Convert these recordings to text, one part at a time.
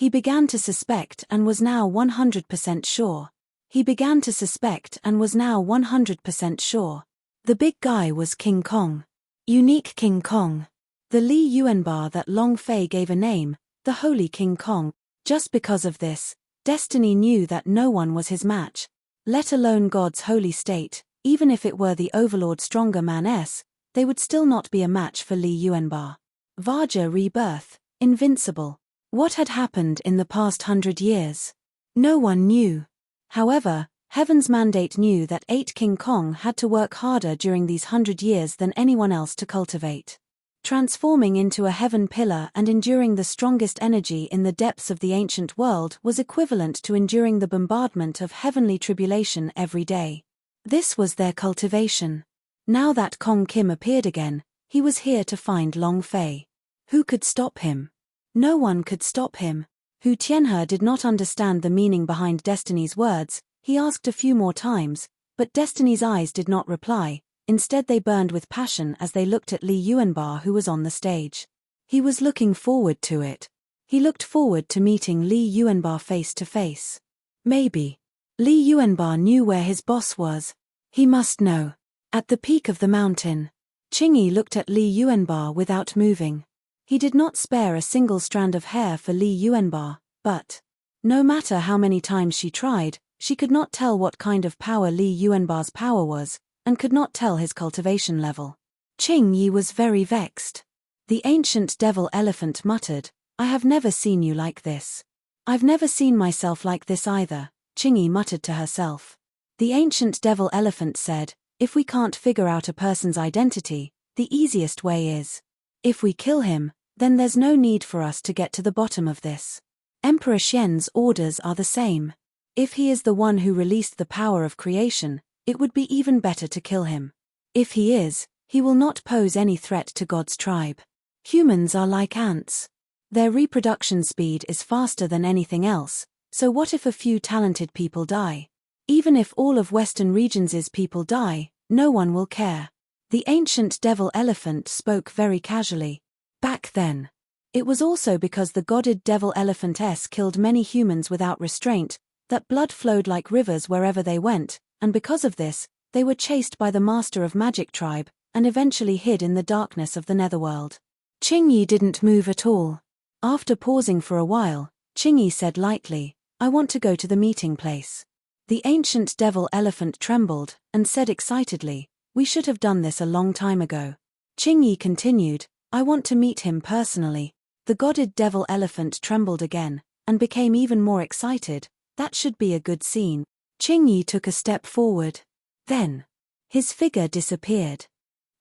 He began to suspect and was now 100% sure. He began to suspect and was now 100% sure. The big guy was King Kong. Unique King Kong. The Li Yuanba that Long Fei gave a name, the Holy King Kong. Just because of this, Destiny knew that no one was his match, let alone God's holy state. Even if it were the Overlord Stronger Man S, they would still not be a match for Li Yuanba. Vaja rebirth, invincible. What had happened in the past 100 years? No one knew. However, Heaven's mandate knew that 8 King Kong had to work harder during these 100 years than anyone else to cultivate. Transforming into a heaven pillar and enduring the strongest energy in the depths of the ancient world was equivalent to enduring the bombardment of heavenly tribulation every day. This was their cultivation. Now that Kong Kim appeared again, he was here to find Long Fei. Who could stop him? No one could stop him. Hu Tianhe did not understand the meaning behind Destiny's words. He asked a few more times, but Destiny's eyes did not reply. Instead they burned with passion as they looked at Li Yuanba, who was on the stage. He was looking forward to it. He looked forward to meeting Li Yuanba face to face. Maybe. Li Yuanba knew where his boss was. He must know. At the peak of the mountain. Qingyi looked at Li Yuanba without moving. He did not spare a single strand of hair for Li Yuanba, but no matter how many times she tried, she could not tell what kind of power Li Yuanba's power was, and could not tell his cultivation level. Qingyi was very vexed. The ancient devil elephant muttered, "I have never seen you like this." "I've never seen myself like this either," Qingyi muttered to herself. The ancient devil elephant said, "If we can't figure out a person's identity, the easiest way is, if we kill him, then there's no need for us to get to the bottom of this." Emperor Xian's orders are the same. If he is the one who released the power of creation, it would be even better to kill him. If he is, he will not pose any threat to God's tribe. Humans are like ants. Their reproduction speed is faster than anything else, so what if a few talented people die? Even if all of Western regions' people die, no one will care. The ancient devil elephant spoke very casually. Back then. It was also because the godded devil elephantess killed many humans without restraint, that blood flowed like rivers wherever they went, and because of this, they were chased by the master of magic tribe, and eventually hid in the darkness of the netherworld. Qingyi didn't move at all. After pausing for a while, Qingyi said lightly, "I want to go to the meeting place." The ancient devil elephant trembled, and said excitedly, "We should have done this a long time ago." Qingyi continued, "I want to meet him personally." The godded devil elephant trembled again, and became even more excited. That should be a good scene. Qingyi took a step forward. Then, his figure disappeared.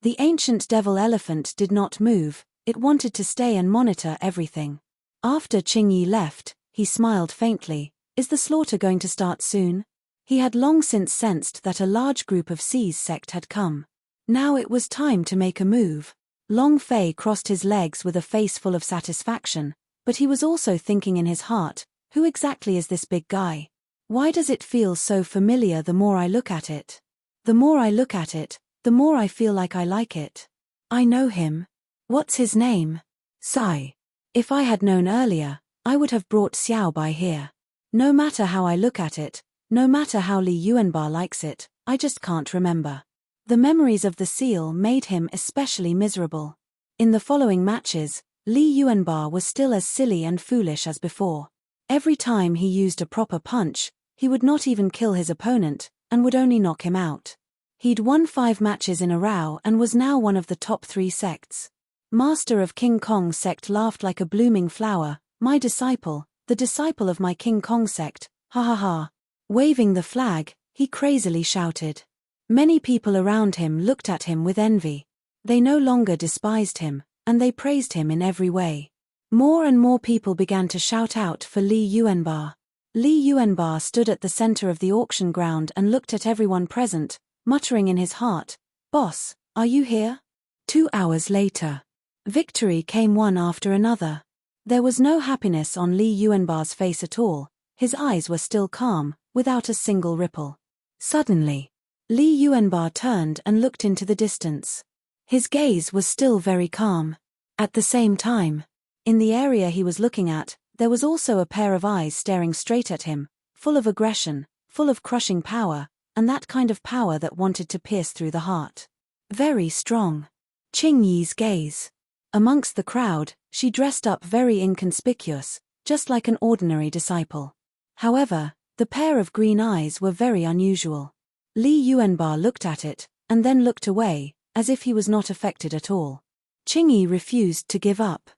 The ancient devil elephant did not move, it wanted to stay and monitor everything. After Qingyi left, he smiled faintly. Is the slaughter going to start soon? He had long since sensed that a large group of C's sect had come. Now it was time to make a move. Long Fei crossed his legs with a face full of satisfaction, but he was also thinking in his heart, who exactly is this big guy? Why does it feel so familiar the more I look at it? The more I look at it, the more I feel like I like it. I know him. What's his name? Sai. If I had known earlier, I would have brought Xiao by here. No matter how I look at it, no matter how Li Yuanba likes it, I just can't remember. The memories of the seal made him especially miserable. In the following matches, Li Yuanba was still as silly and foolish as before. Every time he used a proper punch, he would not even kill his opponent, and would only knock him out. He'd won 5 matches in a row and was now one of the top 3 sects. Master of King Kong sect laughed like a blooming flower. "My disciple, the disciple of my King Kong sect, ha ha ha." Waving the flag, he crazily shouted. Many people around him looked at him with envy. They no longer despised him, and they praised him in every way. More and more people began to shout out for Li Yuanba. Li Yuanba stood at the center of the auction ground and looked at everyone present, muttering in his heart, "Boss, are you here?" 2 hours later. Victory came one after another. There was no happiness on Li Yuanba's face at all. His eyes were still calm, without a single ripple. Suddenly, Li Yuanba turned and looked into the distance. His gaze was still very calm. At the same time, in the area he was looking at, There was also a pair of eyes staring straight at him, full of aggression, full of crushing power, and that kind of power that wanted to pierce through the heart. Very strong. Qing Yi's gaze. Amongst the crowd, she dressed up very inconspicuous, just like an ordinary disciple. However, the pair of green eyes were very unusual. Li Yuanba looked at it, and then looked away, as if he was not affected at all. Qing Yi refused to give up.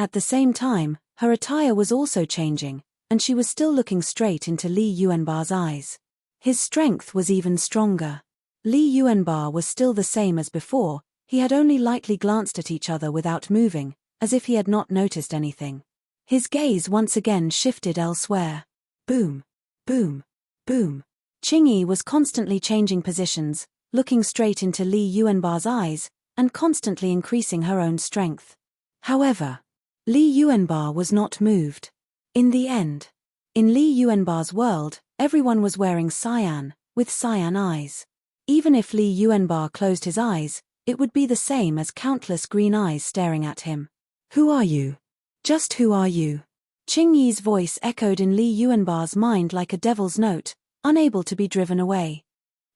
At the same time, her attire was also changing, and she was still looking straight into Li Yuanba's eyes. His strength was even stronger. Li Yuanba was still the same as before, he had only lightly glanced at each other without moving, as if he had not noticed anything. His gaze once again shifted elsewhere. Boom. Boom. Boom. Qing Yi was constantly changing positions, looking straight into Li Yuanba's eyes, and constantly increasing her own strength. However, Li Yuanba was not moved. In the end, in Li Yuanba's world, everyone was wearing cyan, with cyan eyes. Even if Li Yuanba closed his eyes, it would be the same as countless green eyes staring at him. Who are you? Just who are you? Qing Yi's voice echoed in Li Yuanba's mind like a devil's note, unable to be driven away.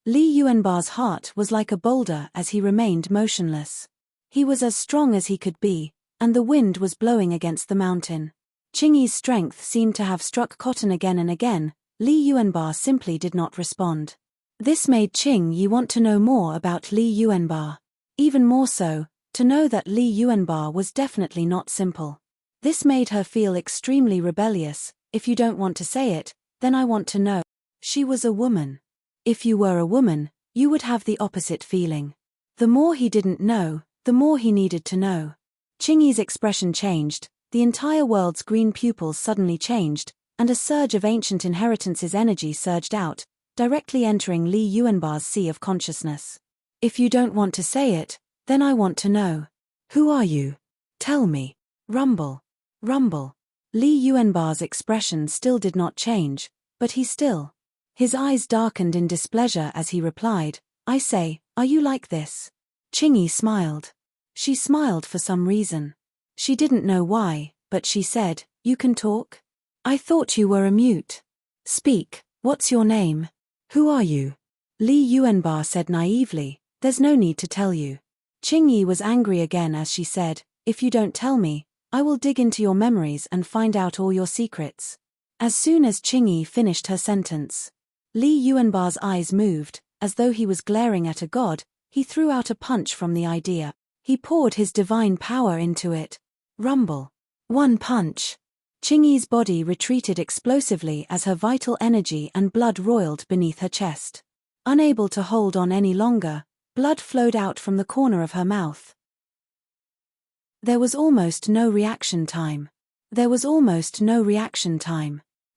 Li Yuanba's heart was like a boulder as he remained motionless. He was as strong as he could be, and the wind was blowing against the mountain. Qing Yi's strength seemed to have struck cotton again and again. Li Yuanba simply did not respond. This made Qing Yi want to know more about Li Yuanba. Even more so, to know that Li Yuanba was definitely not simple. This made her feel extremely rebellious. If you don't want to say it, then I want to know. She was a woman. If you were a woman, you would have the opposite feeling. The more he didn't know, the more he needed to know. Qing Yi's expression changed, the entire world's green pupils suddenly changed, and a surge of ancient inheritance's energy surged out, directly entering Li Yuanba's sea of consciousness. If you don't want to say it, then I want to know. Who are you? Tell me. Rumble. Rumble. Li Yuanba's expression still did not change, but his eyes darkened in displeasure as he replied, I say, are you like this? Qing Yi smiled. She smiled for some reason. She didn't know why, but she said, you can talk? I thought you were a mute. Speak, what's your name? Who are you? Li Yuanba said naively, there's no need to tell you. Qing Yi was angry again as she said, if you don't tell me, I will dig into your memories and find out all your secrets. As soon as Qing Yi finished her sentence, Li Yuanba's eyes moved, as though he was glaring at a god. He threw out a punch from the idea. He poured his divine power into it. Rumble. One punch. Qing Yi's body retreated explosively as her vital energy and blood roiled beneath her chest. Unable to hold on any longer, blood flowed out from the corner of her mouth. There was almost no reaction time.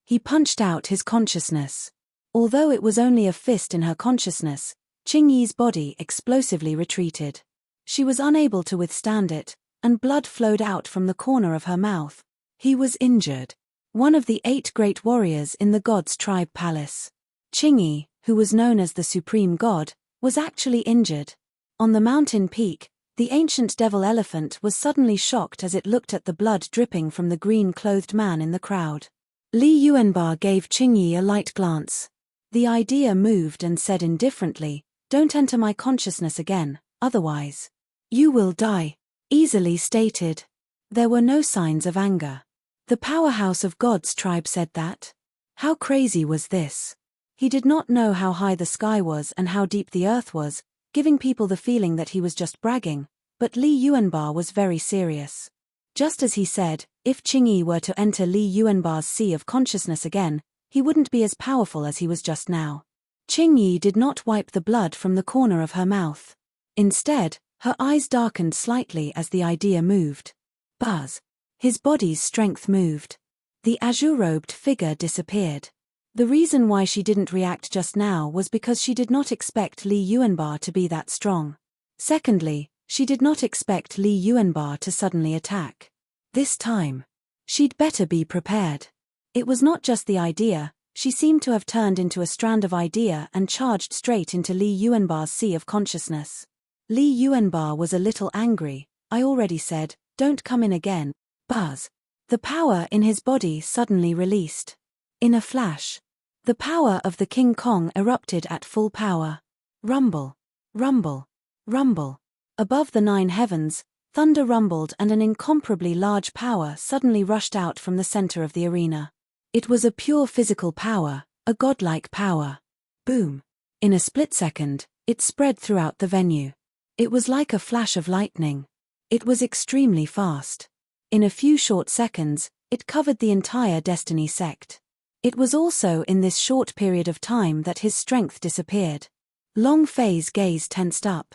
He punched out his consciousness. Although it was only a fist in her consciousness, Qing Yi's body explosively retreated. She was unable to withstand it, and blood flowed out from the corner of her mouth. He was injured. One of the 8 great warriors in the god's tribe palace. Qing Yi, who was known as the supreme god, was actually injured. On the mountain peak, the ancient devil elephant was suddenly shocked as it looked at the blood dripping from the green-clothed man in the crowd. Li Yuanba gave Qing Yi a light glance. The idea moved and said indifferently, don't enter my consciousness again, otherwise you will die. Easily stated. There were no signs of anger. The powerhouse of God's tribe said that. How crazy was this? He did not know how high the sky was and how deep the earth was, giving people the feeling that he was just bragging, but Li Yuanba was very serious. Just as he said, if Qing Yi were to enter Li Yuanba's sea of consciousness again, he wouldn't be as powerful as he was just now. Qing Yi did not wipe the blood from the corner of her mouth. Instead, her eyes darkened slightly as the idea moved. Buzz. His body's strength moved. The azure-robed figure disappeared. The reason why she didn't react just now was because she did not expect Li Yuanba to be that strong. Secondly, she did not expect Li Yuanba to suddenly attack. This time, she'd better be prepared. It was not just the idea, she seemed to have turned into a strand of idea and charged straight into Li Yuanba's sea of consciousness. Li Yuanba was a little angry. I already said, don't come in again. Buzz. The power in his body suddenly released. In a flash, the power of the King Kong erupted at full power. Rumble, rumble, rumble. Above the 9 heavens, thunder rumbled and an incomparably large power suddenly rushed out from the center of the arena. It was a pure physical power, a godlike power. Boom. In a split second, it spread throughout the venue. It was like a flash of lightning. It was extremely fast. In a few short seconds, it covered the entire Destiny sect. It was also in this short period of time that his strength disappeared. Long Fei's gaze tensed up.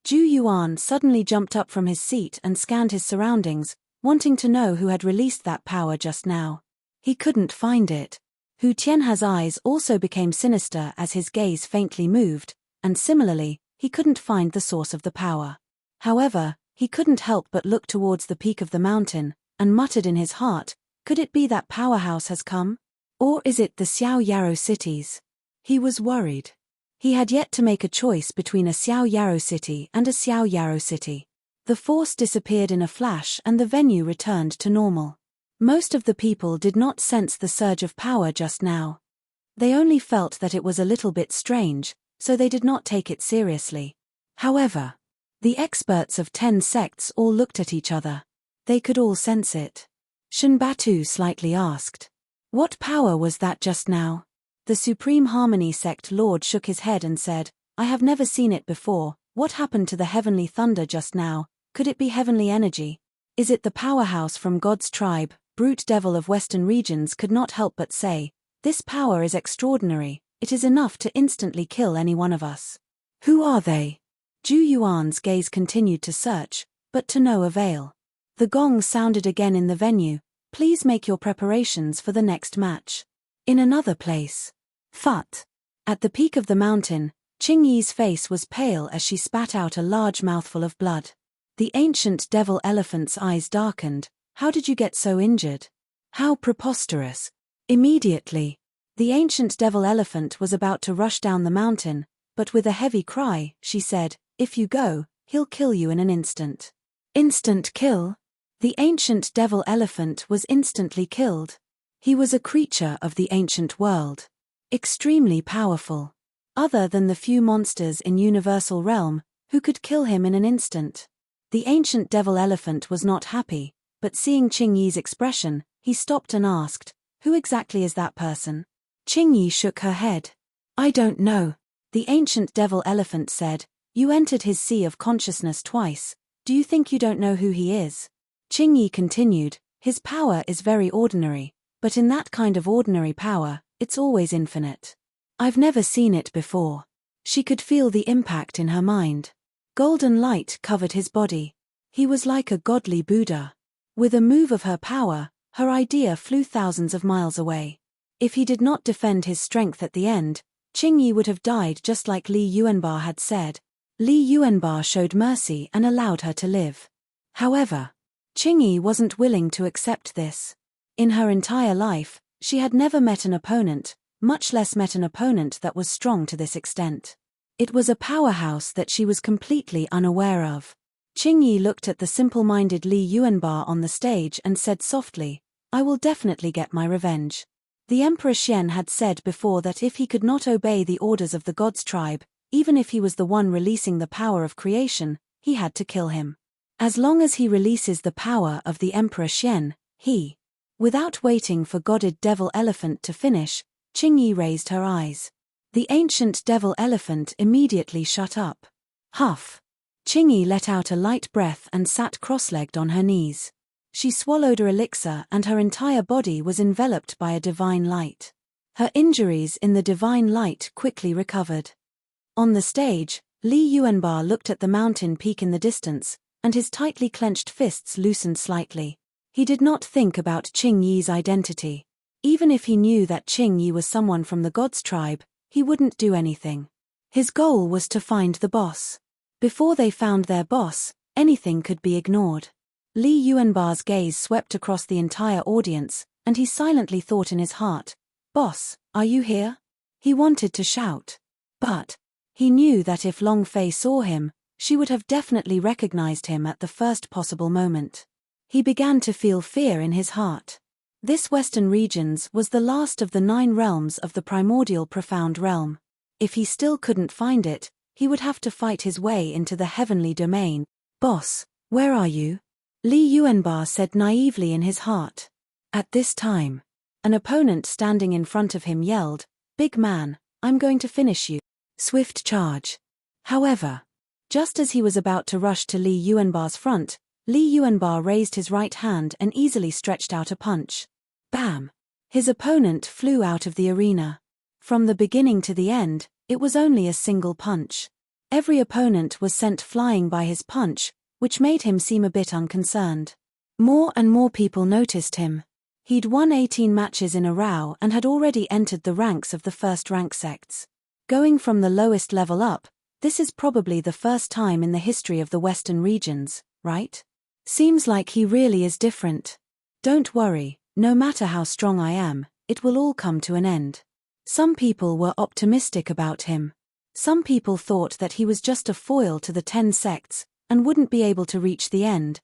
Zhu Yuan suddenly jumped up from his seat and scanned his surroundings, wanting to know who had released that power just now. He couldn't find it. Hu Tianha's eyes also became sinister as his gaze faintly moved, and similarly, he couldn't find the source of the power. However, he couldn't help but look towards the peak of the mountain, and muttered in his heart, could it be that powerhouse has come? Or is it the Xiao Yarrow cities? He was worried. He had yet to make a choice between a Xiao Yarrow city and a Xiao Yarrow city. The force disappeared in a flash and the venue returned to normal. Most of the people did not sense the surge of power just now. They only felt that it was a little bit strange, so they did not take it seriously. However, the experts of 10 sects all looked at each other. They could all sense it. Shen Batu slightly asked, "What power was that just now?" The Supreme Harmony sect lord shook his head and said, "I have never seen it before. What happened to the heavenly thunder just now? Could it be heavenly energy? Is it the powerhouse from God's tribe?" Brute Devil of Western regions could not help but say, "This power is extraordinary. It is enough to instantly kill any one of us." "Who are they?" Zhu Yuan's gaze continued to search, but to no avail. The gong sounded again in the venue. "Please make your preparations for the next match." In another place. Phut. At the peak of the mountain, Qing Yi's face was pale as she spat out a large mouthful of blood. The ancient devil elephant's eyes darkened. "How did you get so injured? How preposterous." Immediately, the ancient devil elephant was about to rush down the mountain, but with a heavy cry, she said, "If you go, he'll kill you in an instant." Instant kill? The ancient devil elephant was instantly killed. He was a creature of the ancient world. Extremely powerful. Other than the few monsters in Universal Realm, who could kill him in an instant. The ancient devil elephant was not happy, but seeing Qing Yi's expression, he stopped and asked, "Who exactly is that person?" Qing Yi shook her head. "I don't know." The ancient devil elephant said, "You entered his sea of consciousness twice. Do you think you don't know who he is?" Qing Yi continued, "His power is very ordinary, but in that kind of ordinary power, it's always infinite. I've never seen it before." She could feel the impact in her mind. Golden light covered his body. He was like a godly Buddha. With a move of her power, her idea flew thousands of miles away. If he did not defend his strength at the end, Qing Yi would have died just like Li Yuanbar had said. Li Yuanbar showed mercy and allowed her to live. However, Qing Yi wasn't willing to accept this. In her entire life, she had never met an opponent, much less met an opponent that was strong to this extent. It was a powerhouse that she was completely unaware of. Qing Yi looked at the simple-minded Li Yuanbar on the stage and said softly, "I will definitely get my revenge." The Emperor Xian had said before that if he could not obey the orders of the God's tribe, even if he was the one releasing the power of creation, he had to kill him. As long as he releases the power of the Emperor Xian, he. Without waiting for Godded Devil Elephant to finish, Qing Yi raised her eyes. The ancient devil elephant immediately shut up. Huff. Qing Yi let out a light breath and sat cross-legged on her knees. She swallowed her elixir and her entire body was enveloped by a divine light. Her injuries in the divine light quickly recovered. On the stage, Li Yuanbar looked at the mountain peak in the distance, and his tightly clenched fists loosened slightly. He did not think about Qing Yi's identity. Even if he knew that Qing Yi was someone from the God's tribe, he wouldn't do anything. His goal was to find the boss. Before they found their boss, anything could be ignored. Li Yuanbar's gaze swept across the entire audience, and he silently thought in his heart, "Boss, are you here?" He wanted to shout. But he knew that if Long Fei saw him, she would have definitely recognized him at the first possible moment. He began to feel fear in his heart. This Western Regions was the last of the 9 realms of the primordial profound realm. If he still couldn't find it, he would have to fight his way into the heavenly domain. Boss, where are you? Li Yuanba said naively in his heart. At this time, an opponent standing in front of him yelled, "Big man, I'm going to finish you." Swift charge. However, just as he was about to rush to Li Yuanba's front, Li Yuanba raised his right hand and easily stretched out a punch. Bam! His opponent flew out of the arena. From the beginning to the end, it was only a single punch. Every opponent was sent flying by his punch, which made him seem a bit unconcerned. More and more people noticed him. He'd won 18 matches in a row and had already entered the ranks of the first rank sects. Going from the lowest level up, this is probably the first time in the history of the Western Regions, right? Seems like he really is different. Don't worry, no matter how strong I am, it will all come to an end. Some people were optimistic about him. Some people thought that he was just a foil to the 10 sects, and wouldn't be able to reach the end.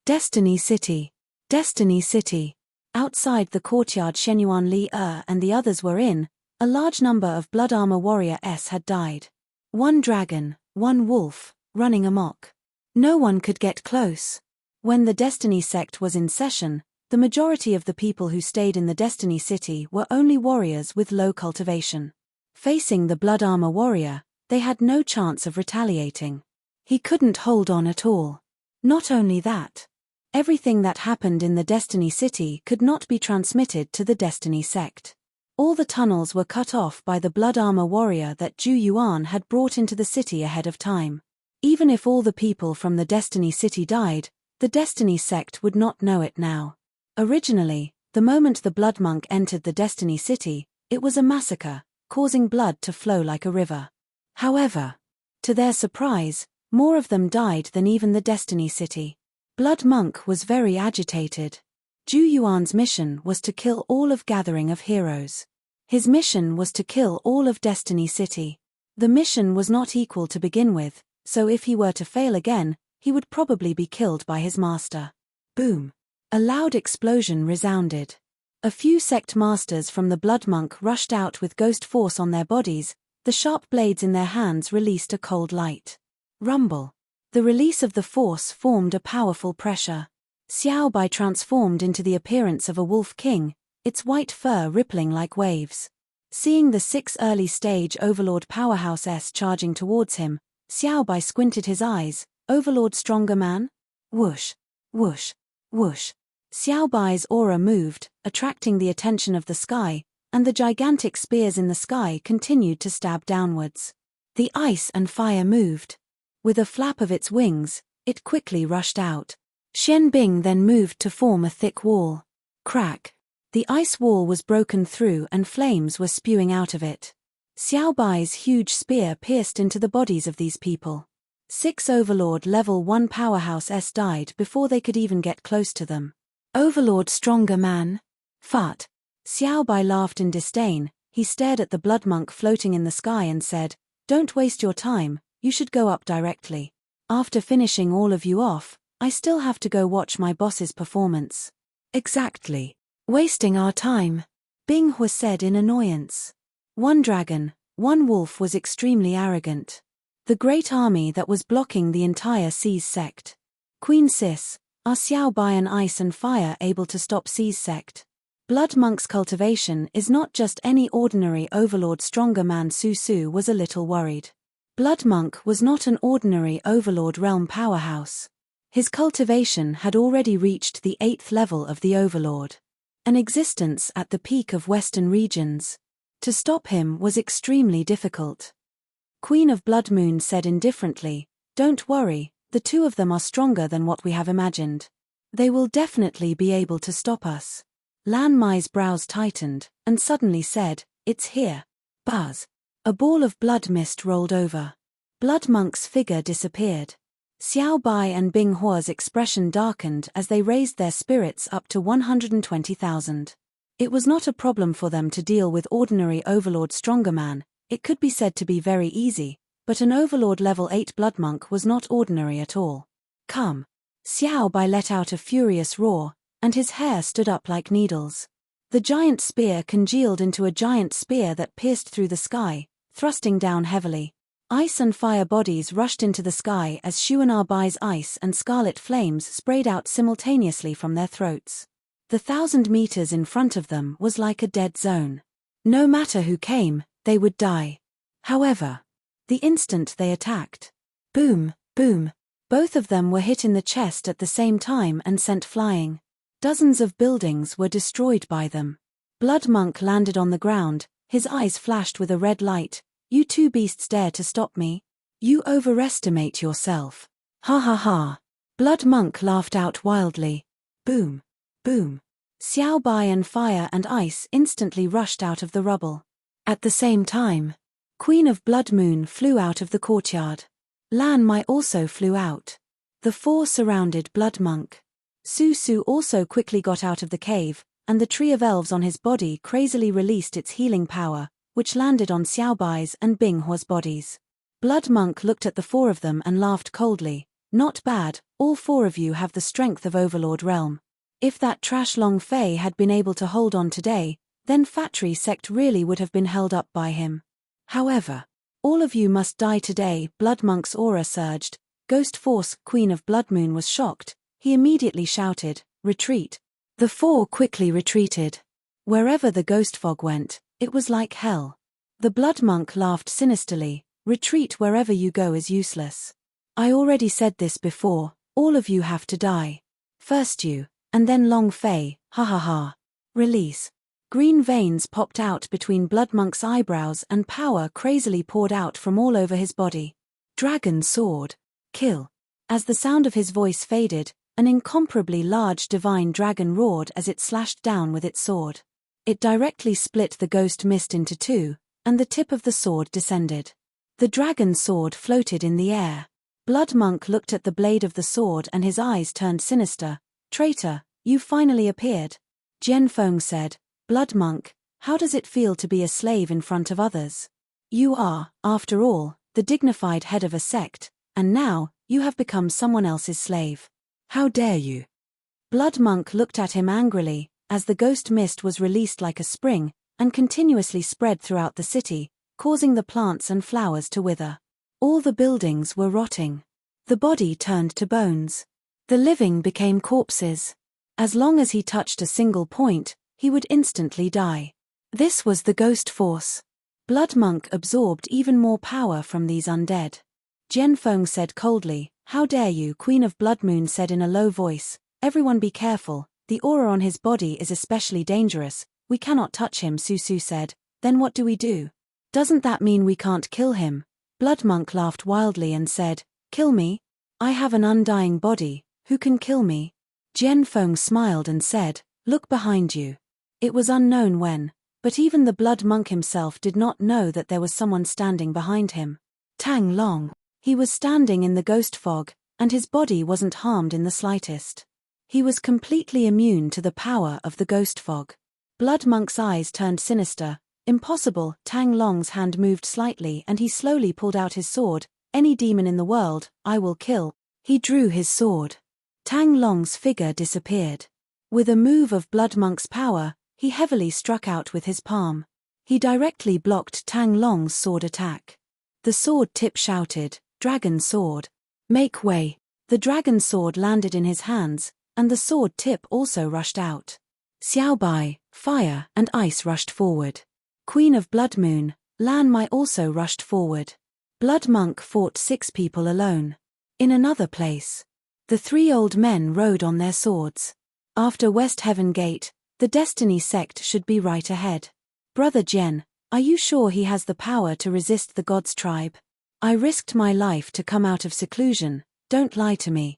Destiny City. Destiny City. Outside the courtyard Shenyuan Li and the others were in, a large number of Blood Armor Warriors had died. 1 dragon, 1 wolf, running amok. No one could get close. When the Destiny sect was in session, the majority of the people who stayed in the Destiny City were only warriors with low cultivation. Facing the Blood Armor Warrior, they had no chance of retaliating. He couldn't hold on at all. Not only that, everything that happened in the Destiny City could not be transmitted to the Destiny sect. All the tunnels were cut off by the Blood Armor Warrior that Zhu Yuan had brought into the city ahead of time. Even if all the people from the Destiny City died, the Destiny sect would not know it now. Originally, the moment the Blood Monk entered the Destiny City, it was a massacre, causing blood to flow like a river. However, to their surprise, more of them died than even the Destiny City. Blood Monk was very agitated. Zhu Yuan's mission was to kill all of Gathering of Heroes. His mission was to kill all of Destiny City. The mission was not equal to begin with, so if he were to fail again, he would probably be killed by his master. Boom! A loud explosion resounded. A few sect masters from the Blood Monk rushed out with ghost force on their bodies, the sharp blades in their hands released a cold light. Rumble. The release of the force formed a powerful pressure. Xiao Bai transformed into the appearance of a wolf king, its white fur rippling like waves. Seeing the 6 early stage Overlord powerhouses charging towards him, Xiao Bai squinted his eyes. Overlord stronger man? Whoosh, whoosh, whoosh. Xiao Bai's aura moved, attracting the attention of the sky, and the gigantic spears in the sky continued to stab downwards. The ice and fire moved. With a flap of its wings, it quickly rushed out. Xian Bing then moved to form a thick wall. Crack. The ice wall was broken through and flames were spewing out of it. Xiao Bai's huge spear pierced into the bodies of these people. 6 Overlord level 1 powerhouses died before they could even get close to them. Overlord stronger man? Fart. Xiao Bai laughed in disdain. He stared at the Blood Monk floating in the sky and said, "Don't waste your time, you should go up directly. After finishing all of you off, I still have to go watch my boss's performance." Exactly. Wasting our time, Bing Hua said in annoyance. 1 dragon, 1 wolf was extremely arrogant. The great army that was blocking the entire Seas sect. Queen Sis, are Xiao Bai and Ice and Fire able to stop Seas sect? Blood Monk's cultivation is not just any ordinary Overlord stronger man. Su was a little worried. Blood Monk was not an ordinary Overlord realm powerhouse. His cultivation had already reached the 8th level of the Overlord. An existence at the peak of Western Regions. To stop him was extremely difficult. Queen of Blood Moon said indifferently, "Don't worry, the 2 of them are stronger than what we have imagined. They will definitely be able to stop us." Lan Mai's brows tightened, and suddenly said, "It's here." Buzz. A ball of blood mist rolled over. Blood Monk's figure disappeared. Xiao Bai and Bing Hua's expression darkened as they raised their spirits up to 120,000. It was not a problem for them to deal with ordinary Overlord stronger man. It could be said to be very easy, but an Overlord level 8 Blood Monk was not ordinary at all. "Come." Xiao Bai let out a furious roar, and his hair stood up like needles. The giant spear congealed into a giant spear that pierced through the sky, thrusting down heavily. Ice and fire bodies rushed into the sky as Xuanar Bai's ice and scarlet flames sprayed out simultaneously from their throats. The 1,000 meters in front of them was like a dead zone. No matter who came, they would die. However, the instant they attacked, boom, boom, both of them were hit in the chest at the same time and sent flying. Dozens of buildings were destroyed by them. Blood Monk landed on the ground, his eyes flashed with a red light. You two beasts dare to stop me? You overestimate yourself. Ha ha ha. Blood Monk laughed out wildly. Boom. Boom. Xiao Bai and fire and ice instantly rushed out of the rubble. At the same time, Queen of Blood Moon flew out of the courtyard. Lan Mai also flew out. The four surrounded Blood Monk. Su Su also quickly got out of the cave, and the Tree of Elves on his body crazily released its healing power, which landed on Xiao Bai's and Bing Hua's bodies. Blood Monk looked at the four of them and laughed coldly. Not bad, all four of you have the strength of Overlord Realm. If that trash Long Fei had been able to hold on today, then Factory Sect really would have been held up by him. However, all of you must die today. Blood Monk's aura surged. Ghost Force, Queen of Blood Moon was shocked. He immediately shouted, "Retreat." The four quickly retreated. Wherever the ghost fog went, it was like hell. The Blood Monk laughed sinisterly. Retreat wherever you go is useless. I already said this before, all of you have to die. First you, and then Long Fei, ha ha ha. Release. Green veins popped out between Blood Monk's eyebrows and power crazily poured out from all over his body. Dragon Sword. Kill. As the sound of his voice faded, an incomparably large divine dragon roared as it slashed down with its sword. It directly split the ghost mist into two, and the tip of the sword descended. The dragon sword floated in the air. Blood Monk looked at the blade of the sword and his eyes turned sinister. Traitor, you finally appeared. Jian Feng said, Blood Monk, how does it feel to be a slave in front of others? You are, after all, the dignified head of a sect, and now, you have become someone else's slave. How dare you? Blood Monk looked at him angrily, as the ghost mist was released like a spring, and continuously spread throughout the city, causing the plants and flowers to wither. All the buildings were rotting. The body turned to bones. The living became corpses. As long as he touched a single point, he would instantly die. This was the ghost force. Blood Monk absorbed even more power from these undead. Jian Feng said coldly, How dare you? Queen of Blood Moon said in a low voice, Everyone be careful, the aura on his body is especially dangerous, we cannot touch him. Su Su said, Then what do we do? Doesn't that mean we can't kill him? Blood Monk laughed wildly and said, Kill me? I have an undying body, who can kill me? Jian Feng smiled and said, Look behind you. It was unknown when, but even the Blood Monk himself did not know that there was someone standing behind him. Tang Long. He was standing in the ghost fog, and his body wasn't harmed in the slightest. He was completely immune to the power of the ghost fog. Blood Monk's eyes turned sinister. Impossible. Tang Long's hand moved slightly and he slowly pulled out his sword. Any demon in the world, I will kill. He drew his sword. Tang Long's figure disappeared. With a move of Blood Monk's power, he heavily struck out with his palm. He directly blocked Tang Long's sword attack. The sword tip shouted, Dragon Sword. Make way. The dragon sword landed in his hands, and the sword tip also rushed out. Xiao Bai, fire and ice rushed forward. Queen of Blood Moon, Lan Mai also rushed forward. Blood Monk fought 6 people alone. In another place, the 3 old men rode on their swords. After West Heaven Gate, the Destiny Sect should be right ahead. Brother Jian, are you sure he has the power to resist the God's tribe? I risked my life to come out of seclusion, don't lie to me.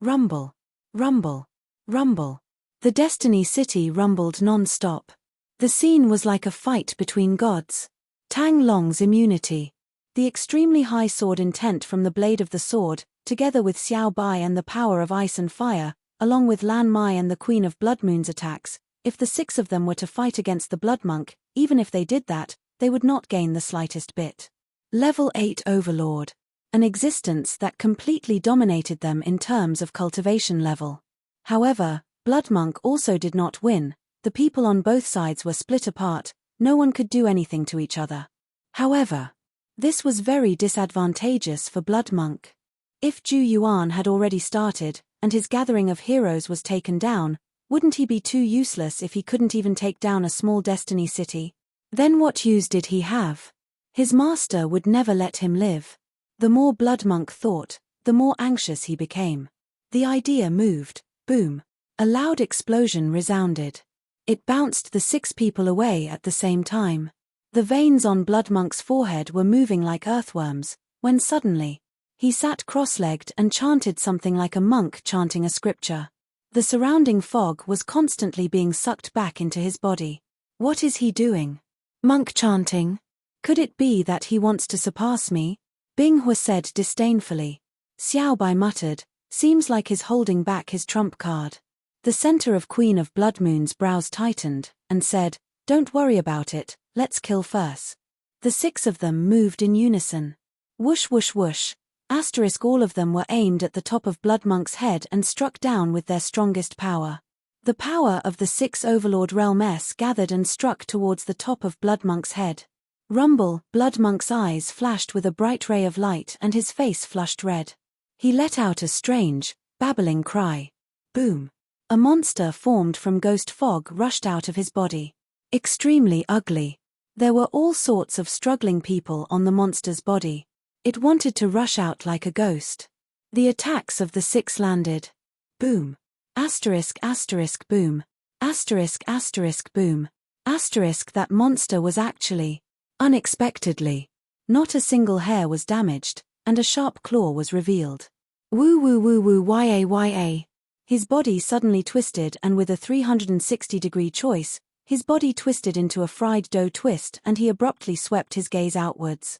Rumble. Rumble. Rumble. The Destiny City rumbled non-stop. The scene was like a fight between gods. Tang Long's immunity. The extremely high sword intent from the blade of the sword, together with Xiao Bai and the power of ice and fire, along with Lan Mai and the Queen of Blood Moon's attacks, if the 6 of them were to fight against the Blood Monk, even if they did that, they would not gain the slightest bit. Level 8 Overlord. an existence that completely dominated them in terms of cultivation level. However, Bloodmonk also did not win. The people on both sides were split apart, no one could do anything to each other. However, this was very disadvantageous for Bloodmonk. If Zhu Yuan had already started, and his gathering of heroes was taken down, wouldn't he be too useless if he couldn't even take down a small destiny city? Then what use did he have? His master would never let him live. The more Bloodmonk thought, the more anxious he became. The idea moved. Boom. A loud explosion resounded. It bounced the 6 people away at the same time. The veins on Bloodmonk's forehead were moving like earthworms, when suddenly, he sat cross-legged and chanted something like a monk chanting a scripture. The surrounding fog was constantly being sucked back into his body. What is he doing? Monk chanting? Could it be that he wants to surpass me? Bing Hua said disdainfully. Xiao Bai muttered, seems like he's holding back his trump card. The center of Queen of Bloodmoon's brows tightened, and said, don't worry about it, let's kill first. The 6 of them moved in unison. Whoosh whoosh whoosh. All of them were aimed at the top of Bloodmonk's head and struck down with their strongest power. The power of the 6 Overlord Realm S gathered and struck towards the top of Bloodmonk's head. Rumble, Bloodmonk's eyes flashed with a bright ray of light and his face flushed red. He let out a strange, babbling cry. Boom. A monster formed from ghost fog rushed out of his body. Extremely ugly. There were all sorts of struggling people on the monster's body. It wanted to rush out like a ghost. The attacks of the 6 landed. Boom. Asterisk asterisk boom. Asterisk asterisk boom. Asterisk that monster was actually, unexpectedly, not a single hair was damaged, and a sharp claw was revealed. Woo woo woo woo ya. His body suddenly twisted and with a 360-degree choice, his body twisted into a fried dough twist and he abruptly swept his gaze outwards.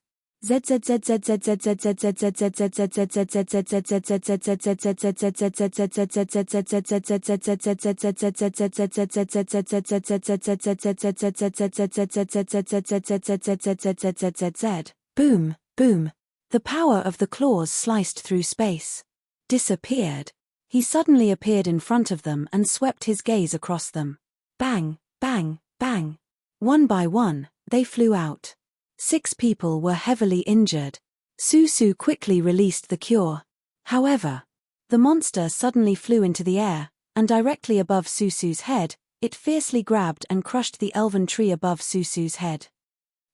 Boom, boom. The power of the claws sliced through space. Disappeared. He suddenly appeared in front of them and swept his gaze across them. Bang, bang, bang. One by one, they flew out. 6 people were heavily injured. Susu quickly released the cure. However, the monster suddenly flew into the air, and directly above Susu's head, it fiercely grabbed and crushed the elven tree above Susu's head.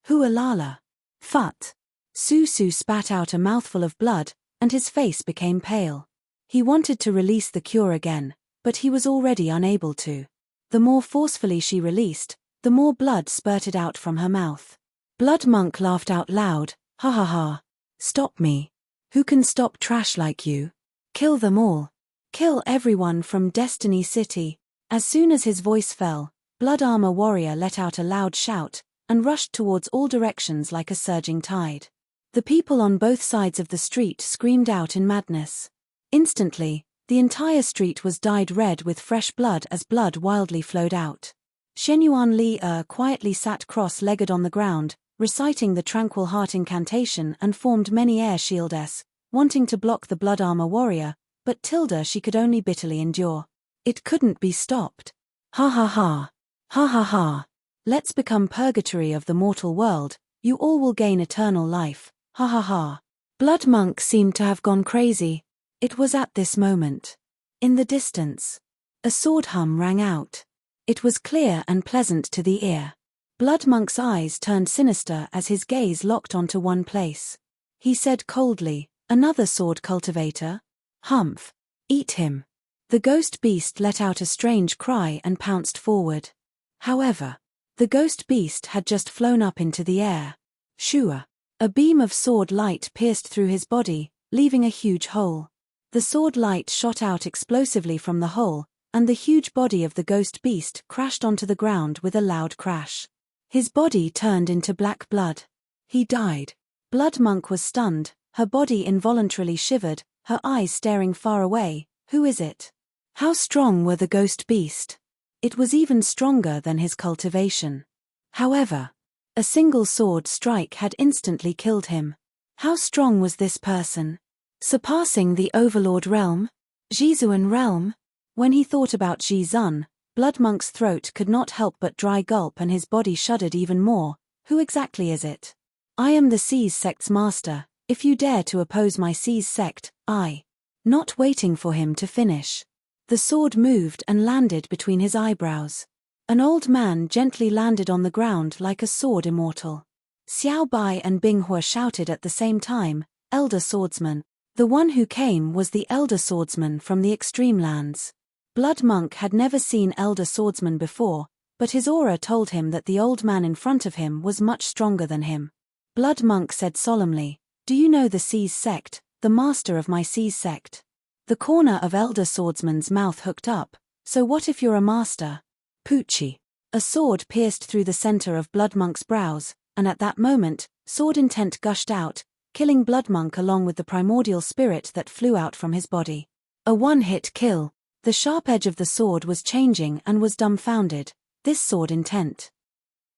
Hualala. Phut. Susu spat out a mouthful of blood, and his face became pale. He wanted to release the cure again, but he was already unable to. The more forcefully she released, the more blood spurted out from her mouth. Bloodmonk laughed out loud, ha ha ha. Stop me. Who can stop trash like you? Kill them all. Kill everyone from Destiny City. As soon as his voice fell, Blood Armor Warrior let out a loud shout, and rushed towards all directions like a surging tide. The people on both sides of the street screamed out in madness. Instantly, the entire street was dyed red with fresh blood as blood wildly flowed out. Shenyuan Li quietly sat cross-legged on the ground, reciting the Tranquil Heart incantation and formed many air shields, wanting to block the Blood Armor Warrior, but Tilda she could only bitterly endure. It couldn't be stopped. Ha ha ha. Ha ha ha. Let's become purgatory of the mortal world, you all will gain eternal life, ha ha ha. Bloodmonk seemed to have gone crazy. It was at this moment. In the distance, a sword hum rang out. It was clear and pleasant to the ear. Bloodmonk's eyes turned sinister as his gaze locked onto one place. He said coldly, another sword cultivator? Humph. Eat him. The ghost beast let out a strange cry and pounced forward. However, the ghost beast had just flown up into the air. Shua. A beam of sword light pierced through his body, leaving a huge hole. The sword light shot out explosively from the hole, and the huge body of the ghost beast crashed onto the ground with a loud crash. His body turned into black blood. He died. Bloodmonk was stunned, her body involuntarily shivered, her eyes staring far away. Who is it? How strong were the ghost beast? It was even stronger than his cultivation. However, a single sword strike had instantly killed him. How strong was this person? Surpassing the Overlord realm? Jizuan realm? When he thought about Jizun, Blood Monk's throat could not help but dry gulp and his body shuddered even more. Who exactly is it? I am the Seas sect's master. If you dare to oppose my Seas sect, I. Not waiting for him to finish. The sword moved and landed between his eyebrows. An old man gently landed on the ground like a sword immortal. Xiao Bai and Bing Hua shouted at the same time, Elder Swordsman. The one who came was the Elder Swordsman from the Extreme Lands. Blood Monk had never seen Elder Swordsman before, but his aura told him that the old man in front of him was much stronger than him. Blood Monk said solemnly, Do you know the Seas sect, the master of my Seas sect? The corner of Elder Swordsman's mouth hooked up. So what if you're a master? Poochie. A sword pierced through the center of Blood Monk's brows, and at that moment, sword intent gushed out, killing Blood Monk along with the primordial spirit that flew out from his body. A one-hit kill. The sharp edge of the sword was changing and was dumbfounded. This sword intent.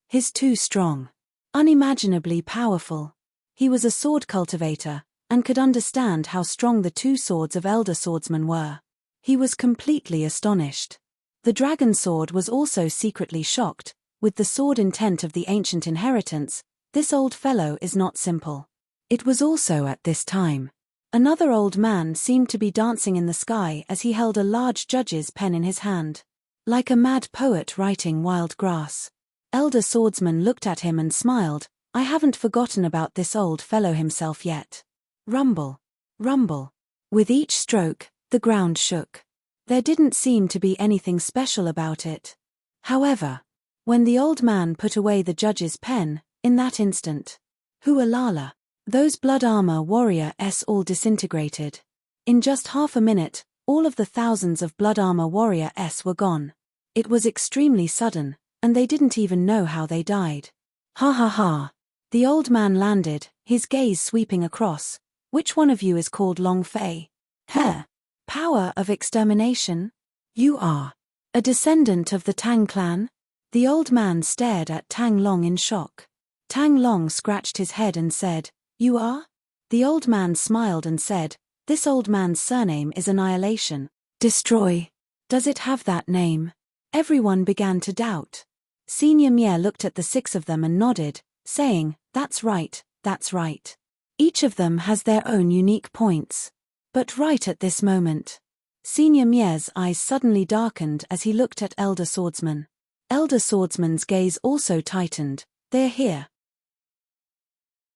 His too strong. Unimaginably powerful. He was a sword cultivator, and could understand how strong the two swords of Elder Swordsman were. He was completely astonished. The dragon sword was also secretly shocked. With the sword intent of the ancient inheritance, this old fellow is not simple. It was also at this time. Another old man seemed to be dancing in the sky as he held a large judge's pen in his hand. Like a mad poet writing wild grass. Elder Swordsman looked at him and smiled. I haven't forgotten about this old fellow himself yet. Rumble. Rumble. With each stroke, the ground shook. There didn't seem to be anything special about it. However, when the old man put away the judge's pen, in that instant, Hualala, those blood armor warriors all disintegrated. In just half a minute, all of the thousands of blood armor warriors were gone. It was extremely sudden, and they didn't even know how they died. Ha ha ha. The old man landed, his gaze sweeping across. Which one of you is called Long Fei? Heh. Power of extermination? You are. A descendant of the Tang clan? The old man stared at Tang Long in shock. Tang Long scratched his head and said, You are? The old man smiled and said, This old man's surname is Annihilation. Destroy. Does it have that name? Everyone began to doubt. Senior Mie looked at the six of them and nodded, saying, That's right, that's right. Each of them has their own unique points. But right at this moment, Senior Mie's eyes suddenly darkened as he looked at Elder Swordsman. Elder Swordsman's gaze also tightened. They're here.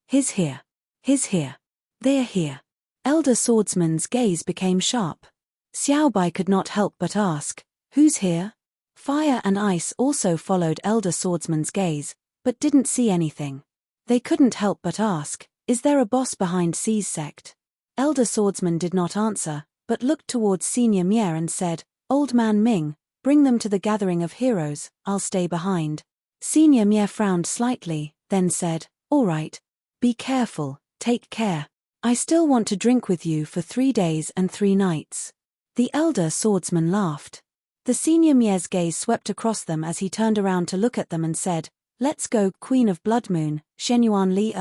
His here. His here. They're here. Elder Swordsman's gaze became sharp. Xiao Bai could not help but ask, Who's here? Fire and Ice also followed Elder Swordsman's gaze, but didn't see anything. They couldn't help but ask, Is there a boss behind Seas sect? Elder Swordsman did not answer, but looked towards Senior Mie and said, Old Man Ming, bring them to the gathering of heroes, I'll stay behind. Senior Mie frowned slightly, then said, All right. Be careful, take care. I still want to drink with you for 3 days and 3 nights. The Elder Swordsman laughed. The Senior Mie's gaze swept across them as he turned around to look at them and said, Let's go, Queen of Blood Moon, Shenyuan Li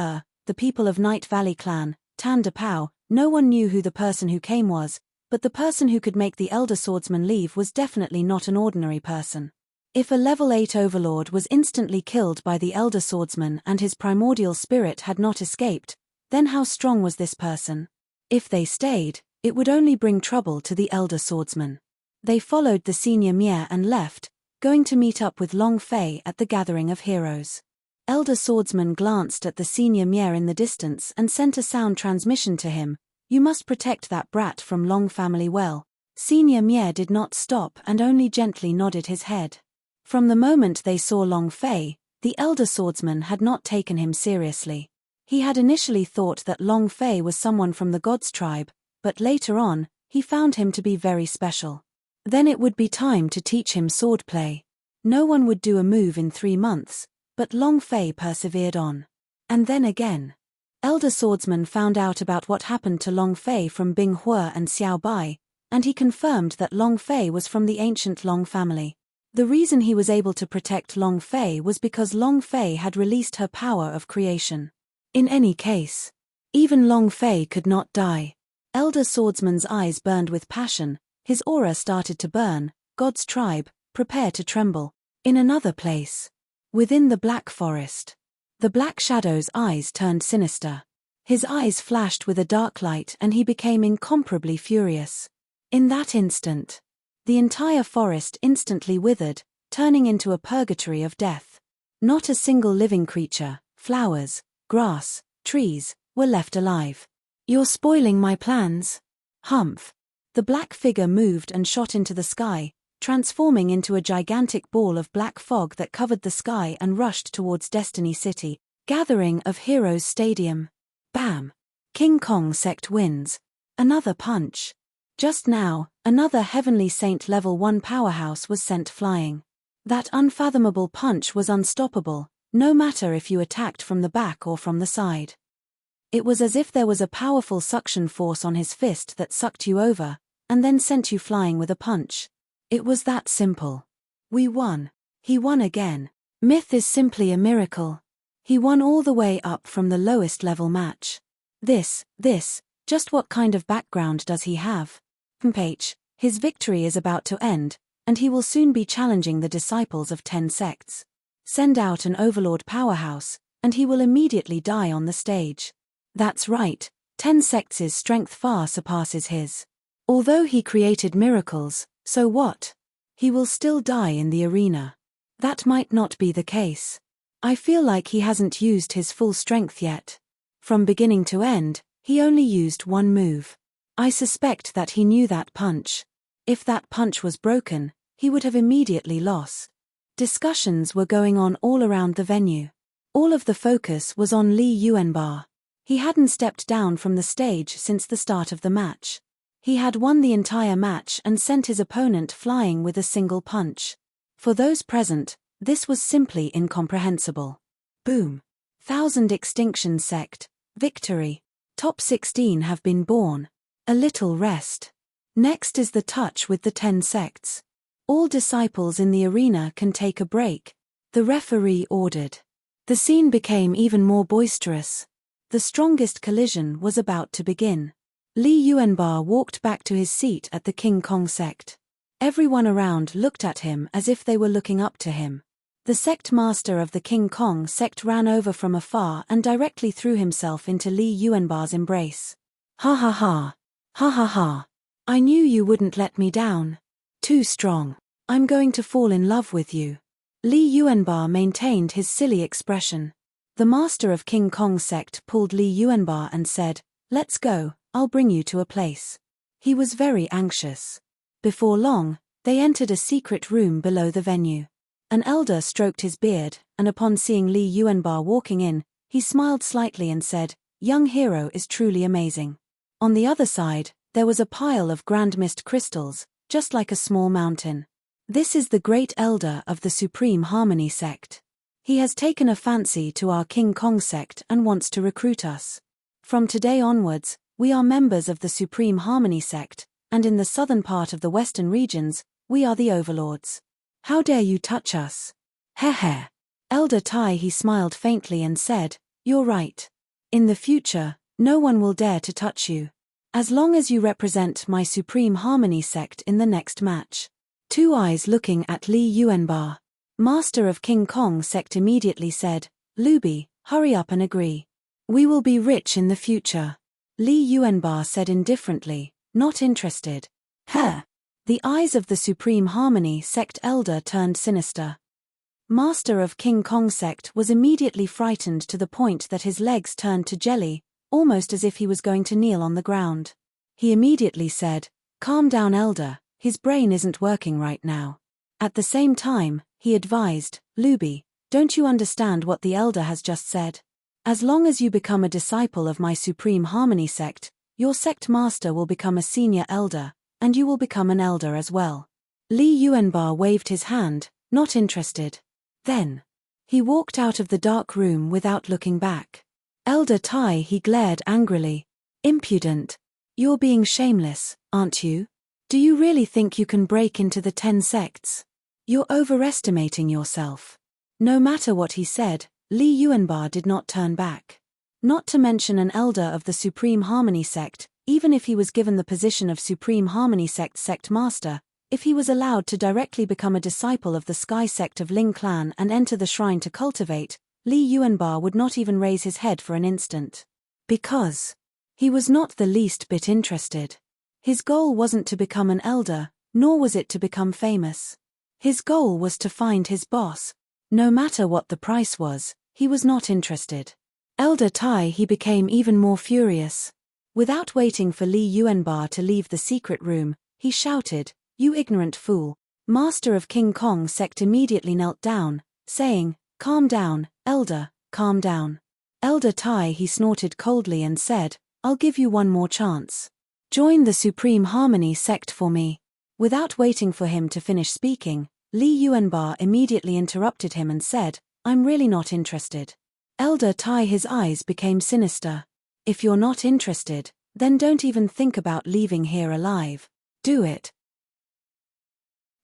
the people of Night Valley Clan, Tan De Pao. No one knew who the person who came was, but the person who could make the Elder Swordsman leave was definitely not an ordinary person. If a level 8 overlord was instantly killed by the Elder Swordsman and his primordial spirit had not escaped, then how strong was this person? If they stayed, it would only bring trouble to the Elder Swordsman. They followed the Senior Mie and left, going to meet up with Long Fei at the Gathering of Heroes. Elder Swordsman glanced at the Senior Mie in the distance and sent a sound transmission to him. You must protect that brat from Long family well. Senior Mie did not stop and only gently nodded his head. From the moment they saw Long Fei, the Elder Swordsman had not taken him seriously. He had initially thought that Long Fei was someone from the Gods tribe, but later on, he found him to be very special. Then it would be time to teach him swordplay. No one would do a move in 3 months, but Long Fei persevered on. And then again. Elder Swordsman found out about what happened to Long Fei from Bing Hua and Xiao Bai, and he confirmed that Long Fei was from the ancient Long family. The reason he was able to protect Long Fei was because Long Fei had released her power of creation. In any case, Even Long Fei could not die. Elder Swordsman's eyes burned with passion, his aura started to burn. God's tribe, prepare to tremble. In another place. Within the Black Forest. The Black Shadow's eyes turned sinister. His eyes flashed with a dark light and he became incomparably furious. In that instant, the entire forest instantly withered, turning into a purgatory of death. Not a single living creature, flowers, grass, trees, were left alive. You're spoiling my plans. Humph. The black figure moved and shot into the sky, transforming into a gigantic ball of black fog that covered the sky and rushed towards Destiny City, Gathering of Heroes Stadium. Bam! King Kong sect wins. Another punch. Just now, another Heavenly Saint Level 1 powerhouse was sent flying. That unfathomable punch was unstoppable, no matter if you attacked from the back or from the side. It was as if there was a powerful suction force on his fist that sucked you over, and then sent you flying with a punch. It was that simple. We won. He won again. Myth is simply a miracle. He won all the way up from the lowest level match. This, just what kind of background does he have? His victory is about to end, and he will soon be challenging the disciples of 10 sects. Send out an overlord powerhouse, and he will immediately die on the stage. That's right, 10 sects' strength far surpasses his. Although he created miracles, so what? He will still die in the arena. That might not be the case. I feel like he hasn't used his full strength yet. From beginning to end, he only used one move. I suspect that he knew that punch. If that punch was broken, he would have immediately lost. Discussions were going on all around the venue. All of the focus was on Li Yuanbar. He hadn't stepped down from the stage since the start of the match. He had won the entire match and sent his opponent flying with a single punch. For those present, this was simply incomprehensible. Boom. 1000 Extinction Sect. Victory. Top 16 have been born. A little rest. Next is the touch with the 10 sects. All disciples in the arena can take a break. The referee ordered. The scene became even more boisterous. The strongest collision was about to begin. Li Yuanbar walked back to his seat at the King Kong sect. Everyone around looked at him as if they were looking up to him. The sect master of the King Kong sect ran over from afar and directly threw himself into Li Yuanbar's embrace. Ha ha ha. Ha ha ha. I knew you wouldn't let me down. Too strong. I'm going to fall in love with you. Li Yuanbar maintained his silly expression. The master of King Kong sect pulled Li Yuanbar and said, "Let's go, I'll bring you to a place." He was very anxious. Before long, they entered a secret room below the venue. An elder stroked his beard, and upon seeing Li Yuanbar walking in, he smiled slightly and said, "Young hero is truly amazing." On the other side, there was a pile of grand mist crystals, just like a small mountain. This is the great elder of the Supreme Harmony sect. He has taken a fancy to our King Kong sect and wants to recruit us. From today onwards, we are members of the Supreme Harmony sect, and in the southern part of the western regions, we are the overlords. How dare you touch us? Heh. Elder Tai he smiled faintly and said, "You're right. In the future, no one will dare to touch you. As long as you represent my Supreme Harmony sect in the next match." Two eyes looking at Li Yuanbar. Master of King Kong sect immediately said, "Luby, hurry up and agree. We will be rich in the future." Li Yuanbar said indifferently, not interested. Huh. The eyes of the Supreme Harmony sect elder turned sinister. Master of King Kong sect was immediately frightened to the point that his legs turned to jelly, almost as if he was going to kneel on the ground. He immediately said, "Calm down, elder, his brain isn't working right now." At the same time, he advised, "Luby, don't you understand what the elder has just said? As long as you become a disciple of my Supreme Harmony sect, your sect master will become a senior elder, and you will become an elder as well." Li Yuanbar waved his hand, not interested. Then, he walked out of the dark room without looking back. Elder Tai he glared angrily. "Impudent. You're being shameless, aren't you? Do you really think you can break into the 10 sects? You're overestimating yourself." No matter what he said, Li Yuanbar did not turn back. Not to mention an elder of the Supreme Harmony sect, even if he was given the position of Supreme Harmony sect master, if he was allowed to directly become a disciple of the Sky sect of Ling clan and enter the shrine to cultivate, Li Yuanba would not even raise his head for an instant. Because he was not the least bit interested. His goal wasn't to become an elder, nor was it to become famous. His goal was to find his boss. No matter what the price was, he was not interested. Elder Tai he became even more furious. Without waiting for Li Yuanba to leave the secret room, he shouted, "You ignorant fool!" Master of King Kong sect immediately knelt down, saying, "Calm down, elder, calm down." Elder Tai he snorted coldly and said, "I'll give you one more chance. Join the Supreme Harmony sect for me." Without waiting for him to finish speaking, Li Yuanba immediately interrupted him and said, "I'm really not interested." Elder Tai his eyes became sinister. "If you're not interested, then don't even think about leaving here alive. Do it.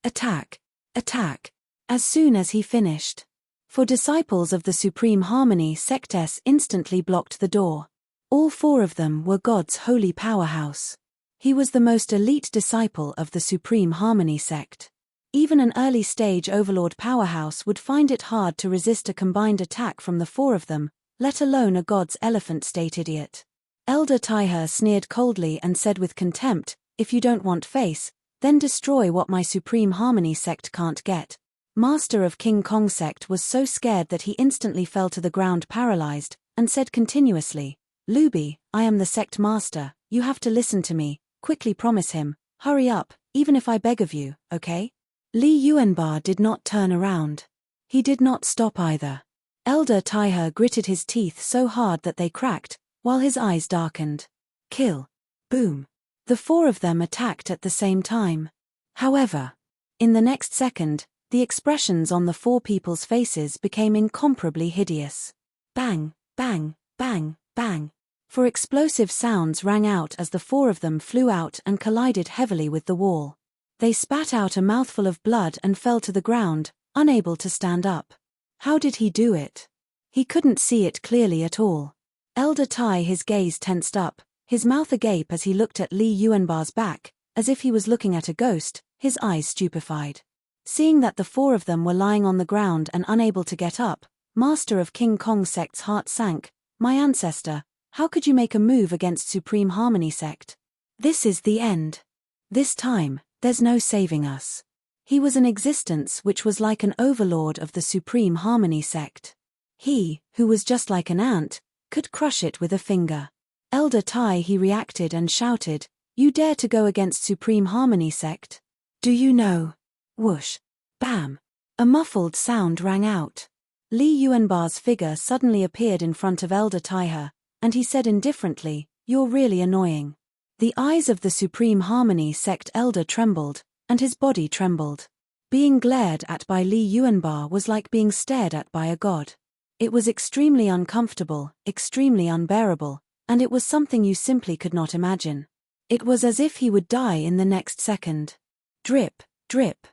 Attack! Attack!" As soon as he finished. For disciples of the Supreme Harmony sects instantly blocked the door. All four of them were God's holy powerhouse. He was the most elite disciple of the Supreme Harmony sect. Even an early-stage overlord powerhouse would find it hard to resist a combined attack from the four of them, let alone a God's elephant-state idiot. Elder Taihe sneered coldly and said with contempt, "If you don't want face, then destroy what my Supreme Harmony sect can't get." Master of King Kong sect was so scared that he instantly fell to the ground paralyzed, and said continuously, "Luby, I am the sect master, you have to listen to me, quickly promise him, hurry up, even if I beg of you, okay?" Li Yuanba did not turn around. He did not stop either. Elder Taihe gritted his teeth so hard that they cracked, while his eyes darkened. Kill. Boom. The four of them attacked at the same time. However, in the next second, the expressions on the four people's faces became incomparably hideous. Bang, bang, bang, bang. For explosive sounds rang out as the four of them flew out and collided heavily with the wall. They spat out a mouthful of blood and fell to the ground, unable to stand up. How did he do it? He couldn't see it clearly at all. Elder Tai his gaze tensed up, his mouth agape as he looked at Li Yuanba's back, as if he was looking at a ghost, his eyes stupefied. Seeing that the four of them were lying on the ground and unable to get up, Master of King Kong sect's heart sank. "My ancestor, how could you make a move against Supreme Harmony sect? This is the end. This time, there's no saving us." He was an existence which was like an overlord of the Supreme Harmony sect. He, who was just like an ant, could crush it with a finger. Elder Tai he reacted and shouted, "You dare to go against Supreme Harmony sect? Do you know?" Whoosh. Bam. A muffled sound rang out. Li Yuanba's figure suddenly appeared in front of Elder Taihe, and he said indifferently, "You're really annoying." The eyes of the Supreme Harmony sect elder trembled, and his body trembled. Being glared at by Li Yuanba was like being stared at by a god. It was extremely uncomfortable, extremely unbearable, and it was something you simply could not imagine. It was as if he would die in the next second. Drip, drip.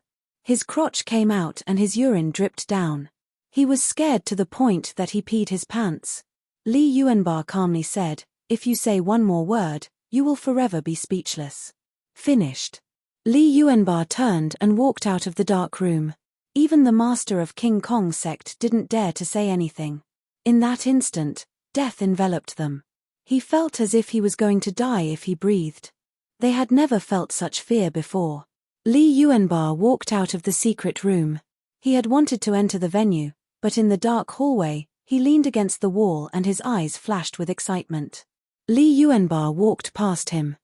His crotch came out and his urine dripped down. He was scared to the point that he peed his pants. Li Yuanba calmly said, "If you say one more word, you will forever be speechless." Finished. Li Yuanba turned and walked out of the dark room. Even the master of King Kong sect didn't dare to say anything. In that instant, death enveloped them. He felt as if he was going to die if he breathed. They had never felt such fear before. Li Yuanba walked out of the secret room. He had wanted to enter the venue, but in the dark hallway, he leaned against the wall and his eyes flashed with excitement. Li Yuanba walked past him.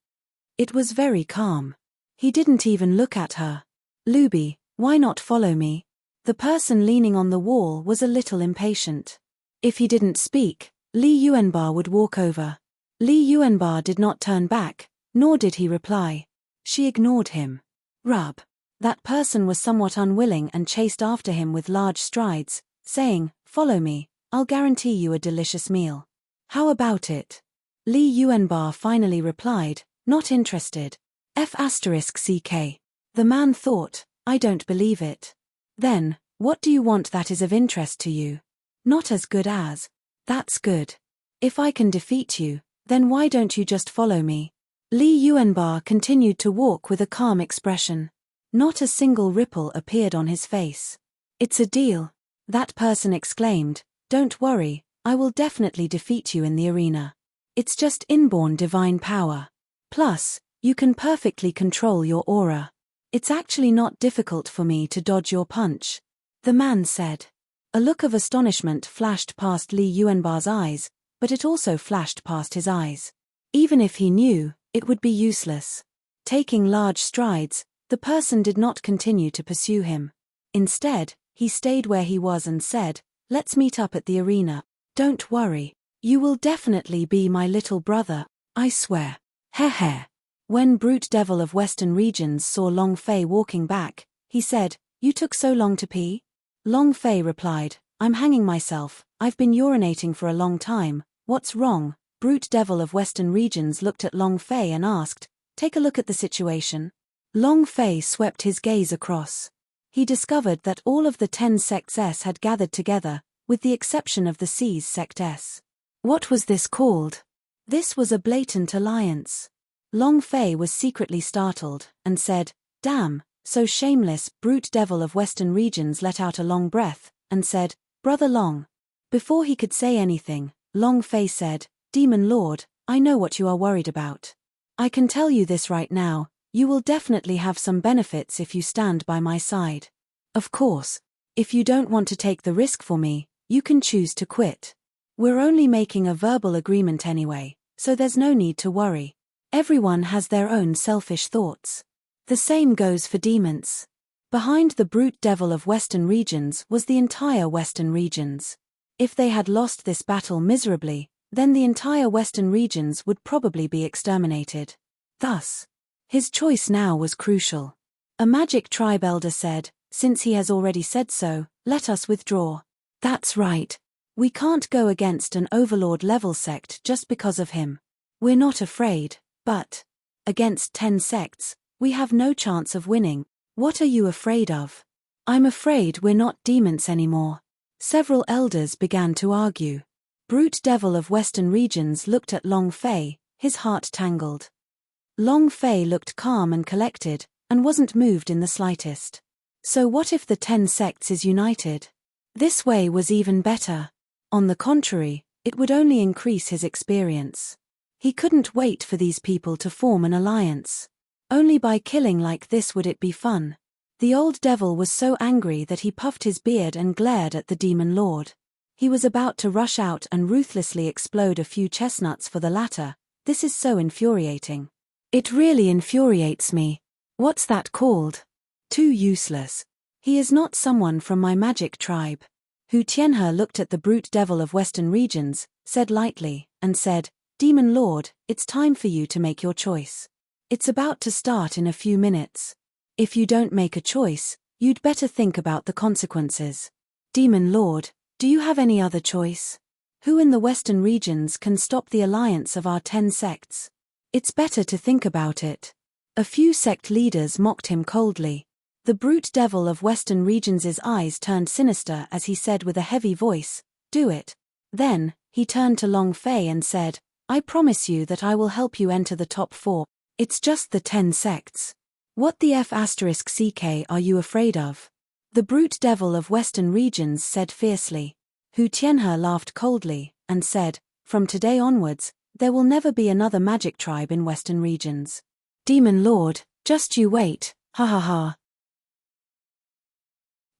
It was very calm. He didn't even look at her. "Luby, why not follow me?" The person leaning on the wall was a little impatient. If he didn't speak, Li Yuanba would walk over. Li Yuanba did not turn back, nor did he reply. She ignored him. Rub. That person was somewhat unwilling and chased after him with large strides, saying, "Follow me, I'll guarantee you a delicious meal." "How about it?" Li Yuanba finally replied, "Not interested. F***ck. The man thought, "I don't believe it." Then, "What do you want that is of interest to you?" "Not as good as." "That's good." If I can defeat you, then why don't you just follow me? Li Yuanba continued to walk with a calm expression. Not a single ripple appeared on his face. It's a deal. That person exclaimed, don't worry, I will definitely defeat you in the arena. It's just inborn divine power. Plus, you can perfectly control your aura. It's actually not difficult for me to dodge your punch. The man said. A look of astonishment flashed past Li Yuanba's eyes, but it also flashed past his eyes. Even if he knew, it would be useless. Taking large strides, the person did not continue to pursue him. Instead, he stayed where he was and said, let's meet up at the arena. Don't worry. You will definitely be my little brother, I swear. Heh. When Brute Devil of Western Regions saw Long Fei walking back, he said, you took so long to pee? Long Fei replied, I'm hanging myself, I've been urinating for a long time, what's wrong? Brute Devil of Western Regions looked at Long Fei and asked, take a look at the situation. Long Fei swept his gaze across. He discovered that all of the 10 sects S had gathered together, with the exception of the C's sect S. What was this called? This was a blatant alliance. Long Fei was secretly startled, and said, damn, so shameless. Brute Devil of Western Regions let out a long breath, and said, Brother Long. Before he could say anything, Long Fei said, Demon Lord, I know what you are worried about. I can tell you this right now, you will definitely have some benefits if you stand by my side. Of course, if you don't want to take the risk for me, you can choose to quit. We're only making a verbal agreement anyway, so there's no need to worry. Everyone has their own selfish thoughts. The same goes for demons. Behind the Brute Devil of Western Regions was the entire Western Regions. If they had lost this battle miserably, then the entire Western Regions would probably be exterminated. Thus, his choice now was crucial. A magic tribe elder said, since he has already said so, let us withdraw. That's right. We can't go against an overlord-level sect just because of him. We're not afraid, but against 10 sects, we have no chance of winning. What are you afraid of? I'm afraid we're not demons anymore. Several elders began to argue. Brute Devil of Western Regions looked at Long Fei, his heart tangled. Long Fei looked calm and collected, and wasn't moved in the slightest. So what if the 10 sects is united? This way was even better. On the contrary, it would only increase his experience. He couldn't wait for these people to form an alliance. Only by killing like this would it be fun. The old devil was so angry that he puffed his beard and glared at the demon lord. He was about to rush out and ruthlessly explode a few chestnuts for the latter. This is so infuriating. It really infuriates me. What's that called? Too useless. He is not someone from my magic tribe. Hu Tianhe looked at the Brute Devil of Western Regions, said lightly, and said, Demon Lord, it's time for you to make your choice. It's about to start in a few minutes. If you don't make a choice, you'd better think about the consequences. Demon Lord, do you have any other choice? Who in the Western Regions can stop the alliance of our 10 sects? It's better to think about it. A few sect leaders mocked him coldly. The Brute Devil of Western Regions' eyes turned sinister as he said with a heavy voice, do it. Then, he turned to Long Fei and said, I promise you that I will help you enter the top 4. It's just the 10 sects. What the F***ck are you afraid of? The Brute Devil of Western Regions said fiercely. Hu Tianhe laughed coldly, and said, from today onwards, there will never be another magic tribe in Western Regions. Demon Lord, just you wait, ha ha ha.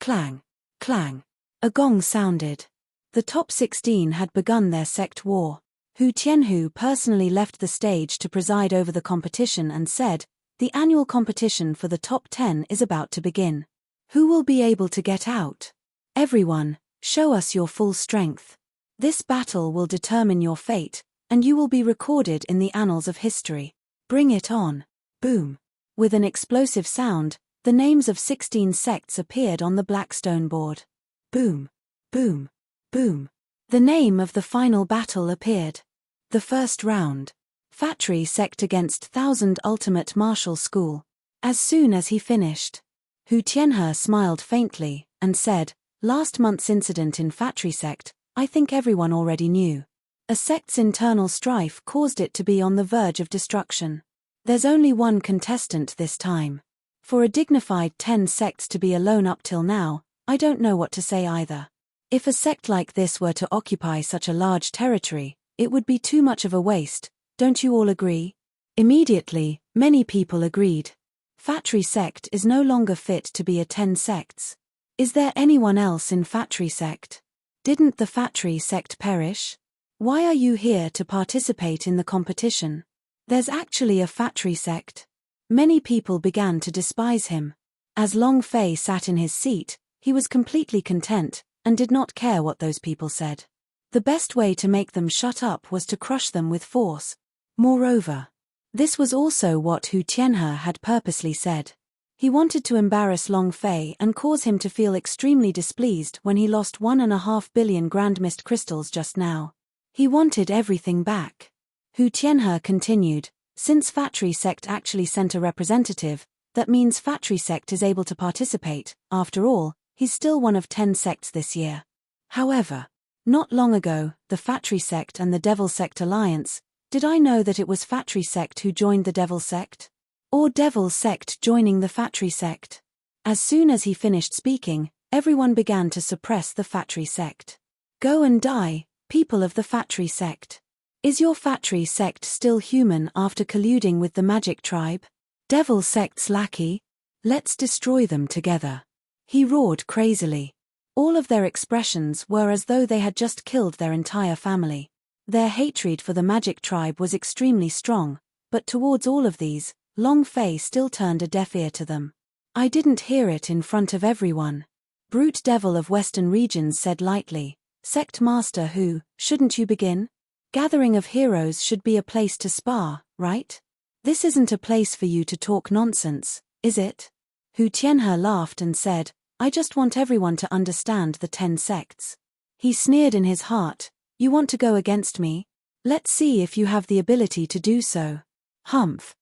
Clang, clang. A gong sounded. The top 16 had begun their sect war. Hu Tianhe personally left the stage to preside over the competition and said, the annual competition for the top 10 is about to begin. Who will be able to get out? Everyone, show us your full strength. This battle will determine your fate, and you will be recorded in the annals of history. Bring it on. Boom. With an explosive sound, the names of 16 sects appeared on the black stone board. Boom. Boom. Boom. The name of the final battle appeared. The first round. Factory sect against 1000 Ultimate Martial School. As soon as he finished, Hu Tianhe smiled faintly, and said, last month's incident in Factory sect, I think everyone already knew. A sect's internal strife caused it to be on the verge of destruction. There's only one contestant this time. For a dignified 10 sects to be alone up till now, I don't know what to say either. If a sect like this were to occupy such a large territory, it would be too much of a waste, don't you all agree? Immediately, many people agreed. Factory sect is no longer fit to be a 10 sects. Is there anyone else in Factory sect? Didn't the Factory sect perish? Why are you here to participate in the competition? There's actually a Factory sect. Many people began to despise him. As Long Fei sat in his seat, he was completely content, and did not care what those people said. The best way to make them shut up was to crush them with force. Moreover, this was also what Hu Tianhe had purposely said. He wanted to embarrass Long Fei and cause him to feel extremely displeased when he lost 1.5 billion Grand Mist crystals just now. He wanted everything back. Hu Tianhe continued, since Factory sect actually sent a representative, that means Factory sect is able to participate. After all, he's still one of 10 sects this year. However, not long ago, the Factory sect and the Devil sect alliance, did I know that it was Factory sect who joined the Devil sect? Or Devil sect joining the Factory sect? As soon as he finished speaking, everyone began to suppress the Factory sect. Go and die, people of the Factory sect. Is your Factory sect still human after colluding with the magic tribe? Devil sect's lackey? Let's destroy them together. He roared crazily. All of their expressions were as though they had just killed their entire family. Their hatred for the magic tribe was extremely strong, but towards all of these, Long Fei still turned a deaf ear to them. I didn't hear it in front of everyone. Brute Devil of Western Regions said lightly, Sect Master Hu, shouldn't you begin? Gathering of heroes should be a place to spar, right? This isn't a place for you to talk nonsense, is it? Hu Tianhe laughed and said, I just want everyone to understand the 10 sects. He sneered in his heart, you want to go against me? Let's see if you have the ability to do so. Humph.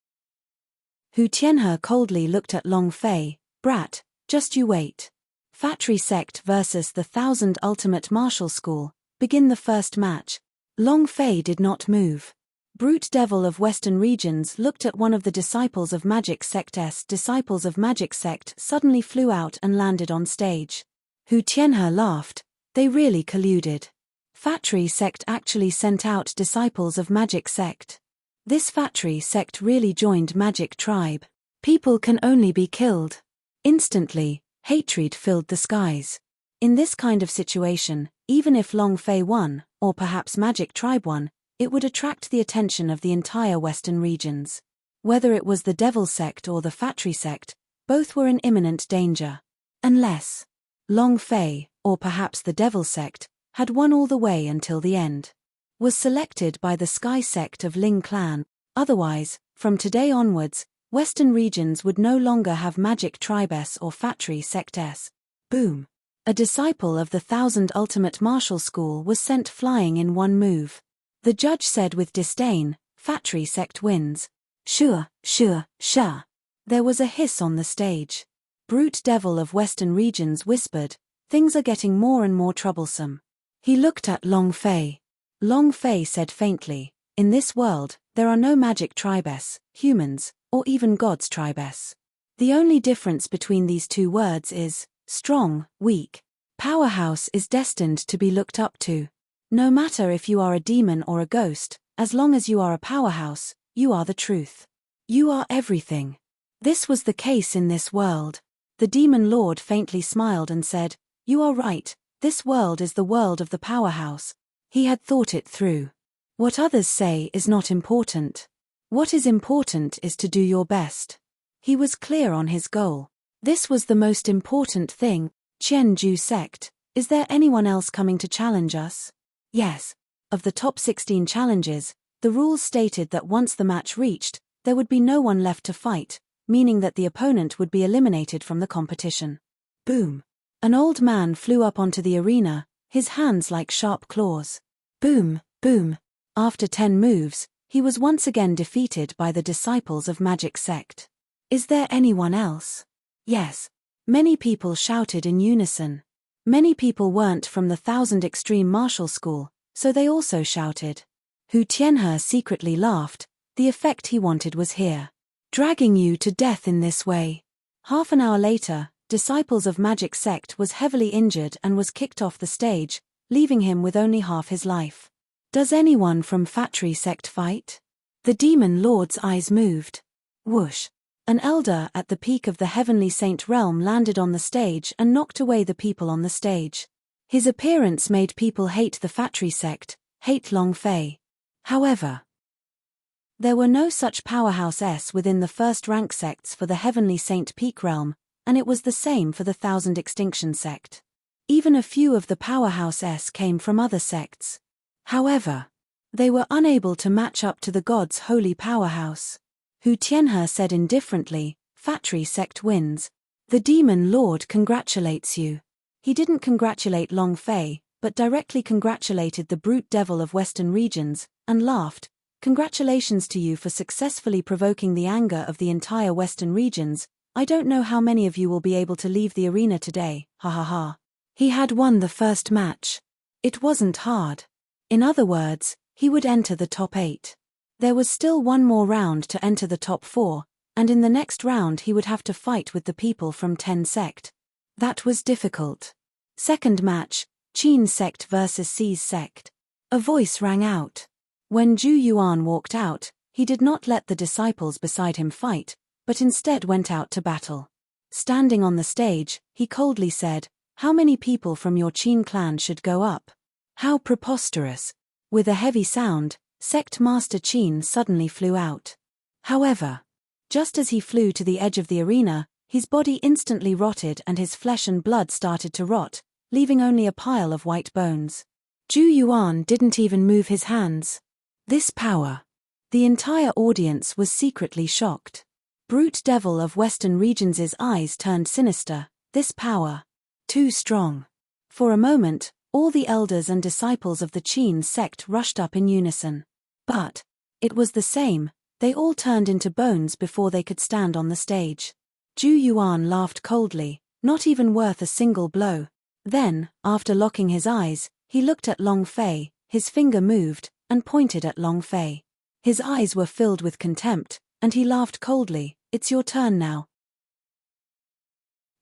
Hu Tianhe coldly looked at Long Fei, brat, just you wait. Factory sect versus the 1000 Ultimate Martial School, begin the first match. Long Fei did not move. Brute Devil of Western Regions looked at one of the disciples of Magic Sect's disciples of Magic Sect suddenly flew out and landed on stage. Hu Tianhe laughed, they really colluded. Factory sect actually sent out disciples of Magic Sect. This Factory sect really joined Magic Tribe. People can only be killed. Instantly, hatred filled the skies. In this kind of situation, even if Long Fei won, or perhaps Magic Tribe won, it would attract the attention of the entire Western regions. Whether it was the Devil sect or the Factory sect, both were in imminent danger. Unless Long Fei, or perhaps the Devil sect, had won all the way until the end. Was selected by the Sky sect of Ling clan. Otherwise, from today onwards, Western regions would no longer have Magic Tribe S or Factory sect S. Boom. A disciple of the 1000 Ultimate Martial School was sent flying in one move. The judge said with disdain, Factory sect wins. Sure. There was a hiss on the stage. Brute Devil of Western regions whispered, things are getting more and more troublesome. He looked at Long Fei. Long Fei said faintly, in this world, there are no Magic Tribes, humans, or even God's Tribes. The only difference between these two words is, strong, weak. Powerhouse is destined to be looked up to. No matter if you are a demon or a ghost, as long as you are a powerhouse, you are the truth. You are everything. This was the case in this world. The demon lord faintly smiled and said, you are right. This world is the world of the powerhouse. He had thought it through. What others say is not important. What is important is to do your best. He was clear on his goal. This was the most important thing. Qianju sect, is there anyone else coming to challenge us? Yes. Of the top 16 challenges, the rules stated that once the match reached, there would be no one left to fight, meaning that the opponent would be eliminated from the competition. Boom. An old man flew up onto the arena, his hands like sharp claws. Boom, boom. After 10 moves, he was once again defeated by the disciples of Magic Sect. Is there anyone else? Yes. Many people shouted in unison. Many people weren't from the 1000 Extreme Martial School, So they also shouted. Hu Tianhe secretly laughed. The effect he wanted was here. Dragging you to death in this way. Half an hour later, Disciples of Magic Sect was heavily injured and was kicked off the stage, leaving him with only half his life. Does anyone from Factory Sect fight? The Demon Lord's eyes moved. Whoosh. An elder at the peak of the Heavenly Saint realm landed on the stage and knocked away the people on the stage. His appearance made people hate the Factory Sect, hate Long Fei. However, there were no such powerhouse within the first-rank sects for the Heavenly Saint Peak realm, and it was the same for the Thousand Extinction sect. Even a few of the powerhouse came from other sects. However, they were unable to match up to the god's holy powerhouse. Hu Tianhe said indifferently, Factory Sect wins. The Demon Lord congratulates you. He didn't congratulate Long Fei, but directly congratulated the brute devil of Western regions, and laughed. Congratulations to you for successfully provoking the anger of the entire Western regions. I don't know how many of you will be able to leave the arena today, ha ha ha. He had won the first match. It wasn't hard. In other words, he would enter the top 8. There was still one more round to enter the top 4, and in the next round he would have to fight with the people from 10 sect. That was difficult. Second match, Qin sect versus C's sect. A voice rang out. When Zhu Yuan walked out, he did not let the disciples beside him fight, but instead went out to battle. Standing on the stage, he coldly said, "How many people from your Qin clan should go up?" How preposterous. With a heavy sound, Sect Master Qin suddenly flew out. However, just as he flew to the edge of the arena, his body instantly rotted and his flesh and blood started to rot, leaving only a pile of white bones. Zhu Yuan didn't even move his hands. This power. The entire audience was secretly shocked. Brute Devil of Western Regions' eyes turned sinister. This power. Too strong. For a moment, all the elders and disciples of the Qin sect rushed up in unison. But it was the same, they all turned into bones before they could stand on the stage. Zhu Yuan laughed coldly, not even worth a single blow. Then, after locking his eyes, he looked at Long Fei, his finger moved, and pointed at Long Fei. His eyes were filled with contempt, and he laughed coldly. It's your turn now.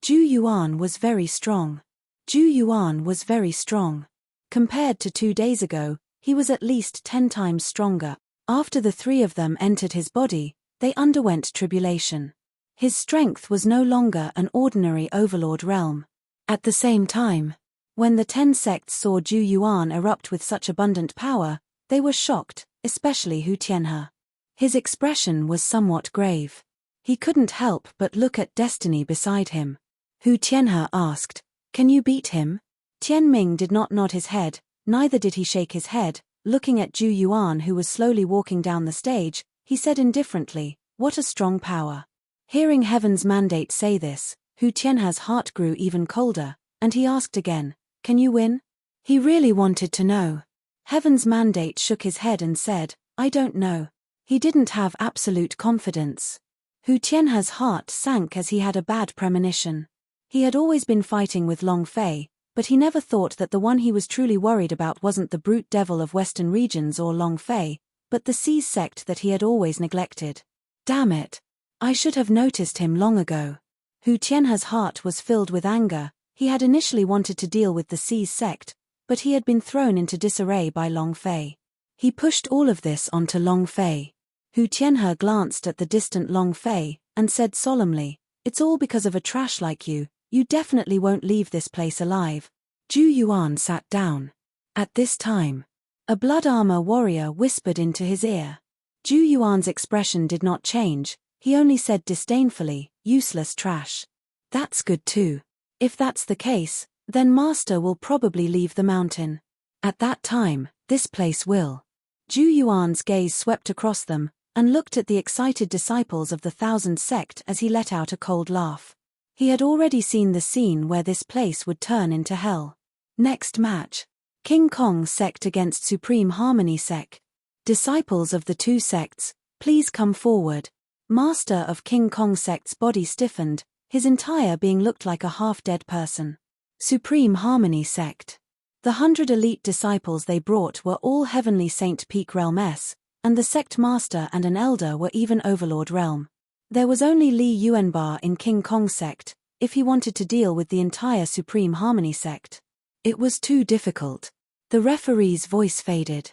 Zhu Yuan was very strong. Zhu Yuan was very strong. Compared to 2 days ago, he was at least 10 times stronger. After the 3 of them entered his body, they underwent tribulation. His strength was no longer an ordinary overlord realm. At the same time, when the 10 sects saw Zhu Yuan erupt with such abundant power, they were shocked, especially Hu Tianhe. His expression was somewhat grave. He couldn't help but look at Destiny beside him. Hu Tianhe asked, "Can you beat him?" Tian Ming did not nod his head, neither did he shake his head. Looking at Zhu Yuan who was slowly walking down the stage, he said indifferently, "What a strong power." Hearing Heaven's mandate say this, Hu Tianhe's heart grew even colder, and he asked again, "Can you win?" He really wanted to know. Heaven's mandate shook his head and said, "I don't know." He didn't have absolute confidence. Hu Tianhe's heart sank as he had a bad premonition. He had always been fighting with Long Fei, but he never thought that the one he was truly worried about wasn't the brute devil of Western Regions or Long Fei, but the C's sect that he had always neglected. Damn it. I should have noticed him long ago. Hu Tianhe's heart was filled with anger. He had initially wanted to deal with the C's sect, but he had been thrown into disarray by Long Fei. He pushed all of this onto Long Fei. Hu Tianhe glanced at the distant Long Fei, and said solemnly, "It's all because of a trash like you. You definitely won't leave this place alive." Zhu Yuan sat down. At this time, a blood armor warrior whispered into his ear. Zhu Yuan's expression did not change, he only said disdainfully, "Useless trash." That's good too. If that's the case, then Master will probably leave the mountain. At that time, this place will. Zhu Yuan's gaze swept across them, and looked at the excited disciples of the Thousand Sect as he let out a cold laugh. He had already seen the scene where this place would turn into hell. Next match. King Kong Sect against Supreme Harmony Sect. Disciples of the 2 sects, please come forward. Master of King Kong Sect's body stiffened, his entire being looked like a half-dead person. Supreme Harmony Sect. The 100 elite disciples they brought were all heavenly Saint Peak Realm S, and the sect master and an elder were even Overlord Realm. There was only Li Yuanbar in King Kong sect, if he wanted to deal with the entire Supreme Harmony sect. It was too difficult. The referee's voice faded.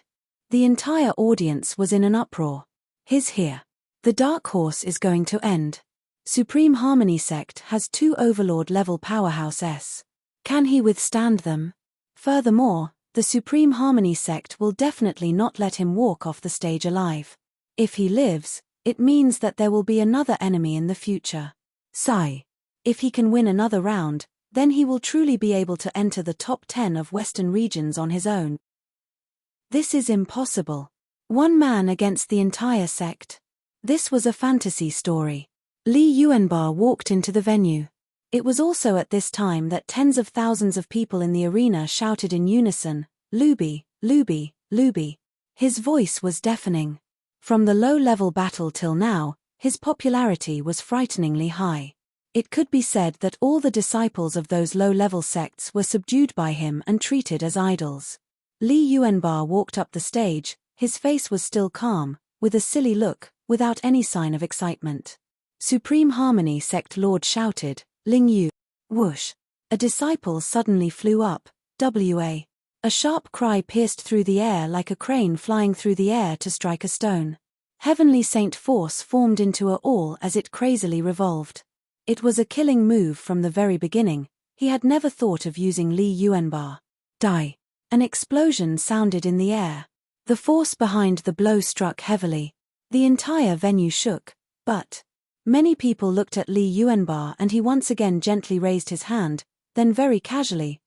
The entire audience was in an uproar. He's here. The Dark Horse is going to end. Supreme Harmony sect has 2 Overlord-level powerhouses. Can he withstand them? Furthermore, the Supreme Harmony sect will definitely not let him walk off the stage alive. If he lives, it means that there will be another enemy in the future. Sigh. If he can win another round, then he will truly be able to enter the top 10 of Western regions on his own. This is impossible. One man against the entire sect. This was a fantasy story. Li Yuanbar walked into the venue. It was also at this time that tens of thousands of people in the arena shouted in unison, "Luby, Luby, Luby." His voice was deafening. From the low-level battle till now, his popularity was frighteningly high. It could be said that all the disciples of those low-level sects were subdued by him and treated as idols. Li Yuanbar walked up the stage, his face was still calm, with a silly look, without any sign of excitement. Supreme Harmony sect Lord shouted, "Ling Yu." Whoosh. A disciple suddenly flew up, "Wa." A sharp cry pierced through the air like a crane flying through the air to strike a stone. Heavenly Saint Force formed into a awl as it crazily revolved. It was a killing move from the very beginning. He had never thought of using Li Yuanbar. Die. An explosion sounded in the air. The force behind the blow struck heavily. The entire venue shook, but many people looked at Li Yuanbar and he once again gently raised his hand, then very casually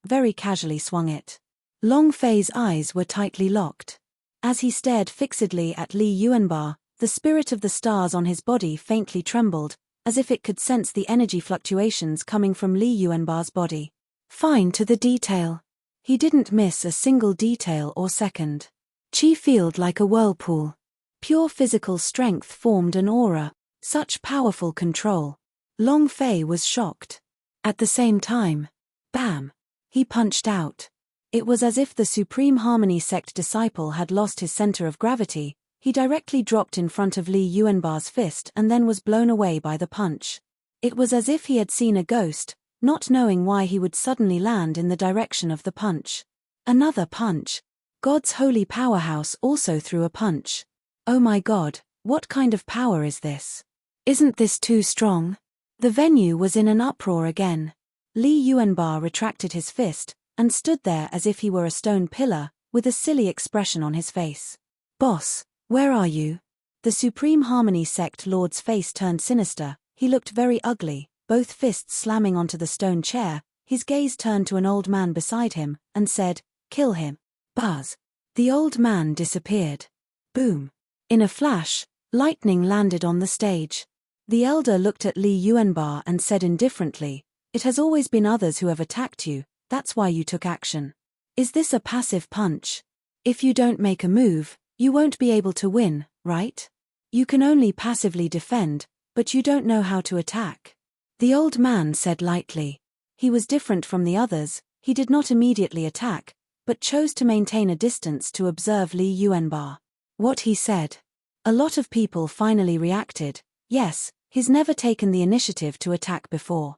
swung it. Long Fei's eyes were tightly locked. As he stared fixedly at Li Yuanbar, the spirit of the stars on his body faintly trembled, as if it could sense the energy fluctuations coming from Li Yuanbar's body. Fine to the detail. He didn't miss a single detail or second. Chi field like a whirlpool. Pure physical strength formed an aura. Such powerful control. Long Fei was shocked. At the same time, bam! He punched out. It was as if the Supreme Harmony sect disciple had lost his center of gravity. He directly dropped in front of Li Yuanbar's fist and then was blown away by the punch. It was as if he had seen a ghost, not knowing why he would suddenly land in the direction of the punch. Another punch. God's holy powerhouse also threw a punch. Oh my God, what kind of power is this? Isn't this too strong? The venue was in an uproar again. Li Yuanbar retracted his fist, and stood there as if he were a stone pillar, with a silly expression on his face. Boss, where are you? The Supreme Harmony sect lord's face turned sinister, he looked very ugly, both fists slamming onto the stone chair. His gaze turned to an old man beside him, and said, "Kill him." Buzz. The old man disappeared. Boom. In a flash, lightning landed on the stage. The elder looked at Li Yuanbar and said indifferently, "It has always been others who have attacked you, that's why you took action. Is this a passive punch? If you don't make a move, you won't be able to win, right? You can only passively defend, but you don't know how to attack." The old man said lightly. He was different from the others, he did not immediately attack, but chose to maintain a distance to observe Li Yuanbar. What he said. A lot of people finally reacted, yes, he's never taken the initiative to attack before.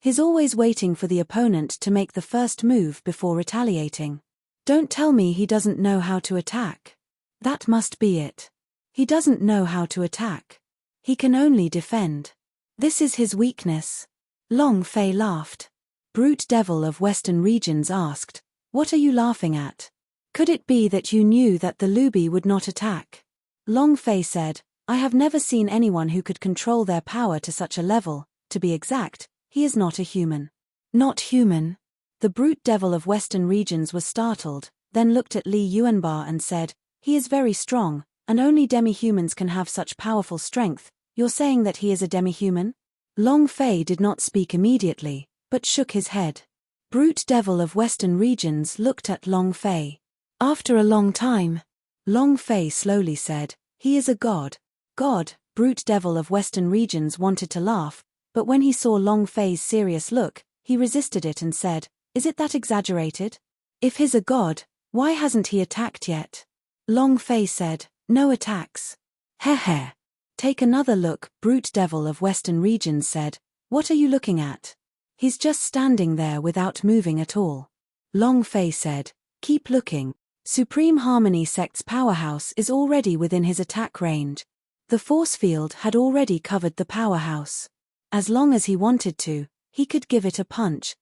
He's always waiting for the opponent to make the first move before retaliating. Don't tell me he doesn't know how to attack. That must be it. He doesn't know how to attack. He can only defend. This is his weakness. Long Fei laughed. Brute Devil of Western Regions asked, "What are you laughing at? Could it be that you knew that the Luby would not attack?" Long Fei said, "I have never seen anyone who could control their power to such a level. To be exact, he is not a human." Not human? The Brute Devil of Western Regions was startled, then looked at Li Yuanbar and said, "He is very strong, and only demi-humans can have such powerful strength. You're saying that he is a demi-human?" Long Fei did not speak immediately, but shook his head. Brute Devil of Western Regions looked at Long Fei. After a long time, Long Fei slowly said, "He is a god." God. Brute Devil of Western Regions wanted to laugh, but when he saw Long Fei's serious look, he resisted it and said, "Is it that exaggerated? If he's a god, why hasn't he attacked yet? Long Fei said, no attacks. Heh. Take another look, Brute Devil of Western Regions said, what are you looking at? He's just standing there without moving at all. Long Fei said, keep looking. Supreme Harmony Sect's powerhouse is already within his attack range. The force field had already covered the powerhouse. As long as he wanted to, he could give it a punch.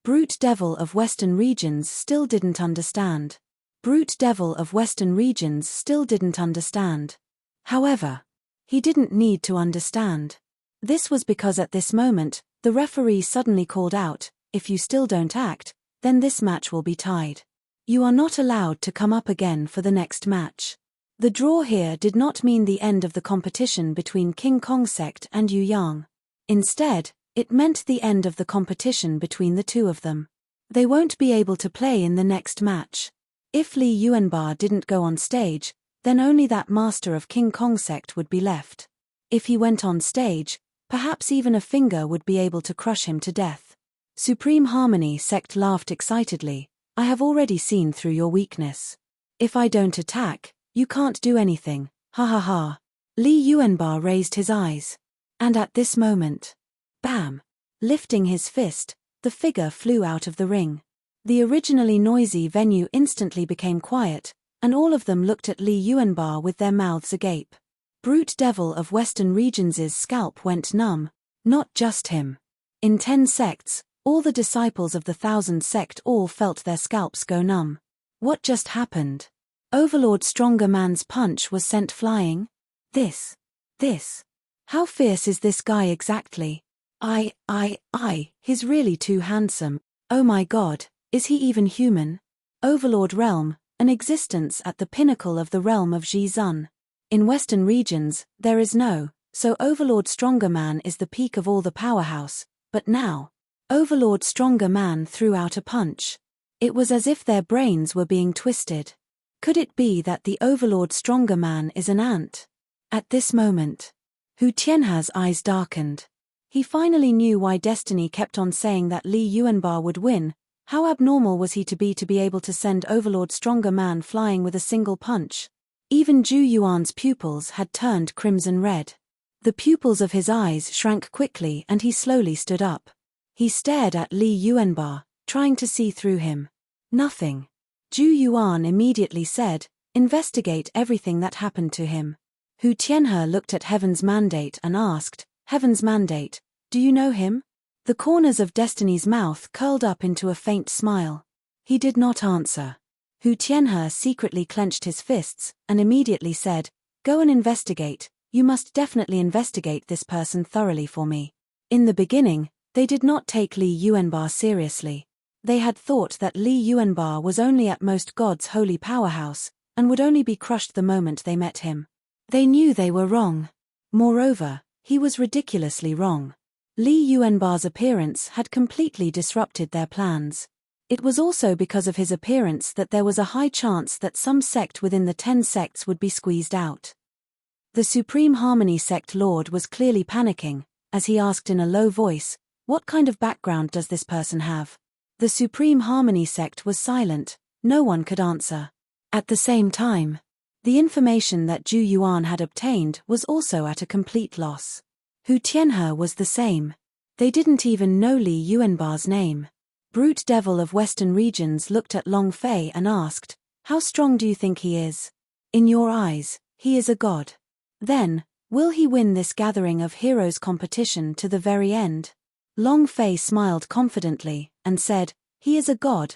Brute Devil of Western Regions still didn't understand. However, he didn't need to understand. This was because at this moment, the referee suddenly called out, if you still don't act, then this match will be tied. You are not allowed to come up again for the next match. The draw here did not mean the end of the competition between King Kong Sect and Yu Yang. Instead, it meant the end of the competition between the two of them. They won't be able to play in the next match. If Li Yuanba didn't go on stage, then only that master of King Kong Sect would be left. If he went on stage, perhaps even a finger would be able to crush him to death. Supreme Harmony Sect laughed excitedly. I have already seen through your weakness. If I don't attack, you can't do anything, ha ha ha. Li Yuanba raised his eyes. And at this moment, bam! Lifting his fist, the figure flew out of the ring. The originally noisy venue instantly became quiet, and all of them looked at Li Yuanba with their mouths agape. Brute Devil of Western Regions' scalp went numb, not just him. In 10 sects, all the disciples of the 1000 sect all felt their scalps go numb. What just happened? Overlord Stronger Man's punch was sent flying? This. How fierce is this guy exactly? He's really too handsome. Oh my god, is he even human? Overlord Realm, an existence at the pinnacle of the realm of Ji-Zun. In Western Regions, there is no, so Overlord Stronger Man is the peak of all the powerhouse, but now, Overlord Stronger Man threw out a punch. It was as if their brains were being twisted. Could it be that the Overlord Stronger Man is an ant? At this moment, Hu Tianhe's eyes darkened. He finally knew why Destiny kept on saying that Li Yuanba would win. How abnormal was he to be able to send Overlord Stronger Man flying with a single punch? Even Zhu Yuan's pupils had turned crimson red. The pupils of his eyes shrank quickly and he slowly stood up. He stared at Li Yuanba, trying to see through him. Nothing. Zhu Yuan immediately said, investigate everything that happened to him. Hu Tianhe looked at Heaven's Mandate and asked, Heaven's Mandate, do you know him? The corners of Destiny's mouth curled up into a faint smile. He did not answer. Hu Tianhe secretly clenched his fists and immediately said, go and investigate, you must definitely investigate this person thoroughly for me. In the beginning, they did not take Li Yuanba seriously. They had thought that Li Yuanba was only at most God's holy powerhouse, and would only be crushed the moment they met him. They knew they were wrong. Moreover, he was ridiculously wrong. Li Yuanba's appearance had completely disrupted their plans. It was also because of his appearance that there was a high chance that some sect within the 10 sects would be squeezed out. The Supreme Harmony Sect Lord was clearly panicking, as he asked in a low voice, what kind of background does this person have? The Supreme Harmony Sect was silent, no one could answer. At the same time, the information that Zhu Yuan had obtained was also at a complete loss. Hu Tianhe was the same. They didn't even know Li Yuanba's name. Brute Devil of Western Regions looked at Long Fei and asked, how strong do you think he is? In your eyes, he is a god. Then, will he win this gathering of heroes competition to the very end? Long Fei smiled confidently and said, he is a god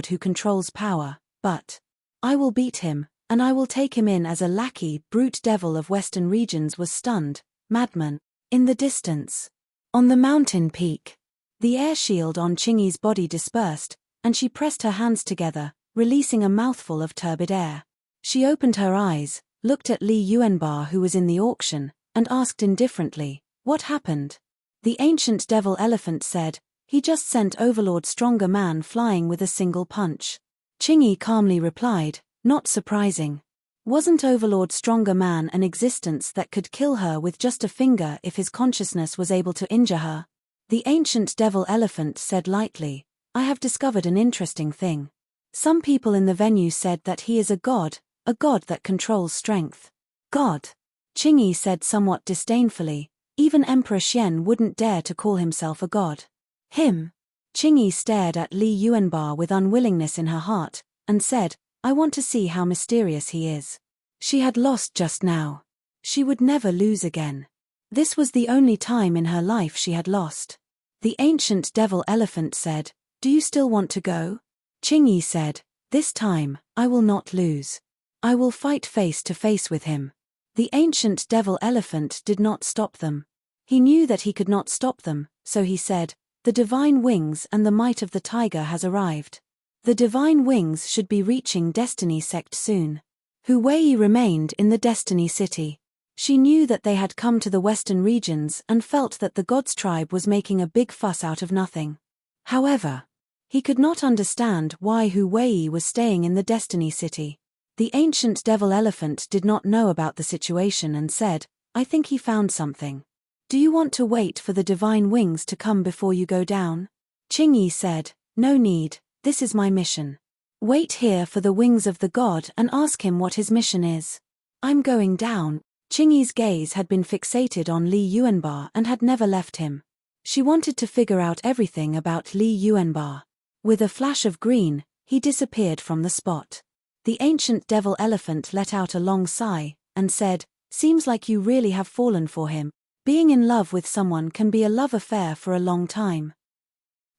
who controls power, but I will beat him, and I will take him in as a lackey. Brute Devil of Western Regions was stunned. Madman. In the distance. On the mountain peak. The air shield on Qingyi's body dispersed, and she pressed her hands together, releasing a mouthful of turbid air. She opened her eyes, looked at Li Yuanba who was in the auction, and asked indifferently, what happened? The ancient devil elephant said, he just sent Overlord Stronger Man flying with a single punch. Qingyi calmly replied, not surprising. Wasn't Overlord Stronger Man an existence that could kill her with just a finger if his consciousness was able to injure her? The ancient devil elephant said lightly, I have discovered an interesting thing. Some people in the venue said that he is a god that controls strength. God. Qingyi said somewhat disdainfully, even Emperor Xian wouldn't dare to call himself a god. Him. Qingyi stared at Li Yuanba with unwillingness in her heart, and said, I want to see how mysterious he is. She had lost just now. She would never lose again. This was the only time in her life she had lost. The ancient devil elephant said, Do you still want to go? Qingyi said, This time, I will not lose. I will fight face to face with him. The ancient devil elephant did not stop them. He knew that he could not stop them, so he said, The divine wings and the might of the tiger has arrived. The divine wings should be reaching Destiny Sect soon. Hu Wei remained in the Destiny City. She knew that they had come to the western regions and felt that the God's tribe was making a big fuss out of nothing. However, he could not understand why Hu Wei was staying in the Destiny City. The ancient devil elephant did not know about the situation and said, I think he found something. Do you want to wait for the divine wings to come before you go down? Qingyi said, No need, this is my mission. Wait here for the wings of the god and ask him what his mission is. I'm going down. Qingyi's gaze had been fixated on Li Yuanba and had never left him. She wanted to figure out everything about Li Yuanba. With a flash of green, he disappeared from the spot. The ancient devil elephant let out a long sigh, and said, Seems like you really have fallen for him. Being in love with someone can be a love affair for a long time.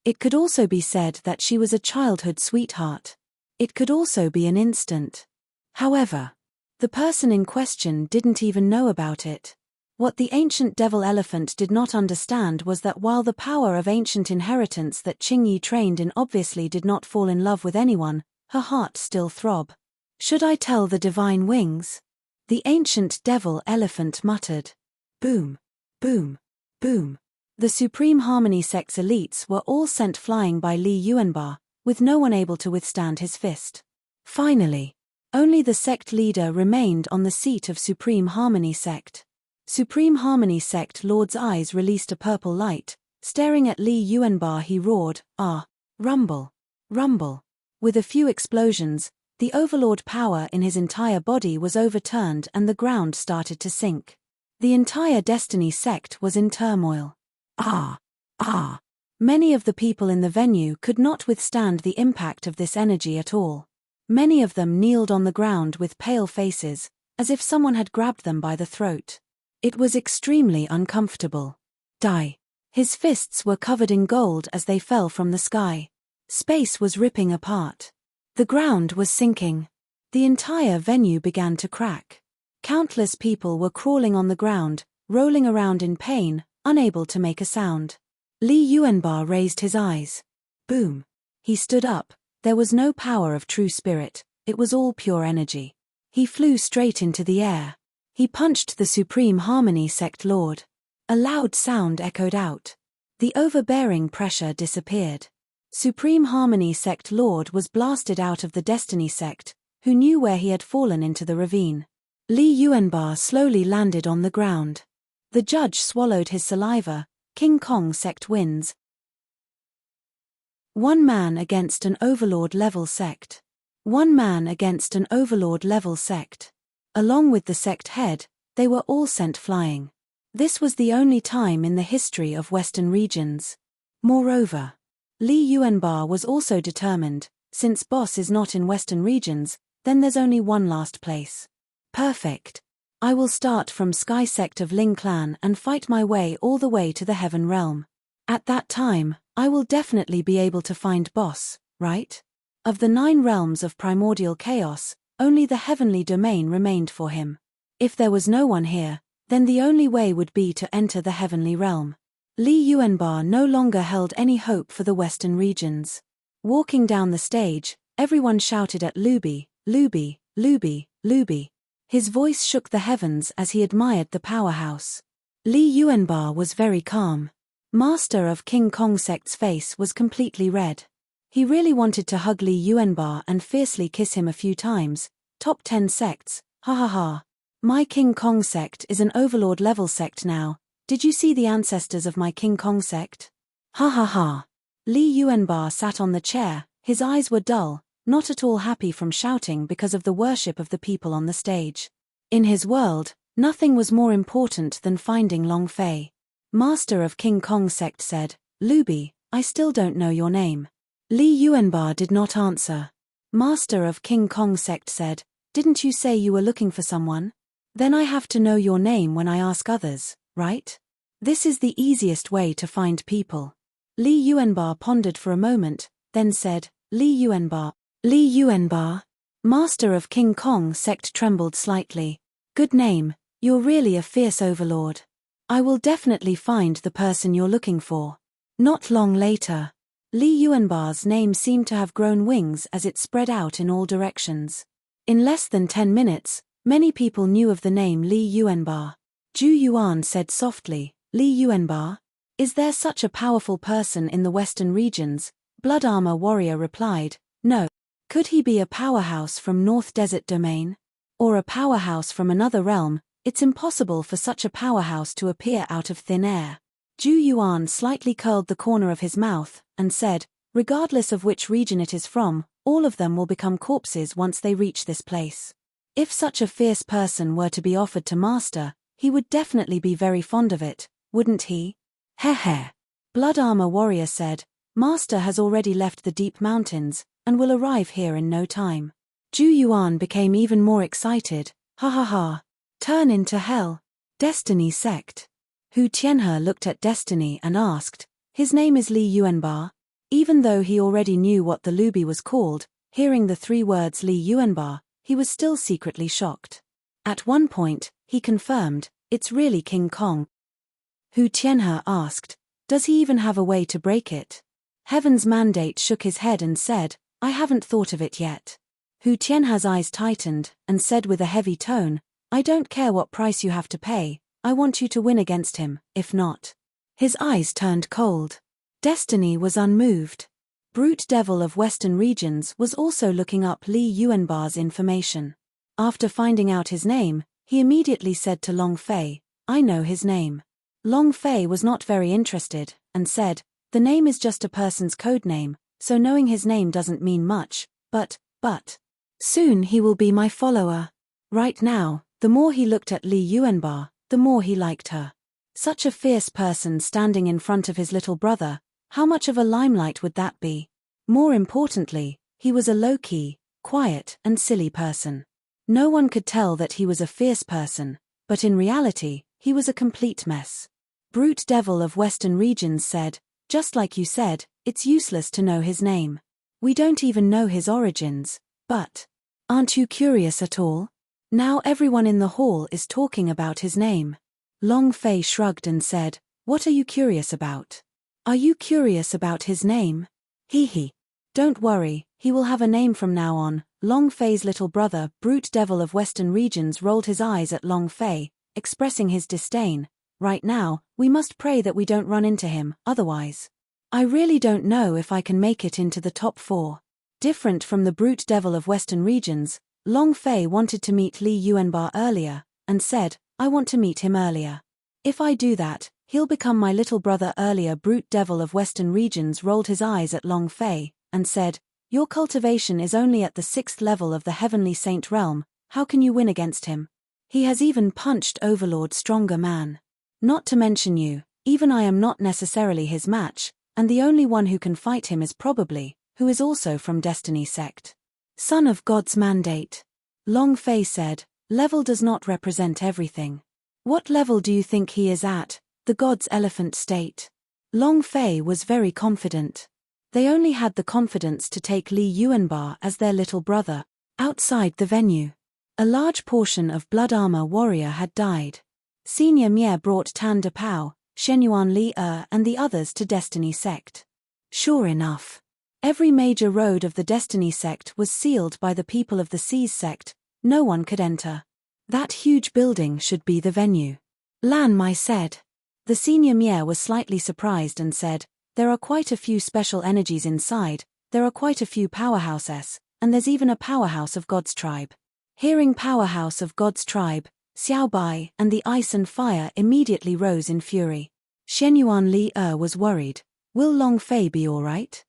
It could also be said that she was a childhood sweetheart. It could also be an instant. However, the person in question didn't even know about it. What the ancient devil elephant did not understand was that while the power of ancient inheritance that Qingyi trained in obviously did not fall in love with anyone, her heart still throbbed. Should I tell the divine wings? The ancient devil elephant muttered. Boom, boom, boom. The Supreme Harmony Sect's elites were all sent flying by Li Yuanba, with no one able to withstand his fist. Finally, only the sect leader remained on the seat of Supreme Harmony Sect. Supreme Harmony Sect Lord's eyes released a purple light. Staring at Li Yuanba he roared, Ah! Rumble! Rumble! With a few explosions, the overlord power in his entire body was overturned and the ground started to sink. The entire Destiny Sect was in turmoil. Ah! Ah! Many of the people in the venue could not withstand the impact of this energy at all. Many of them kneeled on the ground with pale faces, as if someone had grabbed them by the throat. It was extremely uncomfortable. Die. His fists were covered in gold as they fell from the sky. Space was ripping apart. The ground was sinking. The entire venue began to crack. Countless people were crawling on the ground, rolling around in pain, unable to make a sound. Li Yuanba raised his eyes. Boom. He stood up. There was no power of true spirit, it was all pure energy. He flew straight into the air. He punched the Supreme Harmony Sect Lord. A loud sound echoed out. The overbearing pressure disappeared. Supreme Harmony Sect Lord was blasted out of the Destiny Sect, who knew where he had fallen into the ravine. Li Yuanba slowly landed on the ground. The judge swallowed his saliva. King Kong Sect wins. One man against an Overlord-level sect. One man against an Overlord-level sect. Along with the sect head, they were all sent flying. This was the only time in the history of Western regions. Moreover, Li Yuanba was also determined, since boss is not in Western regions, then there's only one last place. Perfect. I will start from Sky Sect of Ling Clan and fight my way all the way to the Heaven Realm. At that time, I will definitely be able to find boss, right? Of the 9 realms of primordial chaos, only the heavenly domain remained for him. If there was no one here, then the only way would be to enter the heavenly realm. Li Yuanba no longer held any hope for the western regions. Walking down the stage, everyone shouted at Luby, Luby, Luby, Luby. His voice shook the heavens as he admired the powerhouse. Li Yuanba was very calm. Master of King Kong Sect's face was completely red. He really wanted to hug Li Yuanba and fiercely kiss him a few times. Top 10 sects, ha ha ha. My King Kong Sect is an Overlord-level sect now. Did you see the ancestors of my King Kong Sect? Ha ha ha. Li Yuanba sat on the chair, his eyes were dull, not at all happy from shouting because of the worship of the people on the stage. In his world, nothing was more important than finding Long Fei. Master of King Kong sect said, "Luby, I still don't know your name." Li Yuanba did not answer. Master of King Kong sect said, "Didn't you say you were looking for someone? Then I have to know your name when I ask others, right? This is the easiest way to find people." Li Yuanba pondered for a moment, then said, "Li Yuanba." Li Yuanba. Master of King Kong sect trembled slightly. "Good name, you're really a fierce overlord. I will definitely find the person you're looking for." Not long later, Li Yuanba's name seemed to have grown wings as it spread out in all directions. In less than 10 minutes, many people knew of the name Li Yuanba. Zhu Yuan said softly, "Li Yuanba? Is there such a powerful person in the western regions?" Blood Armor Warrior replied, "No. Could he be a powerhouse from North Desert Domain? Or a powerhouse from another realm? It's impossible for such a powerhouse to appear out of thin air." Zhu Yuan slightly curled the corner of his mouth, and said, "Regardless of which region it is from, all of them will become corpses once they reach this place. If such a fierce person were to be offered to Master, he would definitely be very fond of it, wouldn't he?" "Heh." Blood Armor Warrior said, "Master has already left the deep mountains, and will arrive here in no time." Zhu Yuan became even more excited. "Ha ha ha. Turn into hell. Destiny sect." Hu Tianhe looked at Destiny and asked, "His name is Li Yuanba?" Even though he already knew what the Luby was called, hearing the 3 words Li Yuanba, he was still secretly shocked. At one point, he confirmed, "It's really King Kong." Hu Tianhe asked, "Does he even have a way to break it?" Heaven's Mandate shook his head and said, "I haven't thought of it yet." Hu Tianhe's eyes tightened, and said with a heavy tone, "I don't care what price you have to pay, I want you to win against him, if not." His eyes turned cold. Destiny was unmoved. Brute Devil of Western Regions was also looking up Li Yuanba's information. After finding out his name, he immediately said to Long Fei, "I know his name." Long Fei was not very interested, and said, "The name is just a person's code name, so knowing his name doesn't mean much, but, soon he will be my follower." Right now, the more he looked at Li Yuanba, the more he liked her. Such a fierce person standing in front of his little brother, how much of a limelight would that be? More importantly, he was a low-key, quiet, and silly person. No one could tell that he was a fierce person, but in reality, he was a complete mess. Brute Devil of Western Regions said, "Just like you said, it's useless to know his name. We don't even know his origins, but aren't you curious at all? Now everyone in the hall is talking about his name." Long Fei shrugged and said, "What are you curious about? Are you curious about his name? Hee. Don't worry, he will have a name from now on." Long Fei's little brother, Brute Devil of Western Regions, rolled his eyes at Long Fei, expressing his disdain. "Right now, we must pray that we don't run into him, otherwise. I really don't know if I can make it into the top 4. Different from the Brute Devil of Western Regions, Long Fei wanted to meet Li Yuanba earlier, and said, "I want to meet him earlier. If I do that, he'll become my little brother earlier." Brute Devil of Western Regions rolled his eyes at Long Fei, and said, "Your cultivation is only at the 6th level of the Heavenly Saint realm, how can you win against him? He has even punched Overlord Stronger Man. Not to mention you, even I am not necessarily his match, and the only one who can fight him is probably, who is also from Destiny sect. Son of God's Mandate." Long Fei said, "Level does not represent everything. What level do you think he is at? The God's Elephant State?" Long Fei was very confident. They only had the confidence to take Li Yuanba as their little brother. Outside the venue, a large portion of Blood Armor Warrior had died. Senior Mie brought Tan De Pao, Shenyuan Li and the others to Destiny sect. Sure enough, every major road of the Destiny sect was sealed by the people of the Seas sect. No one could enter. That huge building should be the venue. Lan Mai said. The senior Mie was slightly surprised and said, "There are quite a few special energies inside, there are quite a few powerhouses, and there's even a powerhouse of God's tribe." Hearing powerhouse of God's tribe, Xiao Bai and the Ice and Fire immediately rose in fury. Shenyuan Li was worried. Will Long Fei be alright?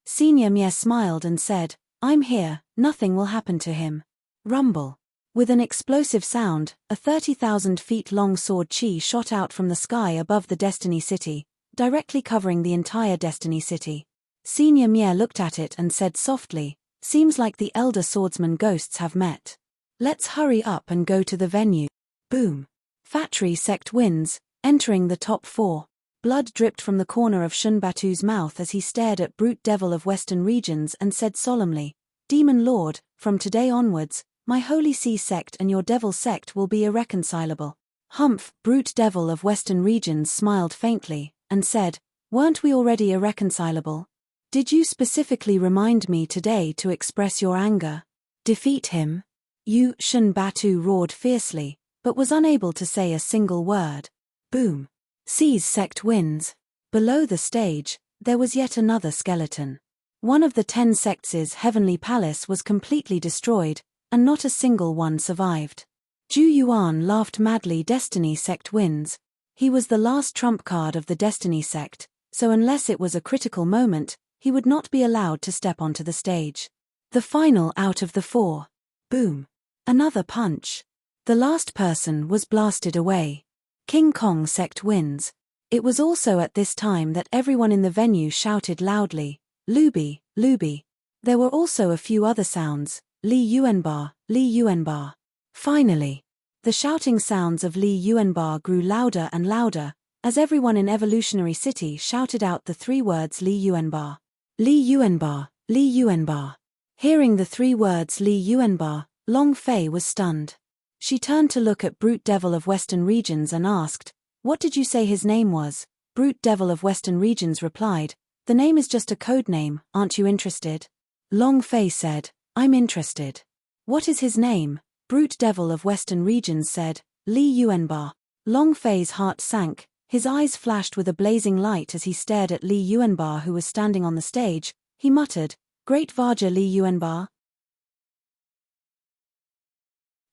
Senior Mie smiled and said, I'm here, nothing will happen to him. Rumble. With an explosive sound, a 30,000 feet long sword chi shot out from the sky above the Destiny City, directly covering the entire Destiny City. Senior Mie looked at it and said softly, seems like the elder swordsman ghosts have met. Let's hurry up and go to the venue. Boom. Fatri sect wins, entering the top 4. Blood dripped from the corner of Shunbatu's mouth as he stared at Brute Devil of Western Regions and said solemnly, Demon Lord, from today onwards, my Holy Sea sect and your Devil sect will be irreconcilable. Humph, Brute Devil of Western Regions smiled faintly, and said, weren't we already irreconcilable? Did you specifically remind me today to express your anger? Defeat him? You, Shunbatu roared fiercely, but was unable to say a single word. Boom. Sea's sect wins. Below the stage, there was yet another skeleton. One of the 10 sects' heavenly palace was completely destroyed, and not a single one survived. Zhu Yuan laughed madly. Destiny sect wins. He was the last trump card of the Destiny sect, so unless it was a critical moment, he would not be allowed to step onto the stage. The final out of the 4. Boom. Another punch. The last person was blasted away. King Kong sect wins. It was also at this time that everyone in the venue shouted loudly, Luby, Luby. There were also a few other sounds, Li Yuanbar, Li Yuanbar. Finally, the shouting sounds of Li Yuanbar grew louder and louder, as everyone in Evolutionary City shouted out the 3 words Li Yuanbar. Li Yuanbar, Li Yuanbar. Hearing the 3 words Li Yuanbar, Long Fei was stunned. She turned to look at Brute Devil of Western Regions and asked, what did you say his name was? Brute Devil of Western Regions replied, the name is just a code name, aren't you interested? Long Fei said, I'm interested. What is his name? Brute Devil of Western Regions said, Li Yuanbar. Long Fei's heart sank, his eyes flashed with a blazing light as he stared at Li Yuanbar who was standing on the stage. He muttered, Great Varja Li Yuanbar.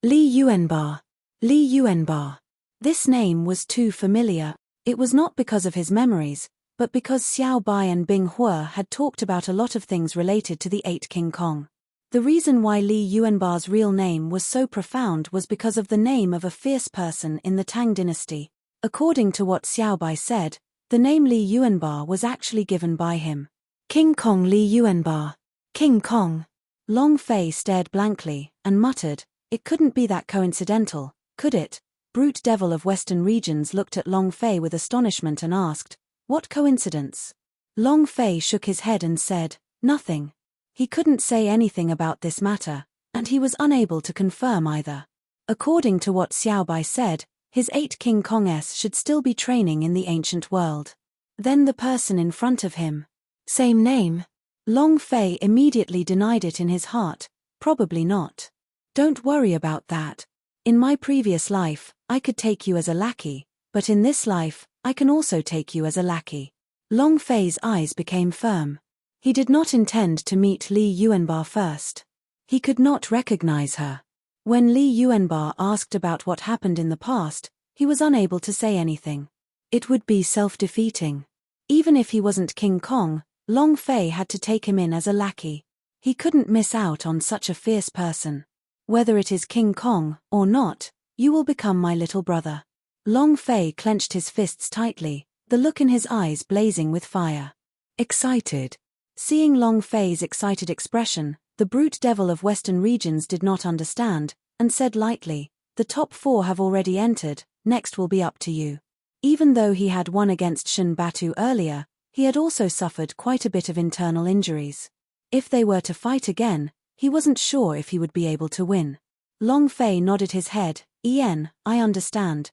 Li Yuanbar. Li Yuanbar. This name was too familiar. It was not because of his memories, but because Xiao Bai and Bing Hua had talked about a lot of things related to the 8 King Kong. The reason why Li Yuanbar's real name was so profound was because of the name of a fierce person in the Tang dynasty. According to what Xiao Bai said, the name Li Yuanbar was actually given by him. King Kong Li Yuanbar. King Kong. Long Fei stared blankly, and muttered, it couldn't be that coincidental, could it? Brute Devil of Western Regions looked at Long Fei with astonishment and asked, what coincidence? Long Fei shook his head and said, nothing. He couldn't say anything about this matter, and he was unable to confirm either. According to what Xiao Bai said, his 8 King Kongs should still be training in the ancient world. Then the person in front of him. Same name? Long Fei immediately denied it in his heart, probably not. Don't worry about that. In my previous life, I could take you as a lackey, but in this life, I can also take you as a lackey. Long Fei's eyes became firm. He did not intend to meet Li Yuanbar first. He could not recognize her. When Li Yuanbar asked about what happened in the past, he was unable to say anything. It would be self-defeating. Even if he wasn't King Kong, Long Fei had to take him in as a lackey. He couldn't miss out on such a fierce person. Whether it is King Kong or not, you will become my little brother. Long Fei clenched his fists tightly, the look in his eyes blazing with fire. Excited. Seeing Long Fei's excited expression, the Brute Devil of Western Regions did not understand, and said lightly, the top 4 have already entered, next will be up to you. Even though he had won against Shunbatu earlier, he had also suffered quite a bit of internal injuries. If they were to fight again, he wasn't sure if he would be able to win. Long Fei nodded his head, I understand.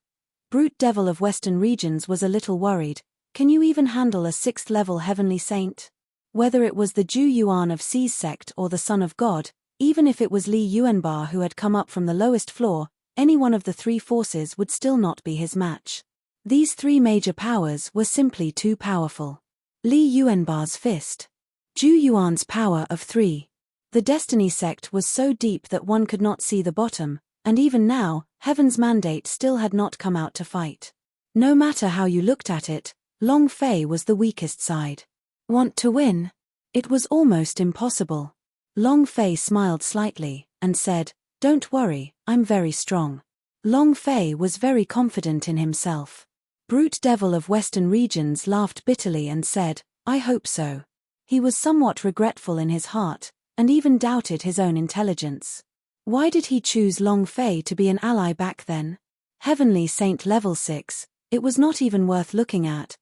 Brute Devil of Western Regions was a little worried, can you even handle a 6th level heavenly saint? Whether it was the Zhu Yuan of Sea's sect or the Son of God, even if it was Li Yuanbar who had come up from the lowest floor, any one of the 3 forces would still not be his match. These 3 major powers were simply too powerful. Li Yuanbar's fist. Zhu Yuan's power of 3. The Destiny sect was so deep that one could not see the bottom, and even now, Heaven's mandate still had not come out to fight. No matter how you looked at it, Long Fei was the weakest side. Want to win? It was almost impossible. Long Fei smiled slightly, and said, "Don't worry, I'm very strong." Long Fei was very confident in himself. Brute Devil of Western Regions laughed bitterly and said, "I hope so." He was somewhat regretful in his heart, and even doubted his own intelligence. Why did he choose Long Fei to be an ally back then? Heavenly Saint level 6, it was not even worth looking at.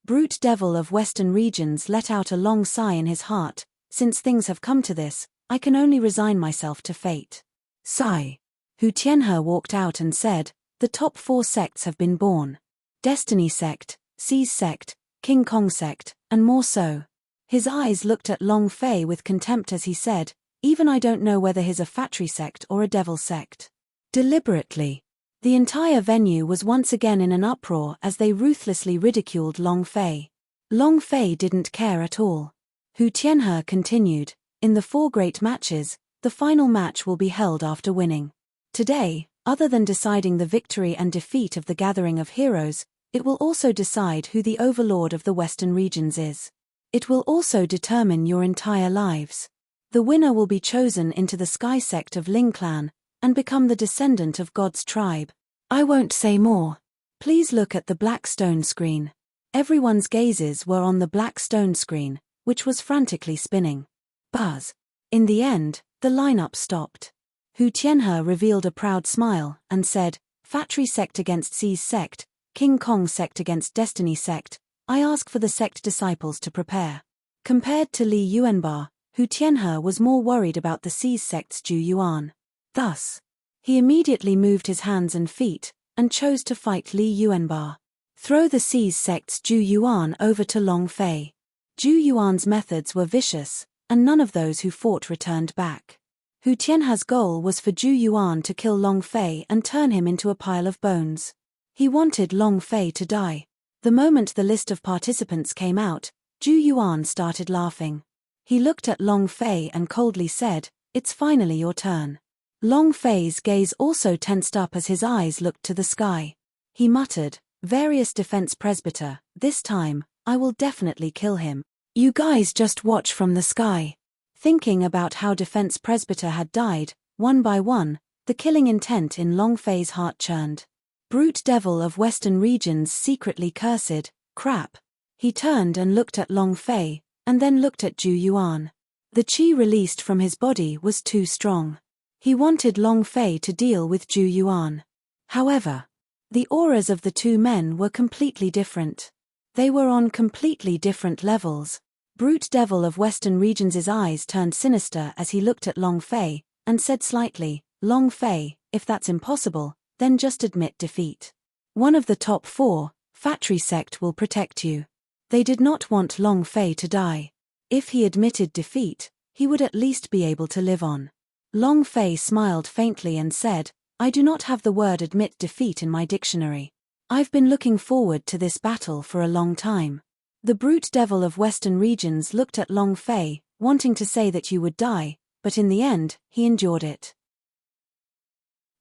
Brute Devil of Western Regions let out a long sigh in his heart. Since things have come to this, I can only resign myself to fate. Sigh. Hu Tianhe walked out and said, "The top 4 sects have been born. Destiny Sect, Seize Sect, King Kong Sect, and more so." His eyes looked at Long Fei with contempt as he said, "Even I don't know whether he's a Fatry Sect or a Devil Sect." Deliberately. The entire venue was once again in an uproar as they ruthlessly ridiculed Long Fei. Long Fei didn't care at all. Hu Tianhe continued, "In the 4 great matches, the final match will be held after winning. Today, other than deciding the victory and defeat of the Gathering of Heroes, it will also decide who the Overlord of the Western Regions is. It will also determine your entire lives. The winner will be chosen into the Sky Sect of Ling Clan, and become the descendant of God's tribe. I won't say more. Please look at the black stone screen." Everyone's gazes were on the black stone screen, which was frantically spinning. Buzz. In the end, the lineup stopped. Hu Tianhe revealed a proud smile, and said, "Fatry Sect against Seize Sect, King Kong Sect against Destiny Sect. I ask for the sect disciples to prepare." Compared to Li Yuanba, Hu Tianhe was more worried about the Seize Sect's Zhu Yuan. Thus, he immediately moved his hands and feet, and chose to fight Li Yuanba. Throw the Seize Sect's Zhu Yuan over to Long Fei. Zhu Yuan's methods were vicious, and none of those who fought returned back. Hu Tianhe's goal was for Zhu Yuan to kill Long Fei and turn him into a pile of bones. He wanted Long Fei to die. The moment the list of participants came out, Zhu Yuan started laughing. He looked at Long Fei and coldly said, "It's finally your turn." Long Fei's gaze also tensed up as his eyes looked to the sky. He muttered, "Various Defense Presbyter, this time, I will definitely kill him. You guys just watch from the sky." Thinking about how Defense Presbyter had died, one by one, the killing intent in Long Fei's heart churned. Brute Devil of Western Regions secretly cursed, "Crap." He turned and looked at Long Fei, and then looked at Zhu Yuan. The qi released from his body was too strong. He wanted Long Fei to deal with Zhu Yuan. However, the auras of the two men were completely different. They were on completely different levels. Brute Devil of Western Regions' eyes turned sinister as he looked at Long Fei, and said slightly, "Long Fei, if that's impossible, then just admit defeat. One of the top 4, Fatry Sect, will protect you." They did not want Long Fei to die. If he admitted defeat, he would at least be able to live on. Long Fei smiled faintly and said, "I do not have the word admit defeat in my dictionary. I've been looking forward to this battle for a long time." The Brute Devil of Western Regions looked at Long Fei, wanting to say that you would die, but in the end, he endured it.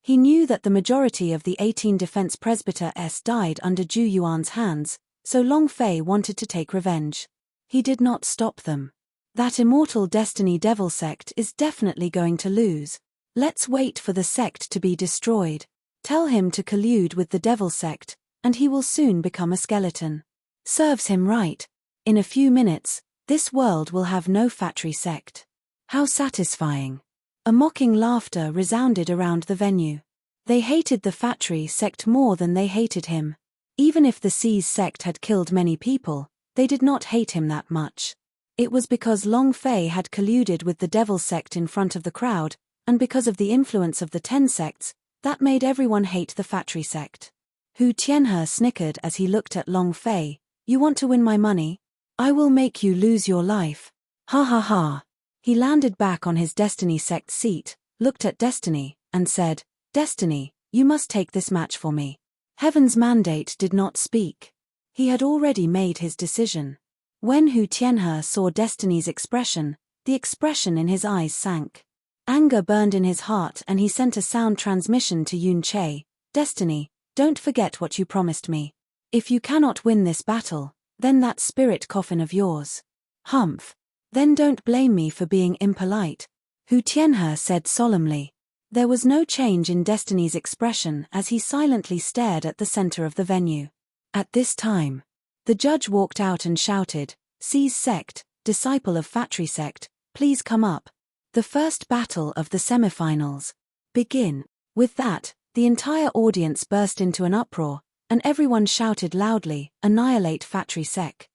He knew that the majority of the 18 Defense Presbyters died under Zhu Yuan's hands, so Long Fei wanted to take revenge. He did not stop them. That immortal Destiny Devil Sect is definitely going to lose. Let's wait for the sect to be destroyed. Tell him to collude with the Devil Sect, and he will soon become a skeleton. Serves him right. In a few minutes, this world will have no Fatry Sect. How satisfying. A mocking laughter resounded around the venue. They hated the Fatry Sect more than they hated him. Even if the Seize Sect had killed many people, they did not hate him that much. It was because Long Fei had colluded with the Devil Sect in front of the crowd, and because of the influence of the 10 sects, that made everyone hate the Fatry Sect. Hu Tianhe snickered as he looked at Long Fei. "You want to win my money? I will make you lose your life. Ha ha ha." He landed back on his Destiny Sect seat, looked at Destiny, and said, "Destiny, you must take this match for me." Heaven's mandate did not speak. He had already made his decision. When Hu Tianhe saw Destiny's expression, the expression in his eyes sank. Anger burned in his heart and he sent a sound transmission to Yun Che. "Destiny, don't forget what you promised me. If you cannot win this battle, then that spirit coffin of yours. Humph. Then don't blame me for being impolite, Hu Tianhe said solemnly. There was no change in Destiny's expression as he silently stared at the center of the venue. At this time, the judge walked out and shouted, "Seize sect, disciple of Fatry sect, please come up. The first battle of the semifinals. Begin." With that, the entire audience burst into an uproar, and everyone shouted loudly, "Annihilate Fatry sect.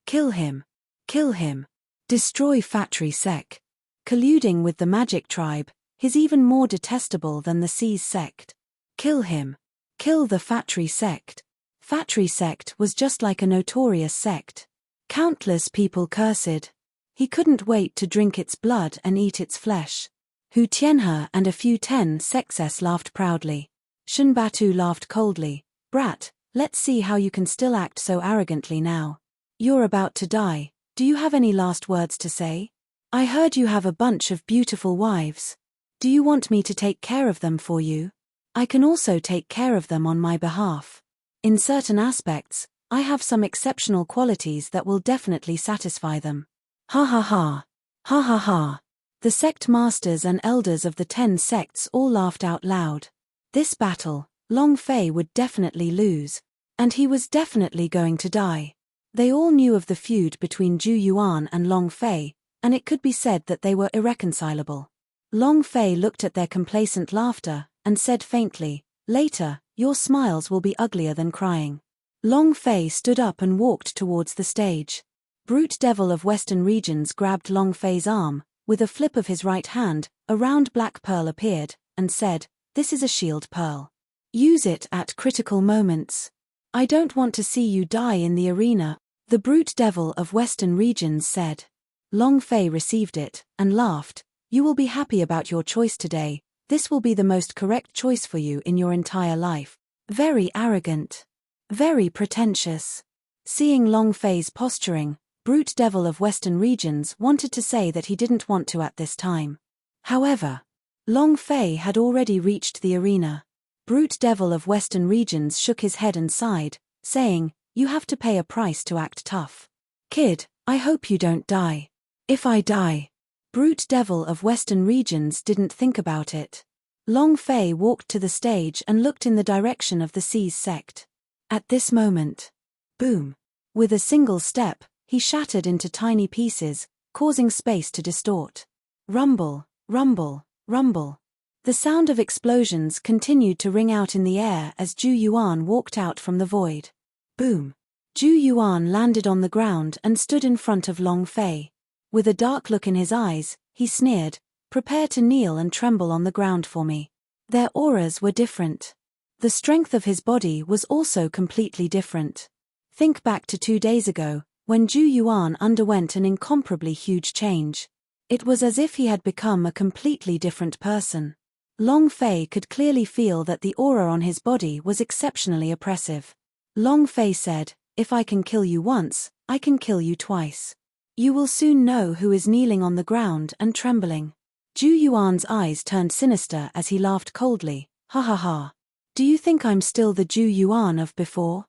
Kill him. Kill him. Destroy Fatry sect. Colluding with the magic tribe, he's even more detestable than the Seize sect. Kill him. Kill the Fatry sect." Fatry sect was just like a notorious sect. Countless people cursed. He couldn't wait to drink its blood and eat its flesh. Hu Tianhe and a few 10 sexes laughed proudly. Shen Batu laughed coldly. "Brat, let's see how you can still act so arrogantly now. You're about to die, do you have any last words to say? I heard you have a bunch of beautiful wives. Do you want me to take care of them for you? I can also take care of them on my behalf. In certain aspects, I have some exceptional qualities that will definitely satisfy them." Ha ha ha. Ha ha ha. The sect masters and elders of the 10 sects all laughed out loud. This battle, Long Fei would definitely lose. And he was definitely going to die. They all knew of the feud between Zhu Yuan and Long Fei, and it could be said that they were irreconcilable. Long Fei looked at their complacent laughter, and said faintly, "Later, your smiles will be uglier than crying." Long Fei stood up and walked towards the stage. Brute Devil of Western Regions grabbed Long Fei's arm. With a flip of his right hand, a round black pearl appeared, and said, "This is a shield pearl. Use it at critical moments. I don't want to see you die in the arena," the Brute Devil of Western Regions said. Long Fei received it, and laughed. "You will be happy about your choice today. This will be the most correct choice for you in your entire life." Very arrogant. Very pretentious. Seeing Long Fei's posturing, Brute Devil of Western Regions wanted to say that he didn't want to at this time. However, Long Fei had already reached the arena. Brute Devil of Western Regions shook his head and sighed, saying, "You have to pay a price to act tough. Kid, I hope you don't die." "If I die." Brute Devil of Western Regions didn't think about it. Long Fei walked to the stage and looked in the direction of the Seize sect. At this moment, boom. With a single step, he shattered into tiny pieces, causing space to distort. Rumble, rumble, rumble. The sound of explosions continued to ring out in the air as Zhu Yuan walked out from the void. Boom. Zhu Yuan landed on the ground and stood in front of Long Fei. With a dark look in his eyes, he sneered, "Prepare to kneel and tremble on the ground for me." Their auras were different. The strength of his body was also completely different. Think back to 2 days ago, when Zhu Yuan underwent an incomparably huge change. It was as if he had become a completely different person. Long Fei could clearly feel that the aura on his body was exceptionally oppressive. Long Fei said, "If I can kill you once, I can kill you twice. You will soon know who is kneeling on the ground and trembling." Zhu Yuan's eyes turned sinister as he laughed coldly, "Ha ha ha. Do you think I'm still the Zhu Yuan of before?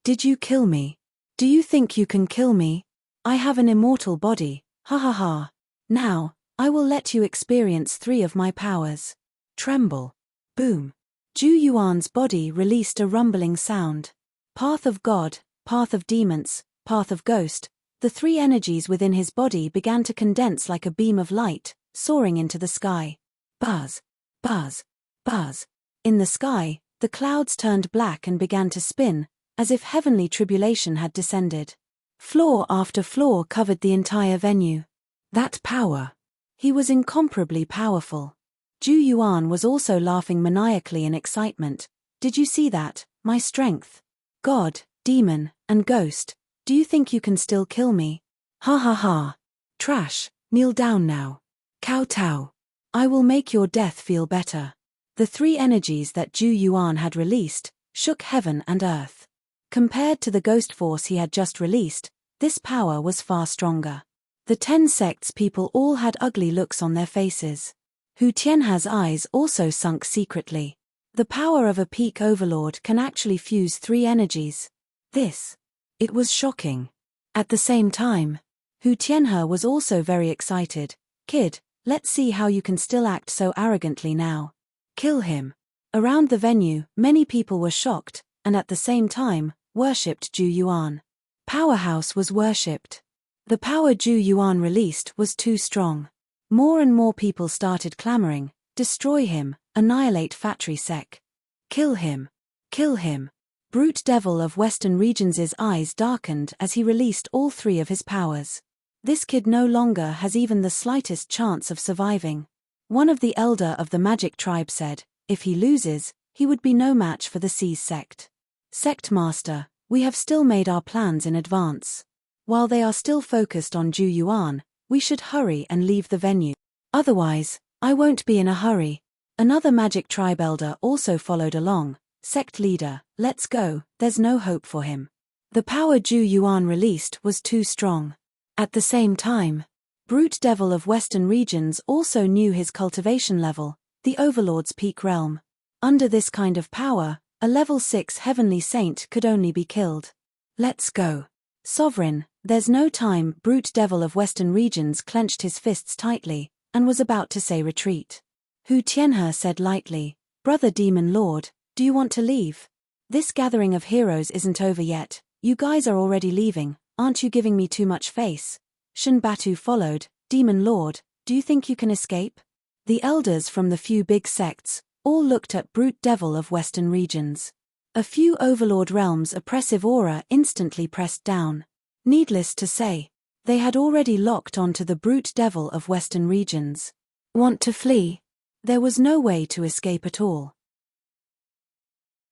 Did you kill me? Do you think you can kill me? I have an immortal body, ha ha ha. Now, I will let you experience 3 of my powers. Tremble." Boom. Zhu Yuan's body released a rumbling sound. Path of God, Path of Demons, Path of Ghost, the 3 energies within his body began to condense like a beam of light, soaring into the sky. Buzz, buzz, buzz. In the sky, the clouds turned black and began to spin, as if heavenly tribulation had descended. Floor after floor covered the entire venue. That power. He was incomparably powerful. Zhu Yuan was also laughing maniacally in excitement. "Did you see that, my strength? God, demon, and ghost, do you think you can still kill me? Ha ha ha. Trash, kneel down now. Kowtow. I will make your death feel better." The 3 energies that Zhu Yuan had released shook heaven and earth. Compared to the ghost force he had just released, this power was far stronger. The 10 sects people all had ugly looks on their faces. Hu Tianhe's eyes also sunk secretly. The power of a peak overlord can actually fuse 3 energies. It was shocking. At the same time, Hu Tianhe was also very excited. Kid, let's see how you can still act so arrogantly now. Kill him. Around the venue, many people were shocked, and at the same time, worshipped Zhu Yuan. Powerhouse was worshipped. The power Zhu Yuan released was too strong. More and more people started clamoring, destroy him, annihilate Factory Sec. Kill him. Kill him. Brute Devil of Western Regions' eyes darkened as he released all 3 of his powers. This kid no longer has even the slightest chance of surviving. One of the elder of the magic tribe said, if he loses, he would be no match for the Seas sect. Sect Master, we have still made our plans in advance. While they are still focused on Zhu Yuan, we should hurry and leave the venue. Otherwise, I won't be in a hurry. Another magic tribe elder also followed along. Sect leader, let's go, there's no hope for him. The power Zhu Yuan released was too strong. At the same time, Brute Devil of Western Regions also knew his cultivation level, the Overlord's peak realm. Under this kind of power, a level 6 heavenly saint could only be killed. Let's go. Sovereign, there's no time. Brute Devil of Western Regions clenched his fists tightly, and was about to say retreat. Hu Tianhe said lightly, Brother Demon Lord, do you want to leave? This gathering of heroes isn't over yet, you guys are already leaving, aren't you giving me too much face? Shen Batu followed, Demon Lord, do you think you can escape? The elders from the few big sects all looked at Brute Devil of Western Regions. A few Overlord realms' oppressive aura instantly pressed down. Needless to say, they had already locked onto the Brute Devil of Western Regions. Want to flee? There was no way to escape at all.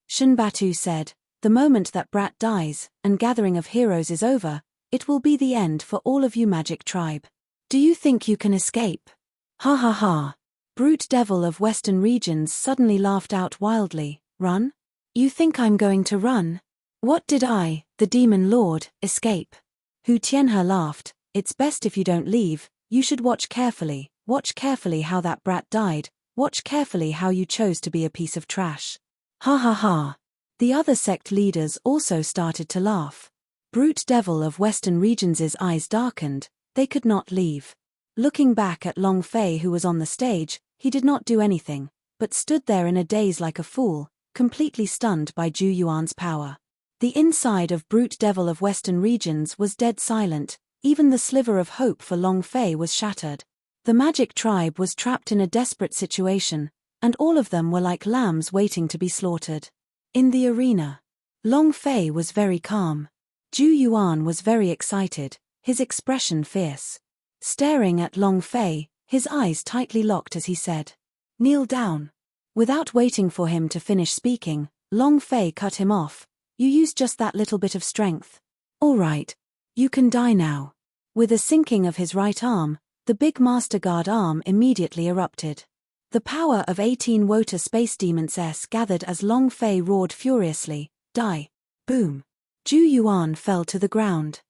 Shen Batu said, the moment that brat dies, and gathering of heroes is over, it will be the end for all of you magic tribe. Do you think you can escape? Ha ha ha. Brute Devil of Western Regions suddenly laughed out wildly, run? You think I'm going to run? What did I, the Demon Lord, escape? Hu Tianhe laughed, it's best if you don't leave, you should watch carefully how that brat died, watch carefully how you chose to be a piece of trash. Ha ha ha. The other sect leaders also started to laugh. Brute Devil of Western Regions' eyes darkened, they could not leave. Looking back at Long Fei who was on the stage, he did not do anything, but stood there in a daze like a fool, completely stunned by Zhu Yuan's power. The inside of Brute Devil of Western Regions was dead silent, even the sliver of hope for Long Fei was shattered. The magic tribe was trapped in a desperate situation, and all of them were like lambs waiting to be slaughtered. In the arena, Long Fei was very calm. Zhu Yuan was very excited, his expression fierce. Staring at Long Fei, his eyes tightly locked as he said, kneel down. Without waiting for him to finish speaking, Long Fei cut him off. You used just that little bit of strength. All right. You can die now. With a sinking of his right arm, the big Master Guard arm immediately erupted. The power of 18 Wota Space Demons gathered as Long Fei roared furiously, die. Boom. Zhu Yuan fell to the ground.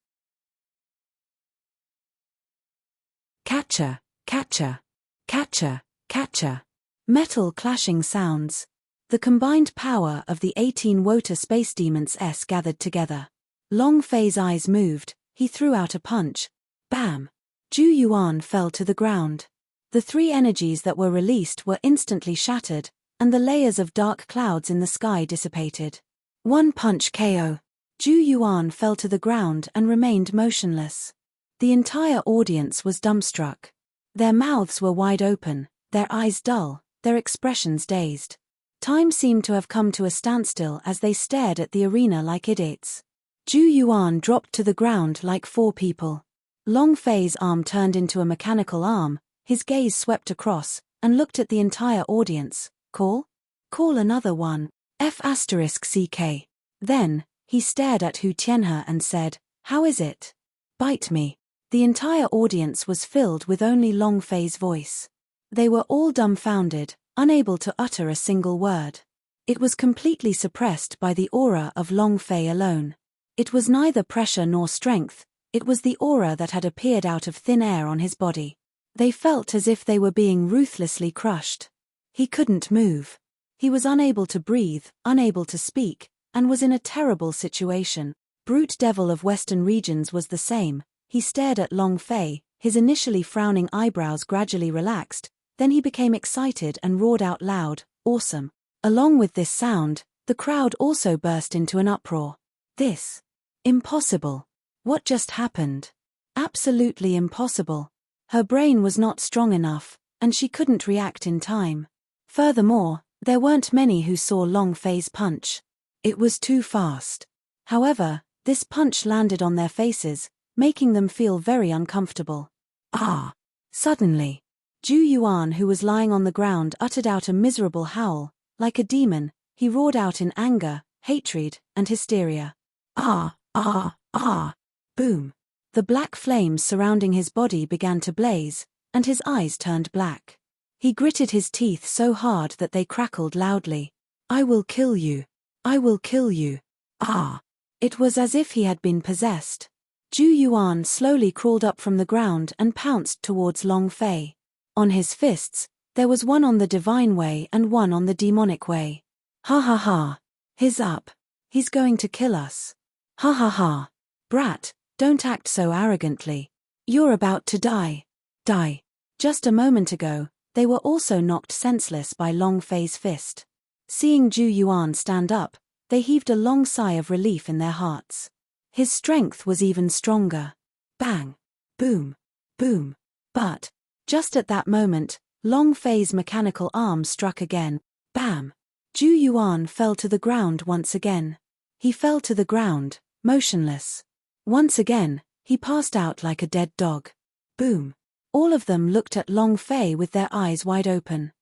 Catcher, catcher, catcher, catcher. Metal clashing sounds. The combined power of the 18 Wota Space Demons gathered together. Long Fei's eyes moved, he threw out a punch. Bam! Zhu Yuan fell to the ground. The 3 energies that were released were instantly shattered, and the layers of dark clouds in the sky dissipated. One punch KO. Zhu Yuan fell to the ground and remained motionless. The entire audience was dumbstruck. Their mouths were wide open, their eyes dull, their expressions dazed. Time seemed to have come to a standstill as they stared at the arena like idiots. Zhu Yuan dropped to the ground like 4 people. Long Fei's arm turned into a mechanical arm, his gaze swept across, and looked at the entire audience. Call? Call another one. F***CK. Then, he stared at Hu Tianhe and said, how is it? Bite me. The entire audience was filled with only Long Fei's voice. They were all dumbfounded, unable to utter a single word. It was completely suppressed by the aura of Long Fei alone. It was neither pressure nor strength, it was the aura that had appeared out of thin air on his body. They felt as if they were being ruthlessly crushed. He couldn't move. He was unable to breathe, unable to speak, and was in a terrible situation. Brute Devil of Western Regions was the same. He stared at Long Fei, his initially frowning eyebrows gradually relaxed, then he became excited and roared out loud, "Awesome!" Along with this sound, the crowd also burst into an uproar. This. Impossible. What just happened? Absolutely impossible. Her brain was not strong enough, and she couldn't react in time. Furthermore, there weren't many who saw Long Fei's punch. It was too fast. However, this punch landed on their faces, making them feel very uncomfortable. Ah! Suddenly, Zhu Yuan, who was lying on the ground, uttered out a miserable howl. Like a demon, he roared out in anger, hatred, and hysteria. Ah! Ah! Ah! Boom! The black flames surrounding his body began to blaze, and his eyes turned black. He gritted his teeth so hard that they crackled loudly. "I will kill you. I will kill you." Ah! It was as if he had been possessed. Zhu Yuan slowly crawled up from the ground and pounced towards Long Fei. On his fists, there was one on the divine way and one on the demonic way. "Ha ha ha! He's up. He's going to kill us. Ha ha ha! Brat, don't act so arrogantly. You're about to die. Die." Just a moment ago, they were also knocked senseless by Long Fei's fist. Seeing Zhu Yuan stand up, they heaved a long sigh of relief in their hearts. His strength was even stronger. Bang! Boom! Boom! But, just at that moment, Long Fei's mechanical arm struck again. Bam! Zhu Yuan fell to the ground once again. He fell to the ground, motionless. Once again, he passed out like a dead dog. Boom! All of them looked at Long Fei with their eyes wide open.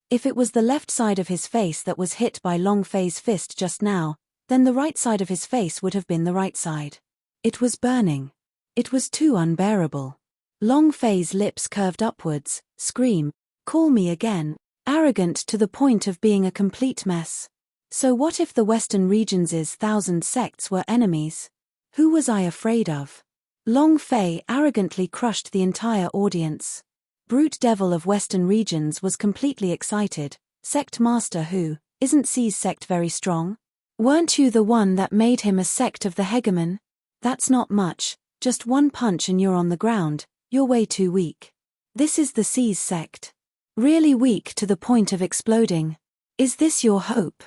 If it was the left side of his face that was hit by Long Fei's fist just now, then the right side of his face would have been the right side. It was burning. It was too unbearable. Long Fei's lips curved upwards. Scream, "Call me again," arrogant to the point of being a complete mess. So what if the Western Regions' 1,000 sects were enemies? Who was I afraid of? Long Fei arrogantly crushed the entire audience. Brute Devil of Western Regions was completely excited. "Sect Master who, isn't C's sect very strong? Weren't you the one that made him a sect of the hegemon? That's not much, just one punch and you're on the ground, you're way too weak. This is the C's sect. Really weak to the point of exploding. Is this your hope?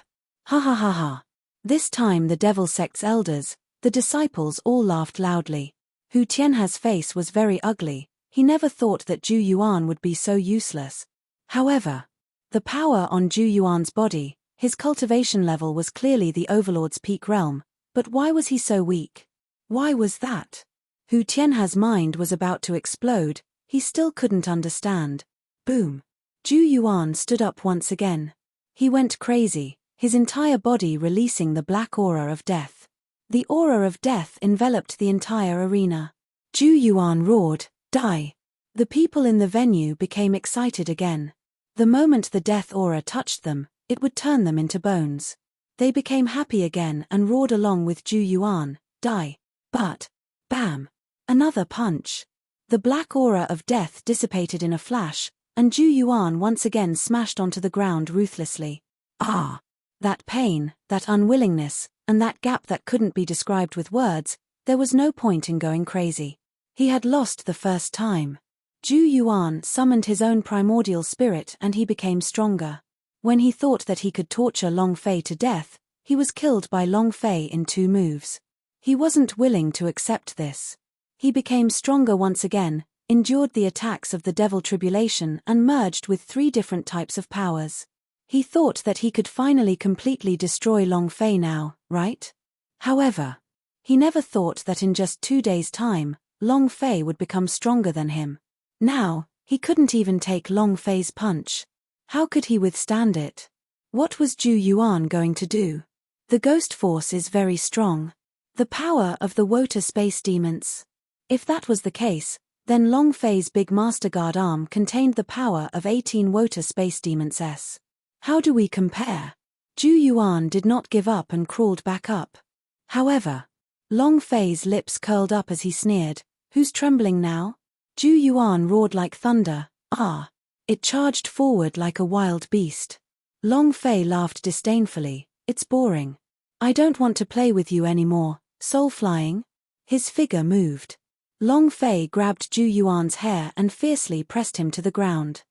Ha ha ha ha." This time the Devil sect's elders, the disciples, all laughed loudly. Hu Tianha's face was very ugly. He never thought that Zhu Yuan would be so useless. However, the power on Zhu Yuan's body, his cultivation level was clearly the Overlord's peak realm, but why was he so weak? Why was that? Hu Tianha's mind was about to explode, he still couldn't understand. Boom! Zhu Yuan stood up once again. He went crazy, his entire body releasing the black aura of death. The aura of death enveloped the entire arena. Zhu Yuan roared, "Die!" The people in the venue became excited again. The moment the death aura touched them, it would turn them into bones. They became happy again and roared along with Zhu Yuan, "Die!" But, bam! Another punch. The black aura of death dissipated in a flash, and Zhu Yuan once again smashed onto the ground ruthlessly. Ah! That pain, that unwillingness, and that gap that couldn't be described with words, there was no point in going crazy. He had lost the first time. Zhu Yuan summoned his own primordial spirit and he became stronger. When he thought that he could torture Long Fei to death, he was killed by Long Fei in 2 moves. He wasn't willing to accept this. He became stronger once again, endured the attacks of the Devil Tribulation and merged with 3 different types of powers. He thought that he could finally completely destroy Long Fei now, right? However, he never thought that in just 2 days' time, Long Fei would become stronger than him. Now, he couldn't even take Long Fei's punch. How could he withstand it? What was Zhu Yuan going to do? The ghost force is very strong. The power of the Wota space demons. If that was the case, then Long Fei's big Master Guard arm contained the power of 18 Wota space demons S. How do we compare? Zhu Yuan did not give up and crawled back up. However, Long Fei's lips curled up as he sneered, "Who's trembling now?" Zhu Yuan roared like thunder, "Ah! It charged forward like a wild beast. Long Fei laughed disdainfully. It's boring. I don't want to play with you anymore, soul flying. His figure moved. Long Fei grabbed Zhu Yuan's hair and fiercely pressed him to the ground.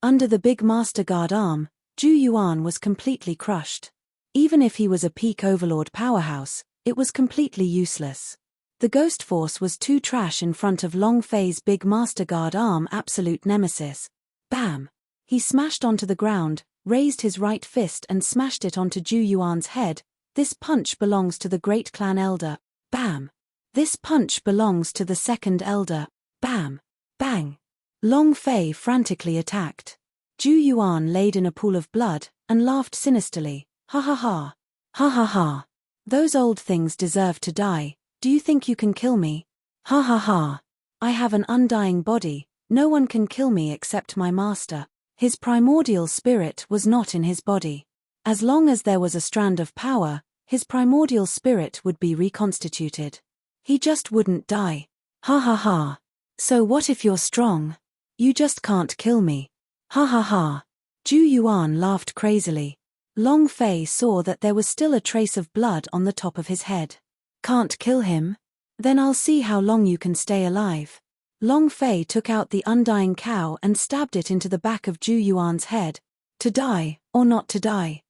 Under the big Master Guard arm, Zhu Yuan was completely crushed. Even if he was a peak overlord powerhouse, it was completely useless. The ghost force was too trash in front of Long Fei's big Master Guard arm absolute nemesis. Bam! He smashed onto the ground, raised his right fist and smashed it onto Zhu Yuan's head. This punch belongs to the great clan elder. Bam! This punch belongs to the second elder. Bam! Bang! Long Fei frantically attacked. Zhu Yuan laid in a pool of blood and laughed sinisterly. Ha ha ha. Ha ha ha. Those old things deserve to die. Do you think you can kill me? Ha ha ha. I have an undying body. No one can kill me except my master. His primordial spirit was not in his body. As long as there was a strand of power, his primordial spirit would be reconstituted. He just wouldn't die. Ha ha ha. So what if you're strong? You just can't kill me. Ha ha ha. Zhu Yuan laughed crazily. Long Fei saw that there was still a trace of blood on the top of his head. Can't kill him? Then I'll see how long you can stay alive. Long Fei took out the undying cow and stabbed it into the back of Zhu Yuan's head. To die, or not to die?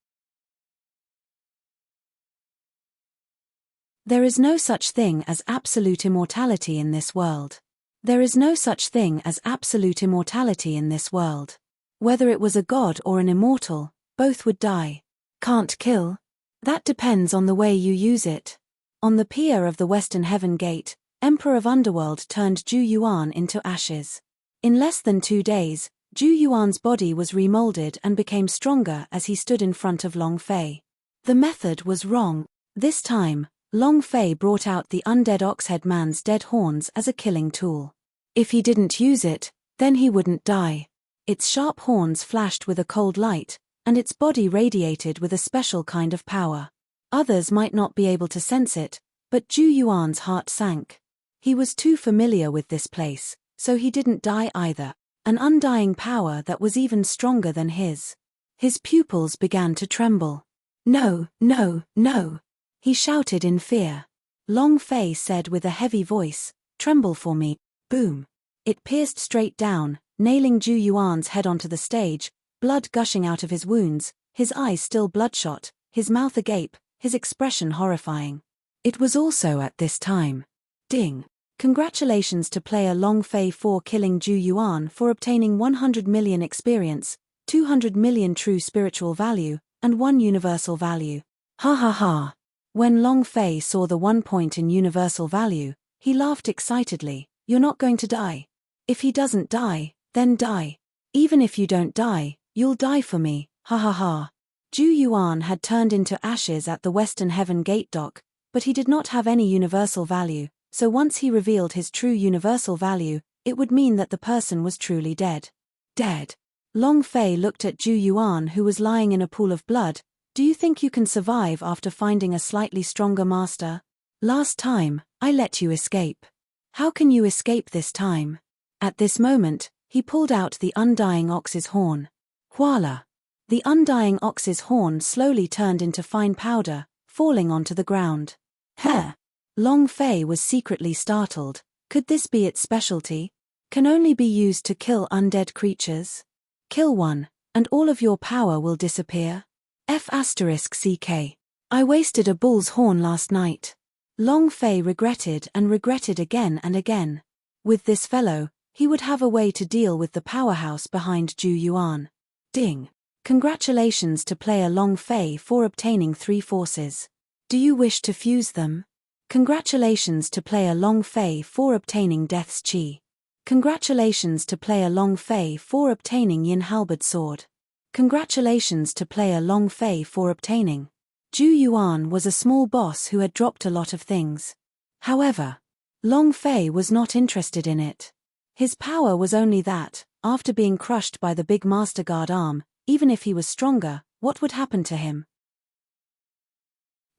There is no such thing as absolute immortality in this world. There is no such thing as absolute immortality in this world. Whether it was a god or an immortal, both would die. Can't kill? That depends on the way you use it. On the pier of the Western Heaven Gate, Emperor of Underworld turned Zhu Yuan into ashes. In less than 2 days, Zhu Yuan's body was remolded and became stronger as he stood in front of Long Fei. The method was wrong. This time, Long Fei brought out the undead Oxhead man's dead horns as a killing tool. If he didn't use it, then he wouldn't die. Its sharp horns flashed with a cold light, and its body radiated with a special kind of power. Others might not be able to sense it, but Zhu Yuan's heart sank. He was too familiar with this place, so he didn't die either. An undying power that was even stronger than his. His pupils began to tremble. No, no, no! He shouted in fear. Long Fei said with a heavy voice, "Tremble for me." Boom! It pierced straight down, nailing Zhu Yuan's head onto the stage, blood gushing out of his wounds, his eyes still bloodshot, his mouth agape, his expression horrifying. It was also at this time. Ding! Congratulations to player Long Fei for killing Zhu Yuan for obtaining 100 million experience, 200 million true spiritual value, and 1 universal value. Ha ha ha! When Long Fei saw the 1 point in universal value, he laughed excitedly. You're not going to die. If he doesn't die, then die. Even if you don't die, you'll die for me, ha ha ha. Zhu Yuan had turned into ashes at the Western Heaven Gate dock, but he did not have any universal value, so once he revealed his true universal value, it would mean that the person was truly dead. Dead. Long Fei looked at Zhu Yuan who was lying in a pool of blood. Do you think you can survive after finding a slightly stronger master? Last time, I let you escape. How can you escape this time? At this moment, he pulled out the undying ox's horn. Voila! The undying ox's horn slowly turned into fine powder, falling onto the ground. Heh! Long Fei was secretly startled. Could this be its specialty? Can only be used to kill undead creatures? Kill one, and all of your power will disappear? F***CK. I wasted a bull's horn last night. Long Fei regretted and regretted again and again. With this fellow, he would have a way to deal with the powerhouse behind Zhu Yuan. Ding! Congratulations to player Long Fei for obtaining 3 forces. Do you wish to fuse them? Congratulations to player Long Fei for obtaining Death's Chi. Congratulations to player Long Fei for obtaining Yin Halberd Sword. Congratulations to player Long Fei for obtaining. Zhu Yuan was a small boss who had dropped a lot of things. However, Long Fei was not interested in it. His power was only that, after being crushed by the big Master Guard arm, even if he was stronger, what would happen to him?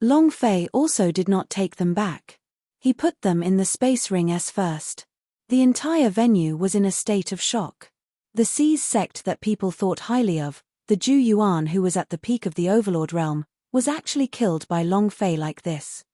Long Fei also did not take them back. He put them in the space ring S first. The entire venue was in a state of shock. The Seas sect that people thought highly of, the Zhu Yuan who was at the peak of the Overlord realm, was actually killed by Long Fei like this.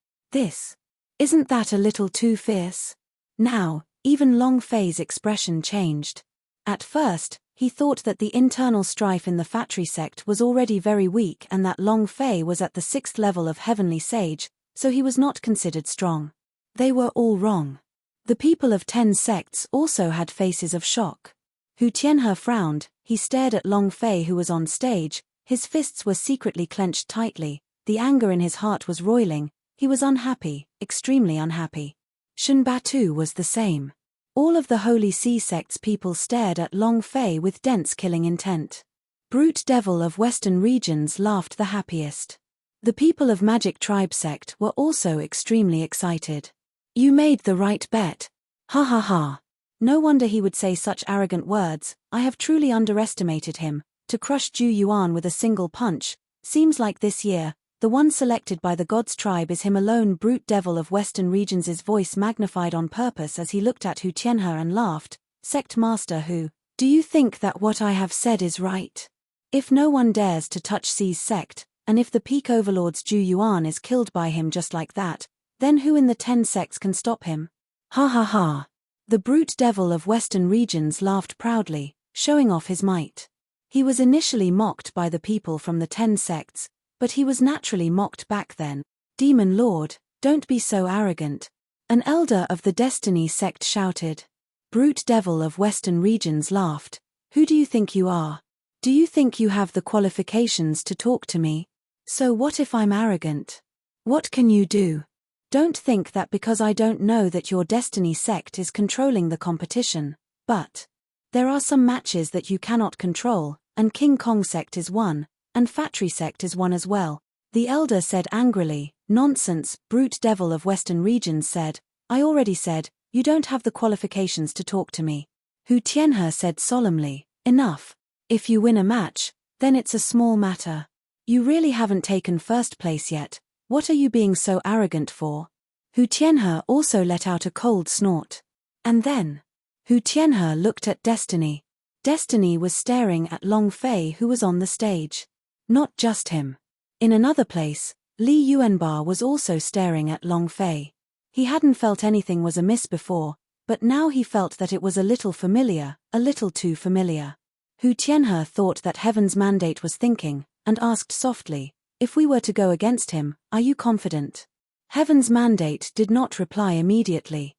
Isn't that a little too fierce? Now, even Long Fei's expression changed. At first, he thought that the internal strife in the Fatri sect was already very weak and that Long Fei was at the 6th level of Heavenly Sage, so he was not considered strong. They were all wrong. The people of 10 sects also had faces of shock. Hu Tianhe frowned, he stared at Long Fei who was on stage, his fists were secretly clenched tightly, the anger in his heart was roiling, he was unhappy, extremely unhappy. Shen Batu was the same. All of the Holy Sea sect's people stared at Long Fei with dense killing intent. Brute Devil of Western regions laughed the happiest. The people of Magic Tribe sect were also extremely excited. You made the right bet. Ha ha ha. No wonder he would say such arrogant words. I have truly underestimated him. To crush Zhu Yuan with a single punch, seems like this year, the one selected by the God's tribe is him alone. Brute Devil of Western regions' voice magnified on purpose as he looked at Hu Tianhe and laughed. Sect Master Hu, do you think that what I have said is right? If no one dares to touch Sea's sect, and if the peak overlord's Zhu Yuan is killed by him just like that, then who in the 10 sects can stop him? Ha ha ha. The Brute Devil of Western regions laughed proudly, showing off his might. He was initially mocked by the people from the 10 sects, but he was naturally mocked back then. Demon Lord, don't be so arrogant. An elder of the Destiny sect shouted. Brute Devil of Western regions laughed. Who do you think you are? Do you think you have the qualifications to talk to me? So what if I'm arrogant? What can you do? Don't think that because I don't know that your Destiny sect is controlling the competition, but there are some matches that you cannot control, and King Kong sect is one, and Fatri sect is one as well. The elder said angrily. Nonsense, Brute Devil of Western regions said. I already said, you don't have the qualifications to talk to me. Hu Tianhe said solemnly. Enough. If you win a match, then it's a small matter. You really haven't taken first place yet. What are you being so arrogant for? Hu Tianhe also let out a cold snort. And then Hu Tianhe looked at Destiny. Destiny was staring at Long Fei who was on the stage. Not just him. In another place, Li Yuanba was also staring at Long Fei. He hadn't felt anything was amiss before, but now he felt that it was a little familiar, a little too familiar. Hu Tianhe thought that Heaven's mandate was thinking, and asked softly, if we were to go against him, are you confident? Heaven's mandate did not reply immediately.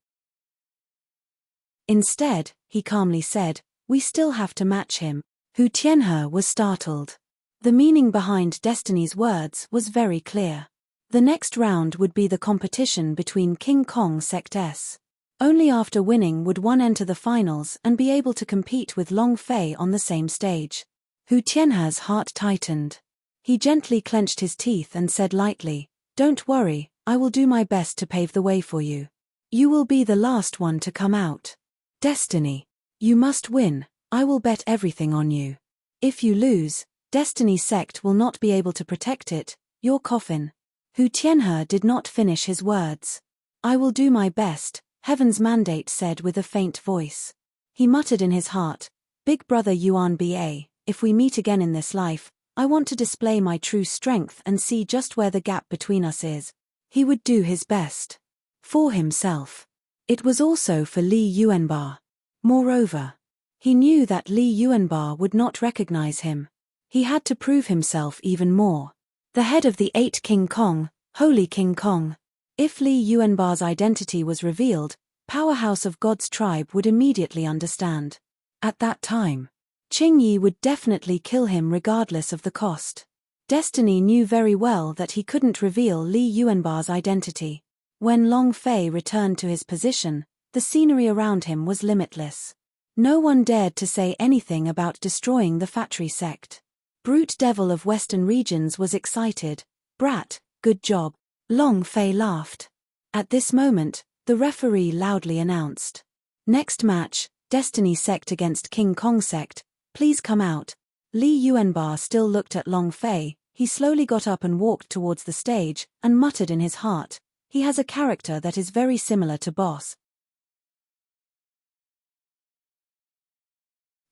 Instead, he calmly said, we still have to match him. Hu Tianhe was startled. The meaning behind Destiny's words was very clear. The next round would be the competition between King Kong Sect S. Only after winning would one enter the finals and be able to compete with Long Fei on the same stage. Hu Tianhe's heart tightened. He gently clenched his teeth and said lightly, don't worry, I will do my best to pave the way for you. You will be the last one to come out. Destiny. You must win, I will bet everything on you. If you lose, Destiny sect will not be able to protect it, your coffin. Hu Tianhe did not finish his words. I will do my best, Heaven's mandate said with a faint voice. He muttered in his heart, Big Brother Yuan Ba, if we meet again in this life, I want to display my true strength and see just where the gap between us is. He would do his best. For himself. It was also for Li Yuanba. Moreover, he knew that Li Yuanba would not recognize him. He had to prove himself even more. The head of the 8 King Kong, Holy King Kong. If Li Yuanba's identity was revealed, Powerhouse of God's tribe would immediately understand. At that time, Qing Yi would definitely kill him regardless of the cost. Destiny knew very well that he couldn't reveal Li Yuanba's identity. When Long Fei returned to his position, the scenery around him was limitless. No one dared to say anything about destroying the Fatri sect. Brute Devil of Western regions was excited. Brat, good job. Long Fei laughed. At this moment, the referee loudly announced. Next match, Destiny sect against King Kong sect, please come out. Li Yuanba still looked at Long Fei, he slowly got up and walked towards the stage, and muttered in his heart, he has a character that is very similar to Boss.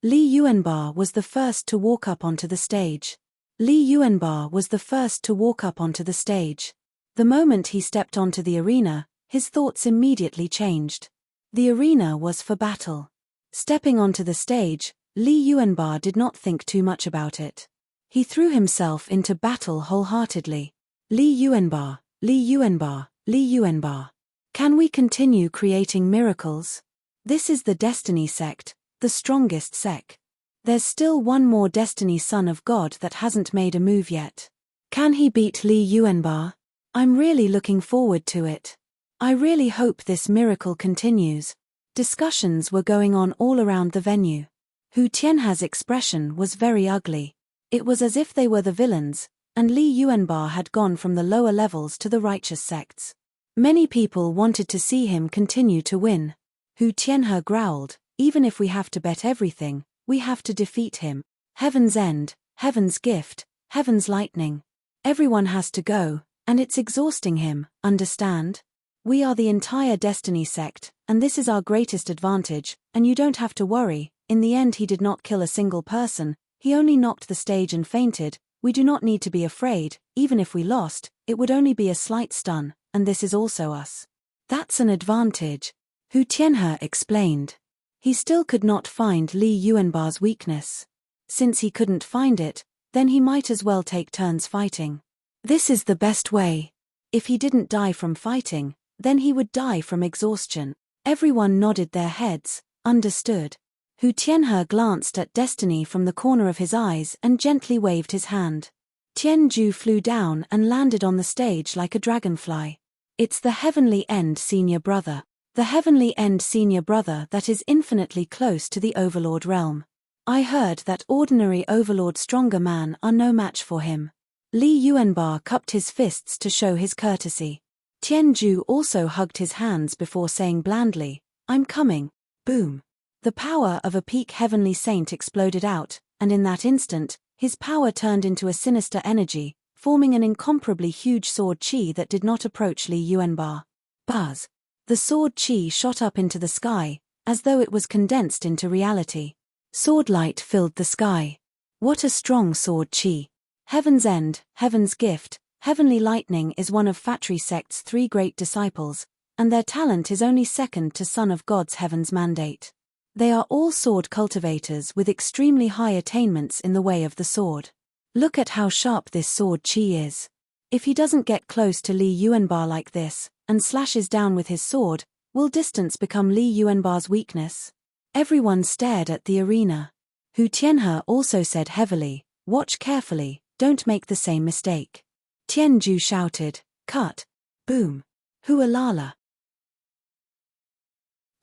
Li Yuanba was the first to walk up onto the stage. Li Yuanba was the first to walk up onto the stage. The moment he stepped onto the arena, his thoughts immediately changed. The arena was for battle. Stepping onto the stage, Li Yuanba did not think too much about it. He threw himself into battle wholeheartedly. Li Yuanba, Li Yuanba, Li Yuanba. Can we continue creating miracles? This is the Destiny sect, the strongest sect. There's still one more Destiny son of God that hasn't made a move yet. Can he beat Li Yuanba? I'm really looking forward to it. I really hope this miracle continues. Discussions were going on all around the venue. Hu Tianhe's expression was very ugly. It was as if they were the villains, and Li Yuanba had gone from the lower levels to the righteous sects. Many people wanted to see him continue to win. Hu Tianhe growled, even if we have to bet everything, we have to defeat him. Heaven's end, heaven's gift, heaven's lightning. Everyone has to go, and it's exhausting him, understand? We are the entire Destiny sect, and this is our greatest advantage, and you don't have to worry. In the end he did not kill a single person, he only knocked the stage and fainted. We do not need to be afraid. Even if we lost, it would only be a slight stun, and this is also us. That's an advantage, Hu Tianhe explained. He still could not find Li Yuanba's weakness. Since he couldn't find it, then he might as well take turns fighting. This is the best way. If he didn't die from fighting, then he would die from exhaustion. Everyone nodded their heads, understood. Hu Tianhe glanced at Destiny from the corner of his eyes and gently waved his hand. Tianju flew down and landed on the stage like a dragonfly. It's the Heavenly End senior brother. The Heavenly End senior brother that is infinitely close to the Overlord realm. I heard that ordinary Overlord stronger man are no match for him. Li Yuanba cupped his fists to show his courtesy. Tianju also hugged his hands before saying blandly, I'm coming. Boom. The power of a peak heavenly saint exploded out, and in that instant, his power turned into a sinister energy, forming an incomparably huge sword chi that did not approach Li Yuanba. Buzz. The sword chi shot up into the sky, as though it was condensed into reality. Sword light filled the sky. What a strong sword chi. Heaven's End, Heaven's Gift, Heavenly Lightning is one of Fatri sect's 3 great disciples, and their talent is only second to Son of God's Heaven's Mandate. They are all sword cultivators with extremely high attainments in the way of the sword. Look at how sharp this sword chi is. If he doesn't get close to Li Yuanba like this, and slashes down with his sword, will distance become Li Yuanba's weakness? Everyone stared at the arena. Hu Tianhe also said heavily, watch carefully, don't make the same mistake. Tianju shouted, cut. Boom. Hualala.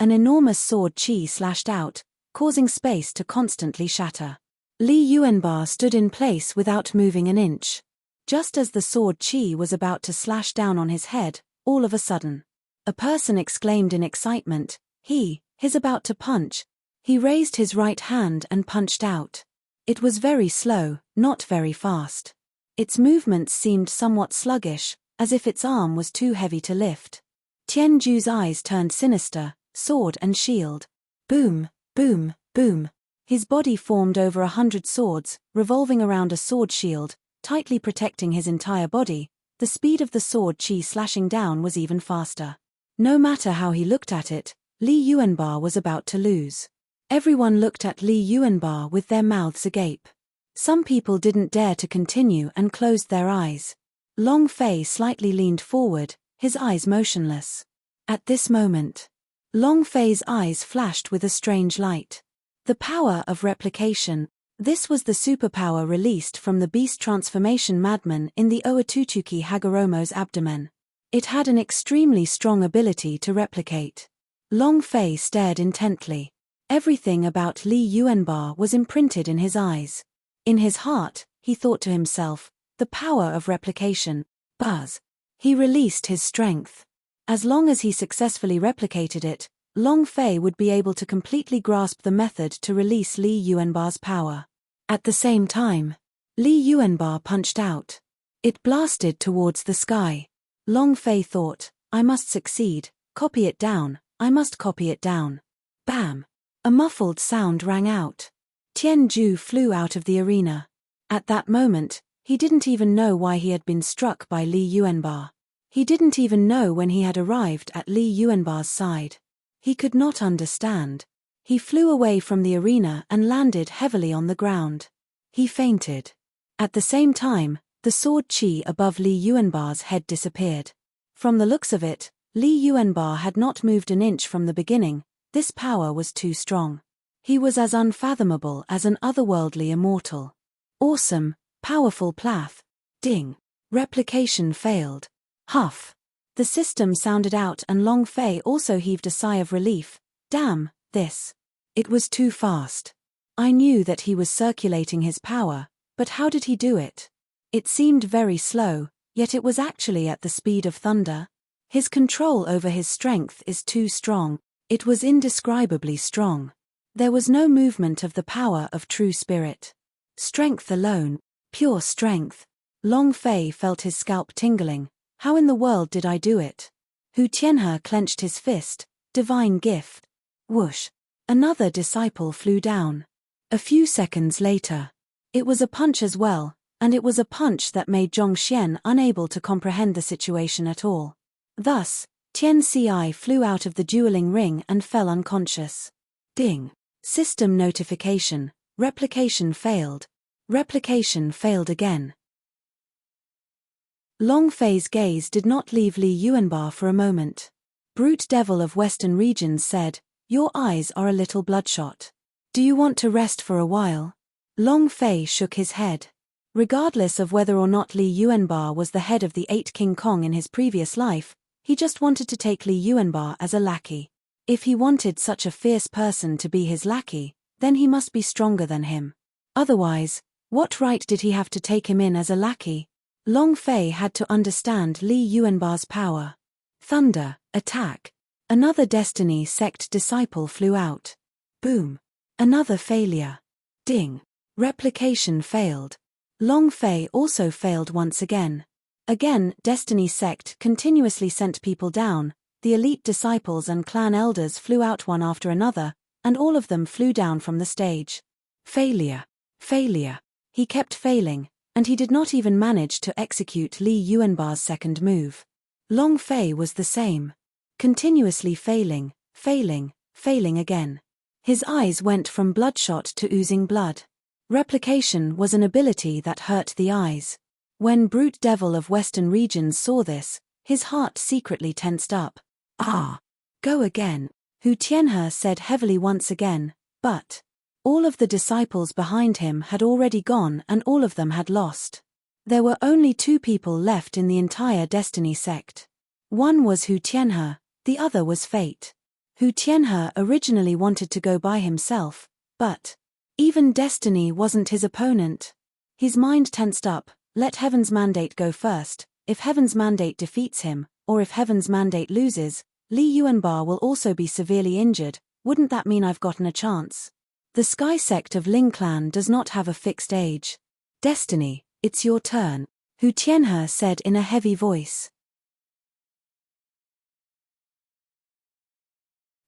An enormous sword chi slashed out, causing space to constantly shatter. Li Yuanba stood in place without moving an inch. Just as the sword chi was about to slash down on his head, all of a sudden, a person exclaimed in excitement, he's about to punch. He raised his right hand and punched out. It was very slow, not very fast. Its movements seemed somewhat sluggish, as if its arm was too heavy to lift. Tianju's eyes turned sinister, sword and shield. Boom, boom, boom. His body formed over 100 swords, revolving around a sword shield, tightly protecting his entire body. The speed of the sword chi slashing down was even faster. No matter how he looked at it, Li Yuanba was about to lose. Everyone looked at Li Yuanba with their mouths agape. Some people didn't dare to continue and closed their eyes. Long Fei slightly leaned forward, his eyes motionless. At this moment, Long Fei's eyes flashed with a strange light. The power of replication. This was the superpower released from the beast transformation madman in the Oatutsuki Hagoromo's abdomen. It had an extremely strong ability to replicate. Long Fei stared intently. Everything about Li Yuanba was imprinted in his eyes. In his heart, he thought to himself, the power of replication. Buzz. He released his strength. As long as he successfully replicated it, Long Fei would be able to completely grasp the method to release Li Yuanba's power. At the same time, Li Yuanba punched out. It blasted towards the sky. Long Fei thought, I must succeed, copy it down, I must copy it down. Bam! A muffled sound rang out. Tianju flew out of the arena. At that moment, he didn't even know why he had been struck by Li Yuanba. He didn't even know when he had arrived at Li Yuanba's side. He could not understand. He flew away from the arena and landed heavily on the ground. He fainted. At the same time, the sword qi above Li Yuanba's head disappeared. From the looks of it, Li Yuanba had not moved an inch from the beginning. This power was too strong. He was as unfathomable as an otherworldly immortal. Awesome, powerful plath. Ding. Replication failed. Huff. The system sounded out and Long Fei also heaved a sigh of relief. Damn, this. It was too fast. I knew that he was circulating his power, but how did he do it? It seemed very slow, yet it was actually at the speed of thunder. His control over his strength is too strong. It was indescribably strong. There was no movement of the power of true spirit. Strength alone, pure strength. Long Fei felt his scalp tingling. How in the world did I do it? Hu Tianhe clenched his fist. Divine gift. Whoosh. Another disciple flew down. A few seconds later. It was a punch as well, and it was a punch that made Zhongxian unable to comprehend the situation at all. Thus, Tian Ci flew out of the dueling ring and fell unconscious. Ding. System notification. Replication failed. Replication failed again. Long Fei's gaze did not leave Li Yuanba for a moment. Brute Devil of Western Regions said, "Your eyes are a little bloodshot. Do you want to rest for a while?" Long Fei shook his head. Regardless of whether or not Li Yuanba was the head of the 8 King Kong in his previous life, he just wanted to take Li Yuanba as a lackey. If he wanted such a fierce person to be his lackey, then he must be stronger than him. Otherwise, what right did he have to take him in as a lackey? Long Fei had to understand Li Yuanba's power. Thunder, attack. Another Destiny Sect disciple flew out. Boom. Another failure. Ding. Replication failed. Long Fei also failed once again. Again, Destiny Sect continuously sent people down. The elite disciples and clan elders flew out one after another, and all of them flew down from the stage. Failure. Failure. He kept failing, and he did not even manage to execute Li Yuanba's second move. Long Fei was the same. Continuously failing, failing, failing again. His eyes went from bloodshot to oozing blood. Replication was an ability that hurt the eyes. When Brute Devil of Western Regions saw this, his heart secretly tensed up. Ah! Go again, Hu Tianhe said heavily once again, but all of the disciples behind him had already gone and all of them had lost. There were only 2 people left in the entire Destiny Sect. One was Hu Tianhe, the other was Fate. Hu Tianhe originally wanted to go by himself, but even Destiny wasn't his opponent. His mind tensed up. Let Heaven's Mandate go first. If Heaven's Mandate defeats him, or if Heaven's Mandate loses, Li Yuanba will also be severely injured. Wouldn't that mean I've gotten a chance? The Sky Sect of Ling Clan does not have a fixed age. Destiny, it's your turn, Hu Tianhe said in a heavy voice.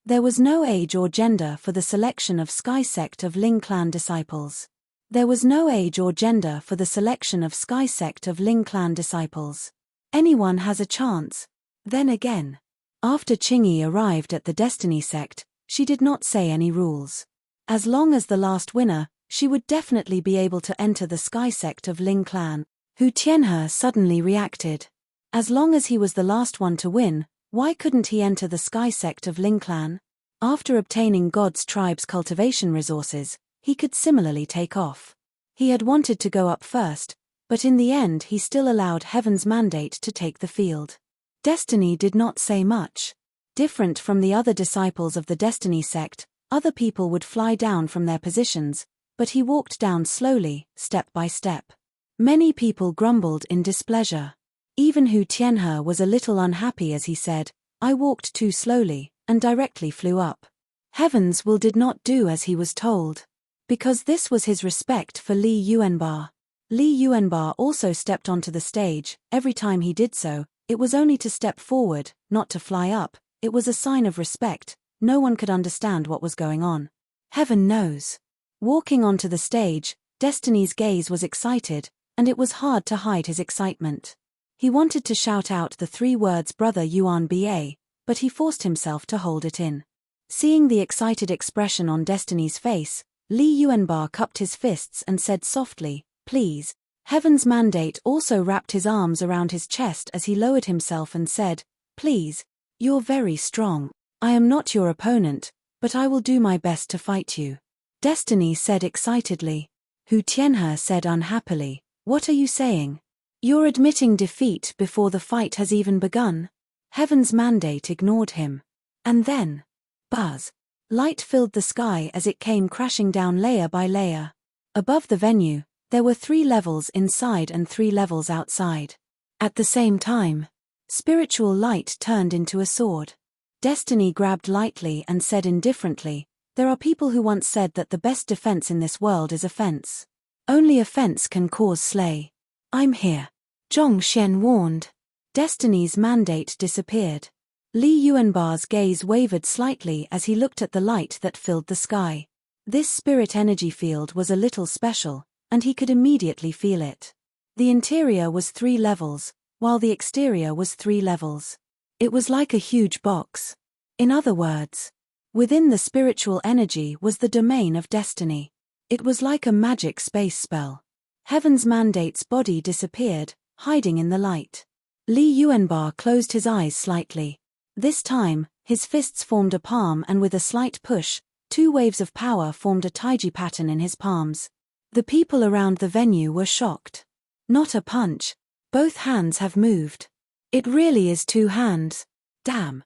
There was no age or gender for the selection of Sky Sect of Ling Clan disciples. There was no age or gender for the selection of Sky Sect of Ling Clan disciples. Anyone has a chance. Then again. After Qingyi arrived at the Destiny Sect, she did not say any rules. As long as the last winner, she would definitely be able to enter the Sky Sect of Ling Clan. Hu Tianhe suddenly reacted. As long as he was the last one to win, why couldn't he enter the Sky Sect of Ling Clan? After obtaining God's tribe's cultivation resources, he could similarly take off. He had wanted to go up first, but in the end he still allowed Heaven's Mandate to take the field. Destiny did not say much. Different from the other disciples of the Destiny Sect, other people would fly down from their positions, but he walked down slowly, step by step. Many people grumbled in displeasure. Even Hu Tianhe was a little unhappy as he said, "I walked too slowly," and directly flew up. Heaven's will did not do as he was told. Because this was his respect for Li Yuanba. Li Yuanba also stepped onto the stage. Every time he did so, it was only to step forward, not to fly up. It was a sign of respect. No one could understand what was going on. Heaven knows. Walking onto the stage, Destiny's gaze was excited, and it was hard to hide his excitement. He wanted to shout out the 3 words brother unba, but he forced himself to hold it in. Seeing the excited expression on Destiny's face, Li Yuanba cupped his fists and said softly, "Please." Heaven's mandate also wrapped his arms around his chest as he lowered himself and said, "Please. You're very strong. I am not your opponent, but I will do my best to fight you." Destiny said excitedly. Hu Tianhe said unhappily, "What are you saying? You're admitting defeat before the fight has even begun?" Heaven's mandate ignored him. And then, buzz. Light filled the sky as it came crashing down layer by layer. Above the venue, there were 3 levels inside and 3 levels outside. At the same time, spiritual light turned into a sword. Destiny grabbed lightly and said indifferently, "There are people who once said that the best defense in this world is offense. Only offense can cause slay. I'm here." Zhong Shen warned. Destiny's mandate disappeared. Li Yuanba's gaze wavered slightly as he looked at the light that filled the sky. This spirit energy field was a little special, and he could immediately feel it. The interior was 3 levels, while the exterior was 3 levels. It was like a huge box. In other words, within the spiritual energy was the domain of destiny. It was like a magic space spell. Heaven's mandate's body disappeared, hiding in the light. Li Yuanba closed his eyes slightly. This time, his fists formed a palm and with a slight push, 2 waves of power formed a taiji pattern in his palms. The people around the venue were shocked. Not a punch. Both hands have moved. It really is 2 hands. Damn.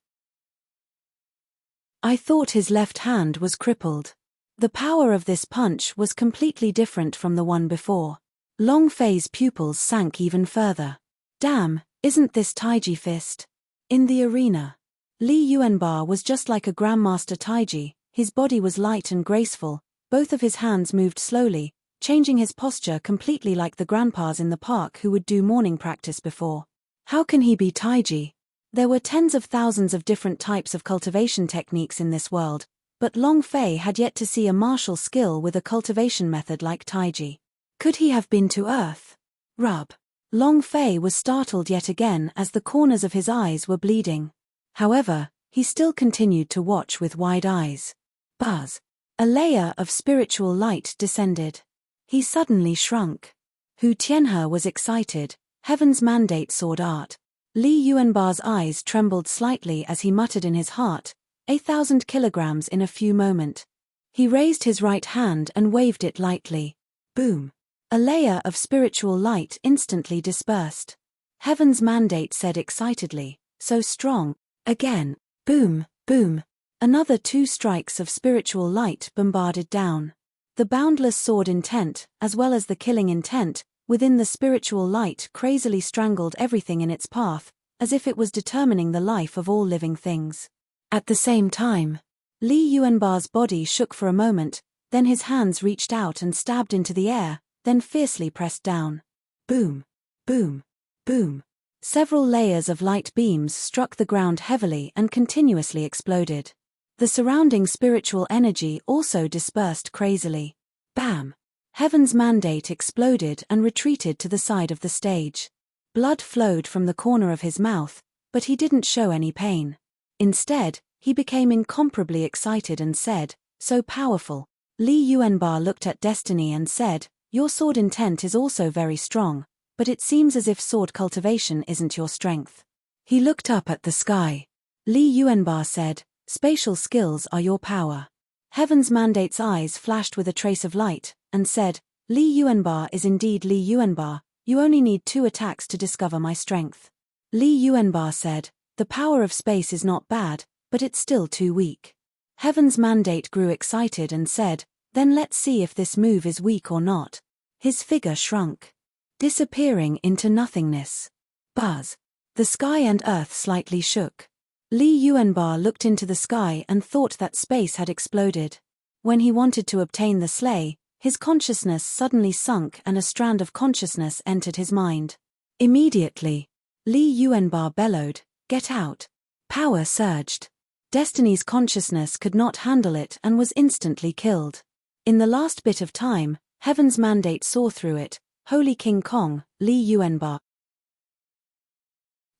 I thought his left hand was crippled. The power of this punch was completely different from the one before. Long Fei's pupils sank even further. Damn, isn't this taiji fist? In the arena, Li Yuanba was just like a grandmaster taiji. His body was light and graceful, both of his hands moved slowly, changing his posture completely like the grandpas in the park who would do morning practice before. How can he be taiji? There were tens of thousands of different types of cultivation techniques in this world, but Long Fei had yet to see a martial skill with a cultivation method like taiji. Could he have been to Earth? Rub. Long Fei was startled yet again as the corners of his eyes were bleeding. However, he still continued to watch with wide eyes. Buzz. A layer of spiritual light descended. He suddenly shrunk. Hu Tianhe was excited. Heaven's mandate sword art. Li Yuanba's eyes trembled slightly as he muttered in his heart, 1,000 kilograms in a few moments. He raised his right hand and waved it lightly. Boom. A layer of spiritual light instantly dispersed. Heaven's mandate said excitedly, "So strong." Again. Boom, boom. Another 2 strikes of spiritual light bombarded down. The boundless sword intent, as well as the killing intent, within the spiritual light crazily strangled everything in its path, as if it was determining the life of all living things. At the same time, Li Yuanba's body shook for a moment, then his hands reached out and stabbed into the air, then fiercely pressed down. Boom, boom, boom. Several layers of light beams struck the ground heavily and continuously exploded. The surrounding spiritual energy also dispersed crazily. Bam! Heaven's mandate exploded and retreated to the side of the stage. Blood flowed from the corner of his mouth, but he didn't show any pain. Instead, he became incomparably excited and said, "So powerful." Li Yuanba looked at Destiny and said, "Your sword intent is also very strong, but it seems as if sword cultivation isn't your strength." He looked up at the sky. Li Yuanba said, "Spatial skills are your power." Heaven's mandate's eyes flashed with a trace of light, and said, "Li Yuanba is indeed Li Yuanba, you only need 2 attacks to discover my strength." Li Yuanba said, "The power of space is not bad, but it's still too weak." Heaven's mandate grew excited and said, "Then let's see if this move is weak or not." His figure shrunk, disappearing into nothingness. Buzz. The sky and earth slightly shook. Li Yuanba looked into the sky and thought that space had exploded. When he wanted to obtain the slay, his consciousness suddenly sunk and a strand of consciousness entered his mind. Immediately, Li Yuanba bellowed, "Get out!" Power surged. Destiny's consciousness could not handle it and was instantly killed. In the last bit of time, heaven's mandate saw through it. Holy King Kong, Li Yuanba.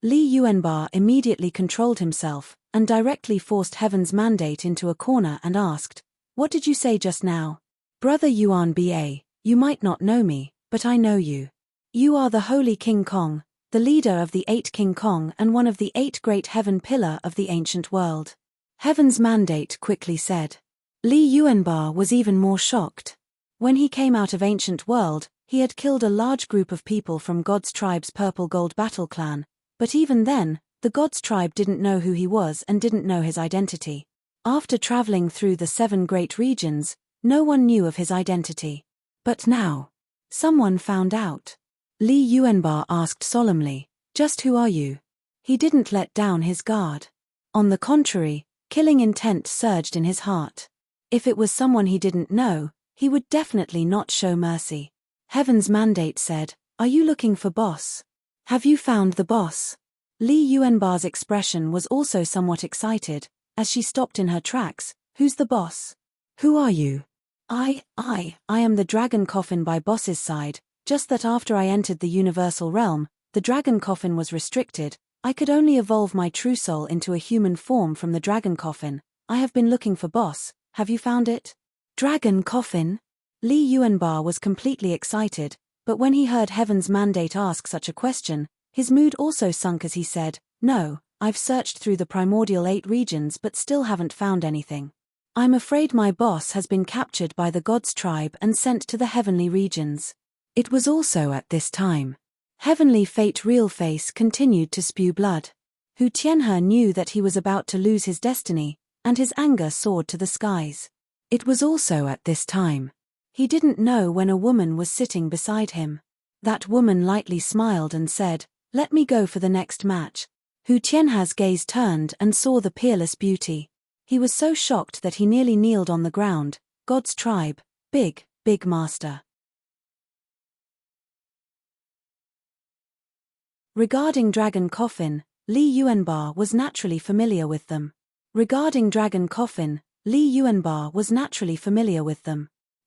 Li Yuanba immediately controlled himself, and directly forced heaven's mandate into a corner and asked, "What did you say just now?" "Brother Yuan Ba, you might not know me, but I know you. You are the Holy King Kong, the leader of the 8 King Kong and one of the 8 great heaven pillar of the ancient world." Heaven's mandate quickly said. Li Yuanba was even more shocked. When he came out of ancient world, he had killed a large group of people from God's tribe's Purple Gold Battle Clan, but even then, the God's tribe didn't know who he was and didn't know his identity. After traveling through the 7 great regions, no one knew of his identity. But now, someone found out. Li Yuanba asked solemnly, "Just who are you?" He didn't let down his guard. On the contrary, killing intent surged in his heart. If it was someone he didn't know, he would definitely not show mercy. Heaven's mandate said, "Are you looking for boss? Have you found the boss?" Li Yuanba's expression was also somewhat excited, as she stopped in her tracks. "Who's the boss? Who are you?" I am the dragon coffin by boss's side, just that after I entered the universal realm, the dragon coffin was restricted. I could only evolve my true soul into a human form from the dragon coffin. I have been looking for boss, have you found it? Dragon coffin? Li Yuanba was completely excited, but when he heard heaven's mandate ask such a question, his mood also sunk as he said, "No, I've searched through the primordial 8 regions but still haven't found anything. I'm afraid my boss has been captured by the God's tribe and sent to the heavenly regions." It was also at this time. Heavenly Fate Real Face continued to spew blood. Hu Tianhe knew that he was about to lose his destiny, and his anger soared to the skies. It was also at this time. He didn't know when a woman was sitting beside him. That woman lightly smiled and said, "Let me go for the next match." Hu Tianhe's gaze turned and saw the peerless beauty. He was so shocked that he nearly kneeled on the ground. God's tribe, big master. Regarding Dragon Coffin, Li Yuanba was naturally familiar with them.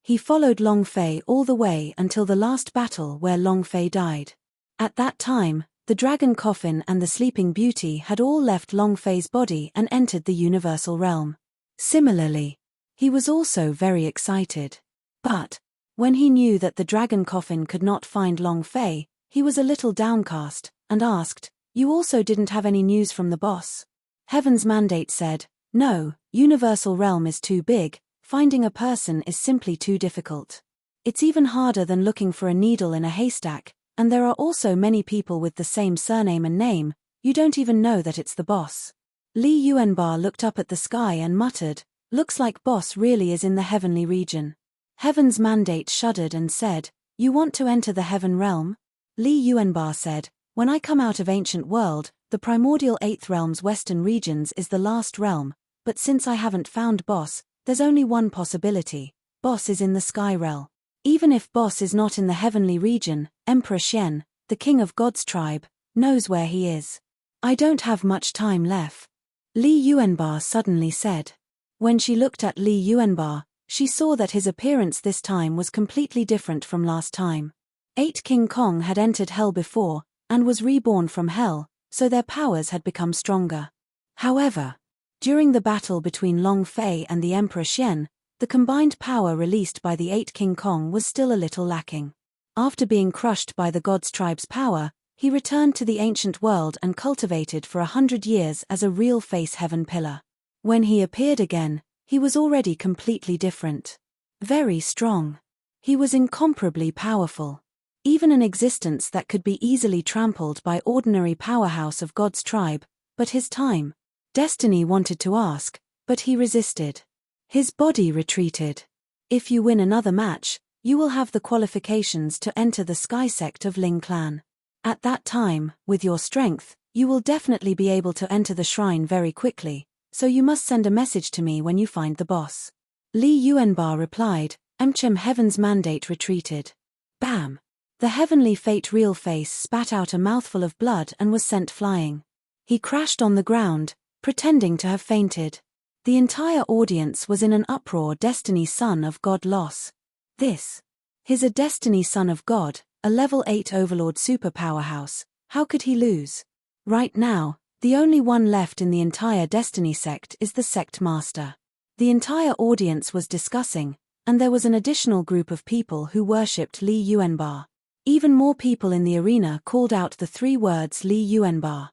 He followed Long Fei all the way until the last battle where Long Fei died. At that time, the Dragon Coffin and the Sleeping Beauty had all left Long Fei's body and entered the universal realm. Similarly, he was also very excited. But, when he knew that the Dragon Coffin could not find Long Fei, he was a little downcast, and asked, "You also didn't have any news from the boss?" Heaven's mandate said, "No, universal realm is too big, finding a person is simply too difficult. It's even harder than looking for a needle in a haystack, and there are also many people with the same surname and name, you don't even know that it's the boss." Li Yuanba looked up at the sky and muttered, "Looks like boss really is in the heavenly region." Heaven's mandate shuddered and said, "You want to enter the heaven realm?" Li Yuanba said, "When I come out of ancient world, the primordial 8th realm's western regions is the last realm, but since I haven't found boss, there's only one possibility. Boss is in the sky realm. Even if boss is not in the heavenly region, Emperor Xian, the king of God's tribe, knows where he is. I don't have much time left." Li Yuanba suddenly said. When she looked at Li Yuanba, she saw that his appearance this time was completely different from last time. 8 King Kong had entered hell before, and was reborn from hell, so their powers had become stronger. However, during the battle between Long Fei and the Emperor Xian, the combined power released by the 8 King Kong was still a little lacking. After being crushed by the God's tribe's power, he returned to the ancient world and cultivated for 100 years as a real face heaven pillar. When he appeared again, he was already completely different. Very strong. He was incomparably powerful. Even an existence that could be easily trampled by ordinary powerhouse of God's tribe, but his time. Destiny wanted to ask, but he resisted. His body retreated. If you win another match, you will have the qualifications to enter the sky sect of Ling clan. At that time, with your strength, you will definitely be able to enter the shrine very quickly, so you must send a message to me when you find the boss. Li Yuanba replied, Heaven's mandate retreated. Bam! The heavenly fate real face spat out a mouthful of blood and was sent flying. He crashed on the ground, pretending to have fainted. The entire audience was in an uproar. Destiny Son of God loss. He's a Destiny Son of God, a level 8 Overlord super powerhouse. How could he lose? Right now, the only one left in the entire Destiny sect is the sect master. The entire audience was discussing, and there was an additional group of people who worshipped Li Yuanba. Even more people in the arena called out the 3 words Li Yuanba.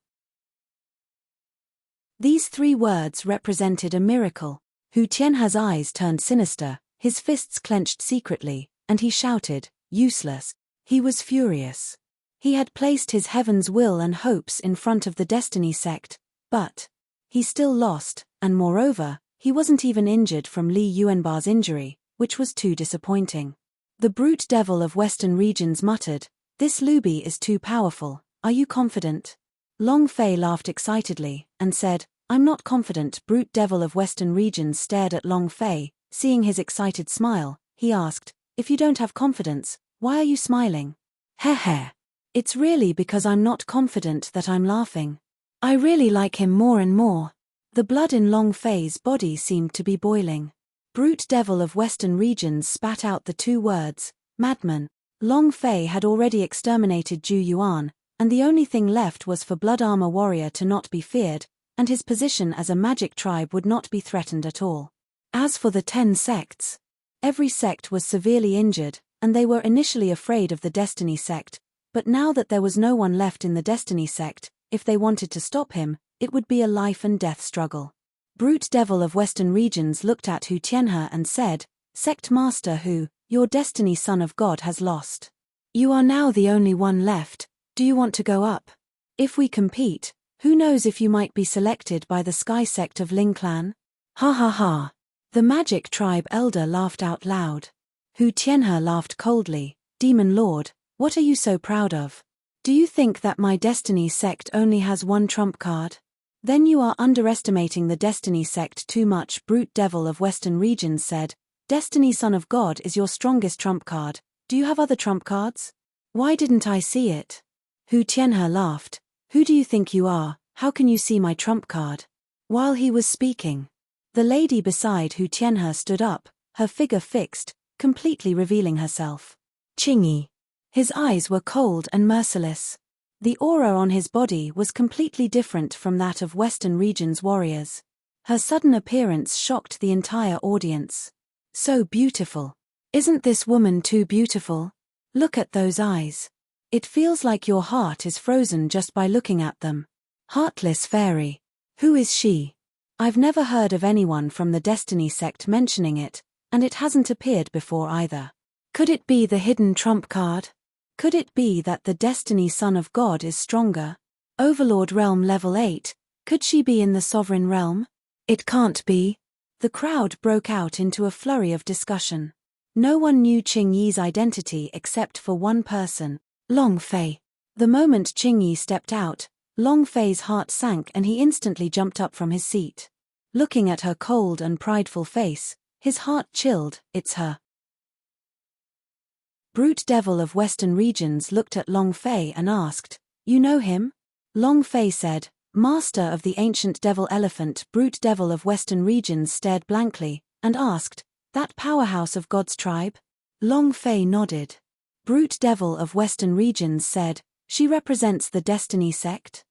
These 3 words represented a miracle. Hu Tianhe's eyes turned sinister, his fists clenched secretly, and he shouted, "Useless." He was furious. He had placed his heaven's will and hopes in front of the Destiny sect, but he still lost, and moreover, he wasn't even injured from Li Yuanba's injury, which was too disappointing. The brute devil of Western regions muttered, "This Luby is too powerful, are you confident?" Long Fei laughed excitedly, and said, "I'm not confident." Brute devil of Western regions stared at Long Fei, seeing his excited smile, he asked, "If you don't have confidence, why are you smiling?" "Heh. It's really because I'm not confident that I'm laughing. I really like him more and more." The blood in Long Fei's body seemed to be boiling. Brute devil of Western regions spat out the 2 words, "Madman." Long Fei had already exterminated Zhu Yuan, and the only thing left was for Blood Armor Warrior to not be feared, and his position as a magic tribe would not be threatened at all. As for the 10 sects, every sect was severely injured, and they were initially afraid of the Destiny sect, but now that there was no one left in the Destiny sect, if they wanted to stop him, it would be a life and death struggle. Brute devil of Western regions looked at Hu Tianhe and said, "Sect Master Hu, your Destiny Son of God has lost. You are now the only one left. Do you want to go up? If we compete, who knows if you might be selected by the Sky sect of Ling Clan?" Ha ha ha. The magic tribe elder laughed out loud. Hu Tianhe laughed coldly, "Demon Lord, what are you so proud of? Do you think that my Destiny sect only has 1 trump card? Then you are underestimating the Destiny sect too much." Brute devil of Western regions said, "Destiny Son of God is your strongest trump card. Do you have other trump cards? Why didn't I see it?" Hu Tianhe laughed, "Who do you think you are? How can you see my trump card?" While he was speaking, the lady beside Hu Tianhe stood up, her figure fixed, completely revealing herself. Qingyi. His eyes were cold and merciless. The aura on his body was completely different from that of Western regions warriors. Her sudden appearance shocked the entire audience. "So beautiful. Isn't this woman too beautiful? Look at those eyes. It feels like your heart is frozen just by looking at them. Heartless fairy. Who is she? I've never heard of anyone from the Destiny sect mentioning it, and it hasn't appeared before either. Could it be the hidden trump card? Could it be that the Destiny Son of God is stronger? Overlord Realm level 8, could she be in the Sovereign Realm? It can't be." The crowd broke out into a flurry of discussion. No one knew Qingyi's identity except for one person, Long Fei. The moment Qingyi stepped out, Long Fei's heart sank and he instantly jumped up from his seat. Looking at her cold and prideful face, his heart chilled. "It's her." Brute devil of Western regions looked at Long Fei and asked, "You know him?" Long Fei said, "Master of the ancient devil elephant." Brute devil of Western regions stared blankly, and asked, "That powerhouse of God's tribe?" Long Fei nodded. Brute devil of Western regions said, "She represents the Destiny sect?"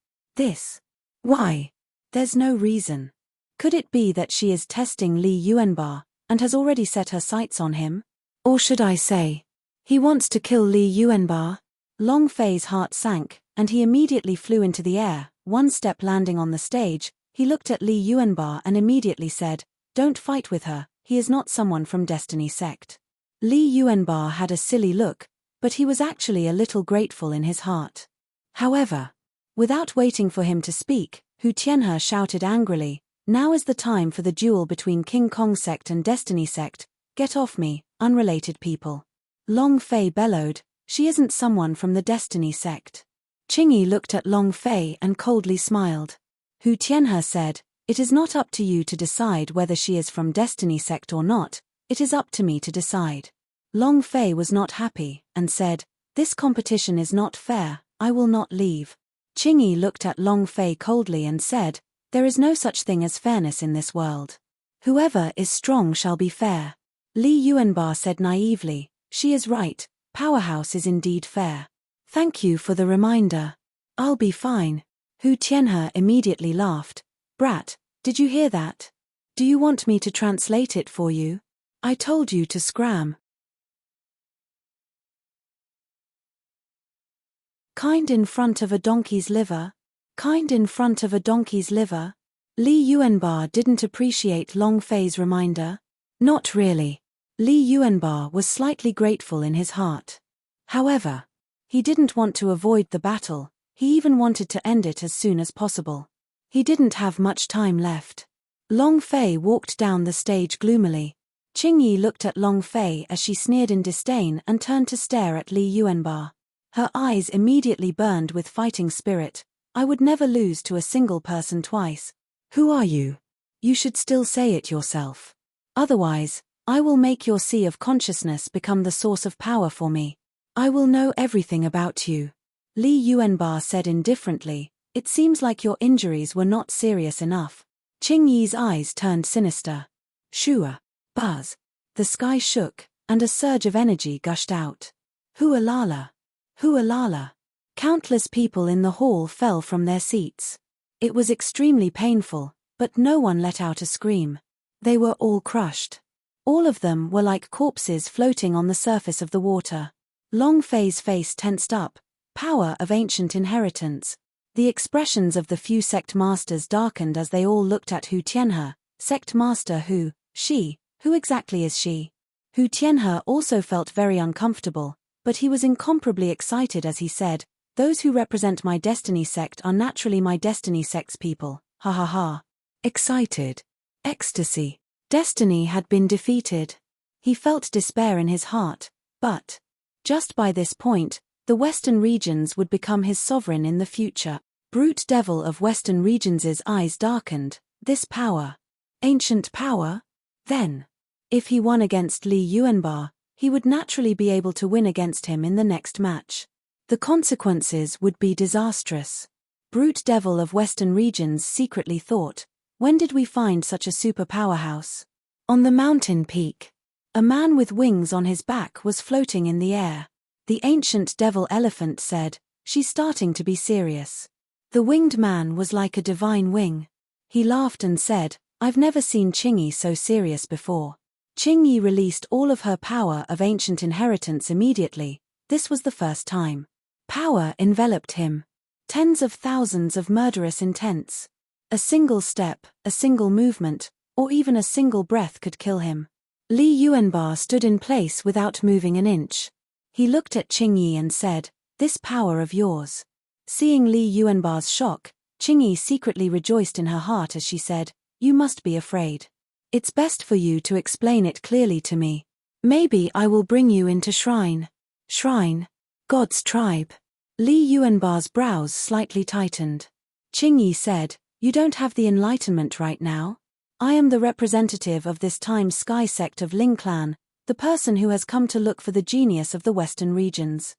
Why? There's no reason. Could it be that she is testing Li Yuanba, and has already set her sights on him? Or should I say, he wants to kill Li Yuanba? Long Fei's heart sank, and he immediately flew into the air. One step landing on the stage, he looked at Li Yuanba and immediately said, "Don't fight with her, he is not someone from Destiny sect." Li Yuanba had a silly look, but he was actually a little grateful in his heart. However, without waiting for him to speak, Hu Tianhe shouted angrily, "Now is the time for the duel between King Kong sect and Destiny sect. Get off me, unrelated people." Long Fei bellowed, "She isn't someone from the Destiny sect." Qingyi looked at Long Fei and coldly smiled. Hu Tianhe said, "It is not up to you to decide whether she is from Destiny sect or not, it is up to me to decide." Long Fei was not happy, and said, "This competition is not fair, I will not leave." Qingyi looked at Long Fei coldly and said, "There is no such thing as fairness in this world. Whoever is strong shall be fair. Li Yuanba said naively, she is right, powerhouse is indeed fair. Thank you for the reminder. I'll be fine. Hu Tianhe immediately laughed. Brat, did you hear that? Do you want me to translate it for you? I told you to scram. Kind in front of a donkey's liver? Kind in front of a donkey's liver? Li Yuanba didn't appreciate Long Fei's reminder. Not really. Li Yuanba was slightly grateful in his heart. However, he didn't want to avoid the battle, he even wanted to end it as soon as possible. He didn't have much time left. Long Fei walked down the stage gloomily. Qingyi looked at Long Fei as she sneered in disdain and turned to stare at Li Yuanba. Her eyes immediately burned with fighting spirit. I would never lose to a single person twice. Who are you? You should still say it yourself. Otherwise, I will make your sea of consciousness become the source of power for me. I will know everything about you. Li Yuanba said indifferently, it seems like your injuries were not serious enough. Qingyi's eyes turned sinister. Shua. Buzz. The sky shook, and a surge of energy gushed out. Hualala. Hualala. Countless people in the hall fell from their seats. It was extremely painful, but no one let out a scream. They were all crushed. All of them were like corpses floating on the surface of the water. Long Fei's face tensed up. Power of ancient inheritance. The expressions of the few sect masters darkened as they all looked at Hu Tianhe. Sect master who? She. Who exactly is she? Hu Tianhe also felt very uncomfortable, but he was incomparably excited as he said, those who represent my destiny sect are naturally my destiny sect's people, ha ha ha. Excited. Ecstasy. Destiny had been defeated. He felt despair in his heart, but just by this point, the Western regions would become his sovereign in the future. Brute devil of Western regions' eyes darkened. This power. Ancient power? Then, if he won against Li Yuanba, he would naturally be able to win against him in the next match. The consequences would be disastrous. Brute devil of Western regions secretly thought, when did we find such a super powerhouse? On the mountain peak. A man with wings on his back was floating in the air. The ancient devil elephant said, she's starting to be serious. The winged man was like a divine wing. He laughed and said, I've never seen Qingyi so serious before. Qingyi released all of her power of ancient inheritance immediately. This was the first time. Power enveloped him. Tens of thousands of murderous intents. A single step, a single movement, or even a single breath could kill him. Li Yuanba stood in place without moving an inch. He looked at Qingyi and said, this power of yours. Seeing Li Yuanba's shock, Qingyi secretly rejoiced in her heart as she said, you must be afraid. It's best for you to explain it clearly to me. Maybe I will bring you into shrine. Shrine? God's tribe. Li Yuanba's brows slightly tightened. Qingyi said, you don't have the enlightenment right now? I am the representative of this time sky sect of Ling clan, the person who has come to look for the genius of the Western regions.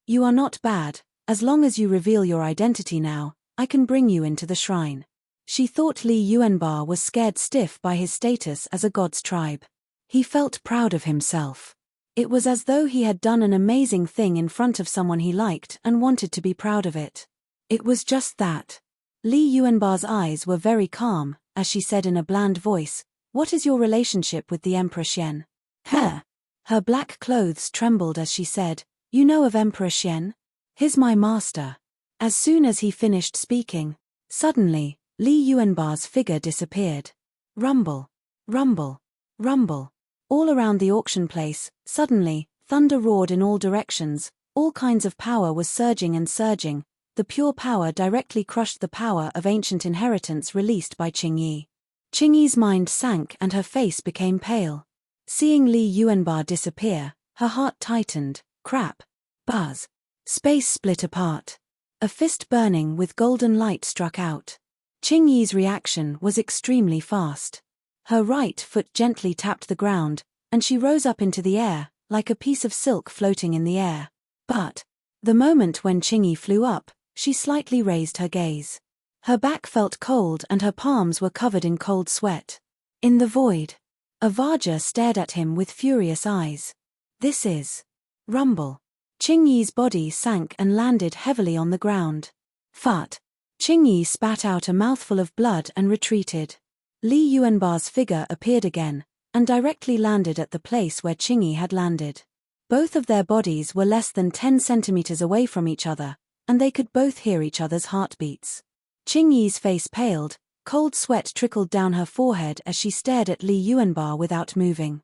You are not bad, as long as you reveal your identity now, I can bring you into the shrine. She thought Li Yuanba was scared stiff by his status as a god's tribe. He felt proud of himself. It was as though he had done an amazing thing in front of someone he liked and wanted to be proud of it. It was just that. Li Yuanba's eyes were very calm, as she said in a bland voice, what is your relationship with the Emperor Xian? Her. Her black clothes trembled as she said, you know of Emperor Xian? He's my master. As soon as he finished speaking, suddenly, Li Yuanba's figure disappeared. Rumble. Rumble. Rumble. All around the auction place, suddenly, thunder roared in all directions, all kinds of power was surging and surging, the pure power directly crushed the power of ancient inheritance released by Qingyi. Qingyi's mind sank and her face became pale. Seeing Li Yuanba disappear, her heart tightened. Crap. Buzz. Space split apart. A fist burning with golden light struck out. Qingyi's reaction was extremely fast. Her right foot gently tapped the ground, and she rose up into the air, like a piece of silk floating in the air. But, the moment when Qingyi flew up, she slightly raised her gaze. Her back felt cold and her palms were covered in cold sweat. In the void, Avaja stared at him with furious eyes. This is rumble. Qingyi's body sank and landed heavily on the ground. Fart. Qingyi spat out a mouthful of blood and retreated. Li Yuanbar's figure appeared again, and directly landed at the place where Qingyi had landed. Both of their bodies were less than 10 centimeters away from each other, and they could both hear each other's heartbeats. Qingyi's face paled, cold sweat trickled down her forehead as she stared at Li Yuanbar without moving.